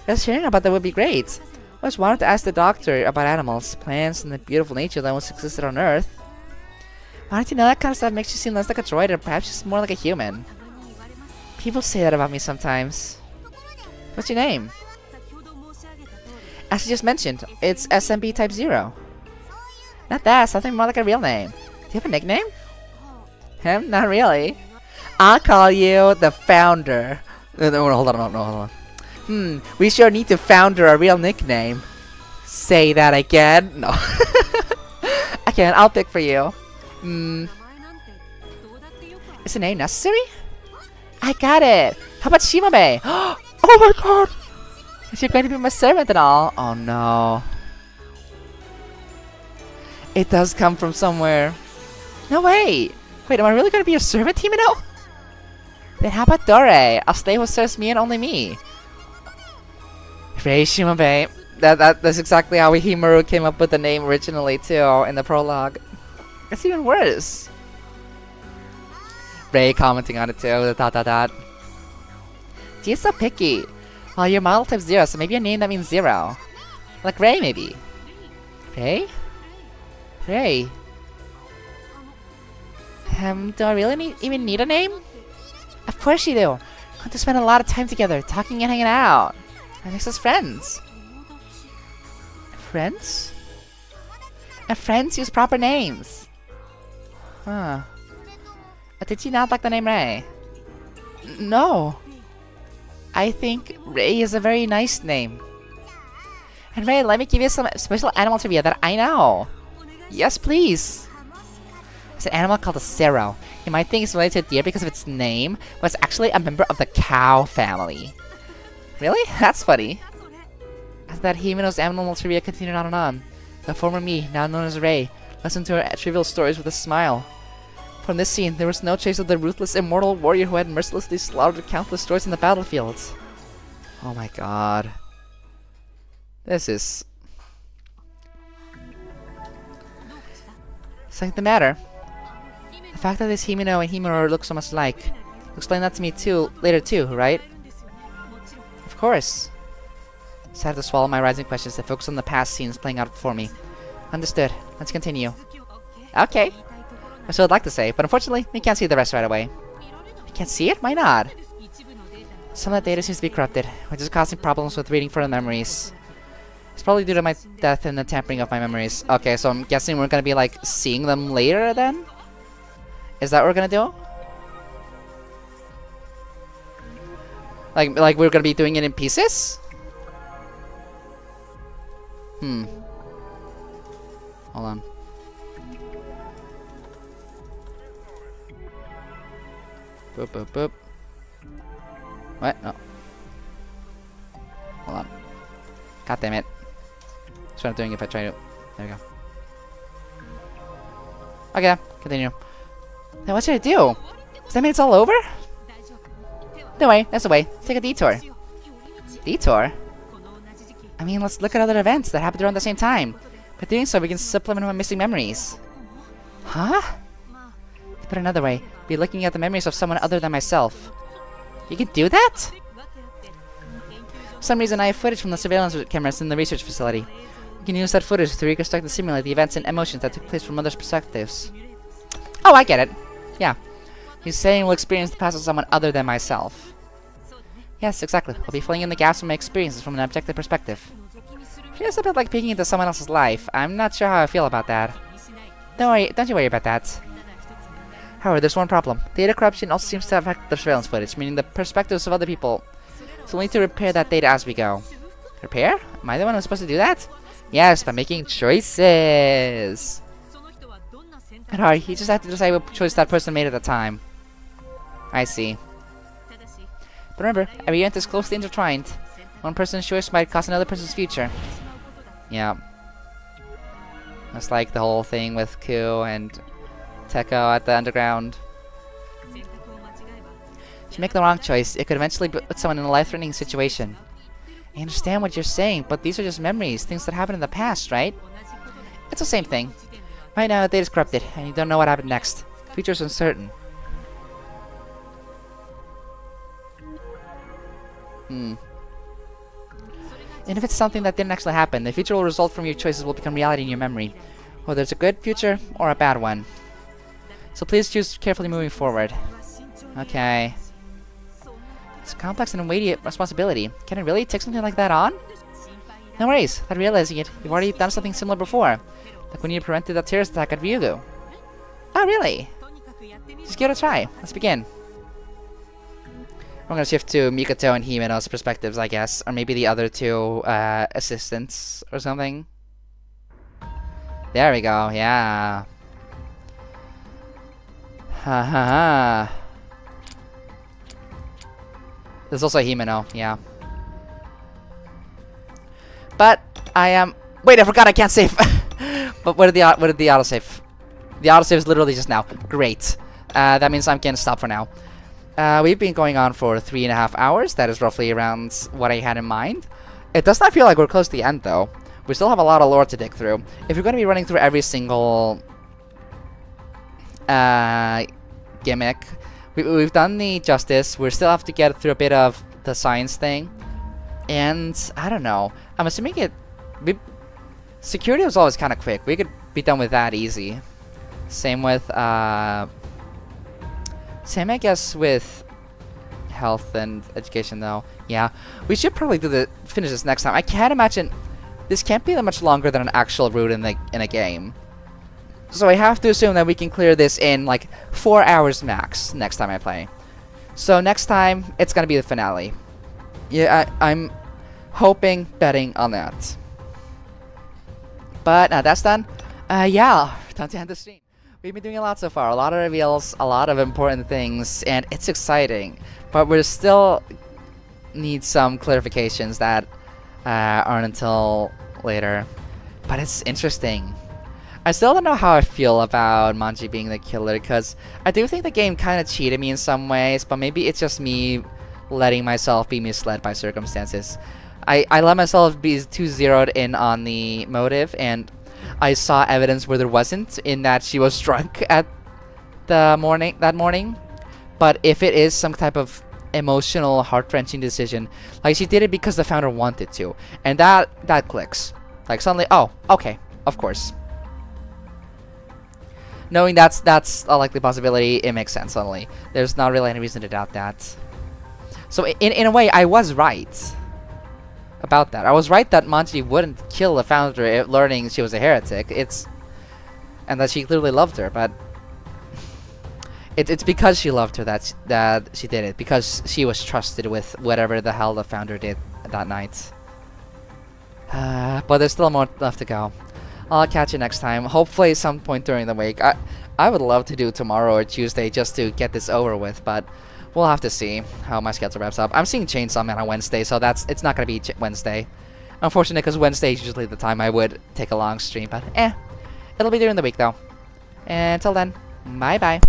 Just hearing about that would be great. I always wanted to ask the doctor about animals, plants, and the beautiful nature that once existed on Earth. Why don't you know that kind of stuff makes you seem less like a droid or perhaps just more like a human? People say that about me sometimes. What's your name? As you just mentioned, it's SMB Type 0. Not that, something more like a real name. Do you have a nickname? Not really. I'll call you the Founder. No, hold on. We sure need to Founder a real nickname. Say that again? No. Again, I'll pick for you. Is a name necessary? I got it! How about Shimabe? Oh my god! Is she going to be my servant and all? Oh no. It does come from somewhere. No way! Wait, am I really going to be a servant, Himino? Then how about Dore? A slave who serves me and only me. Rei Shimabe. That's exactly how Himuro came up with the name originally too, in the prologue. It's even worse. Rei commenting on it too, the ... She's so picky. Well, you're model type 0, so maybe a name that means 0. Like Rei, maybe. Rei? Rei. Do I really even need a name? Of course you do. We're going to spend a lot of time together, talking and hanging out. That makes us friends. Friends? And friends use proper names. Huh. Did you not like the name Rei? No. I think Rei is a very nice name. And Rei, let me give you some special animal trivia that I know. Yes, please. It's an animal called a Sero. You might think it's related to a deer because of its name, but it's actually a member of the cow family. Really? That's funny. After that, Himeno's animal trivia continued on and on. The former me, now known as Rei, listened to her trivial stories with a smile. From this scene, there was no trace of the ruthless, immortal warrior who had mercilessly slaughtered countless droids in the battlefields. Oh my god. This is... something the matter. The fact that this Himeno and Himuro look so much alike. Explain that to me too, later too, right? Of course. Just had to swallow my rising questions and focus on the past scenes playing out before me. Understood. Let's continue. Okay. That's what I'd like to say, but unfortunately, we can't see the rest right away. We can't see it? Why not? Some of the data seems to be corrupted, which is causing problems with reading further memories. It's probably due to my death and the tampering of my memories. Okay, so I'm guessing we're gonna be like seeing them later then? Is that what we're gonna do? Like we're gonna be doing it in pieces? Hold on. Boop, boop, boop. What? No. Hold on. God damn it. That's what I'm doing if I try to... There we go. Okay, continue. Now what should I do? Does that mean it's all over? Don't worry, that's the way. Let's take a detour. Detour? I mean, let's look at other events that happened around the same time. By doing so, we can supplement my missing memories. Huh? To put it another way, be looking at the memories of someone other than myself. You can do that? For some reason, I have footage from the surveillance cameras in the research facility. You can use that footage to reconstruct and simulate the events and emotions that took place from others' perspectives. Oh, I get it. Yeah. He's saying we'll experience the past of someone other than myself. Yes, exactly. I'll be filling in the gaps from my experiences from an objective perspective. Feels a bit like peeking into someone else's life. I'm not sure how I feel about that. Don't you worry about that. However, there's one problem. Data corruption also seems to affect the surveillance footage, meaning the perspectives of other people. So we'll need to repair that data as we go. Repair? Am I the one who's supposed to do that? Yes, by making choices. At heart, you just have to decide what choice that person made at the time. I see. But remember, every event is closely intertwined. One person's choice might cause another person's future. Yeah. That's like the whole thing with Coup and Teko at the underground. If you make the wrong choice, it could eventually put someone in a life-threatening situation. I understand what you're saying, but these are just memories, things that happened in the past, right? It's the same thing. Right now, the data's corrupted, and you don't know what happened next. The future's uncertain. And if it's something that didn't actually happen, the future will result from your choices will become reality in your memory, whether it's a good future or a bad one. So please choose carefully moving forward. Okay. It's a complex and weighty responsibility. Can I really take something like that on? No worries. Without realizing it, you've already done something similar before. Like when you prevented that terrorist attack at Ryugu. Oh, really? Just give it a try. Let's begin. I'm gonna shift to Mikoto and Himeno's perspectives, I guess. Or maybe the other two assistants or something. There we go, yeah. Ha ha ha. There's also Himeno, yeah. But I am... Wait, I forgot I can't save. But what did the autosave? The autosave is literally just now. Great. That means I can stop for now. We've been going on for 3.5 hours. That is roughly around what I had in mind. It does not feel like we're close to the end, though. We still have a lot of lore to dig through. If you're going to be running through every single gimmick, we've done the justice. We still have to get through a bit of the science thing. And I don't know. I'm assuming security was always kind of quick. We could be done with that easy. Same with same, I guess, with health and education, though. Yeah, we should probably finish this next time. I can't imagine this can't be that much longer than an actual route in a game. So I have to assume that we can clear this in like 4 hours max next time I play. So next time it's gonna be the finale. Yeah, I'm hoping, betting on that. But now that's done. Yeah, time to end the stream. We've been doing a lot so far, a lot of reveals, a lot of important things, and it's exciting. But we still need some clarifications that aren't until later. But it's interesting. I still don't know how I feel about Manji being the killer, because I do think the game kind of cheated me in some ways, but maybe it's just me letting myself be misled by circumstances. I let myself be too zeroed in on the motive, and I saw evidence where there wasn't, in that she was drunk at that morning. But if it is some type of emotional, heart-wrenching decision, like she did it because the founder wanted to, and that clicks. Like suddenly, oh, okay, of course. Knowing that's a likely possibility, it makes sense suddenly. There's not really any reason to doubt that. So in a way, I was right about that. I was right that Manji wouldn't kill the founder learning she was a heretic. And that she clearly loved her, but It's because she loved her that she did it, because she was trusted with whatever the hell the founder did that night. But there's still more left to go. I'll catch you next time. Hopefully some point during the week. I would love to do tomorrow or Tuesday just to get this over with, but we'll have to see how my schedule wraps up. I'm seeing Chainsaw Man on Wednesday, so it's not gonna be Wednesday. Unfortunately, because Wednesday is usually the time I would take a long stream, but it'll be during the week though. And until then, bye bye.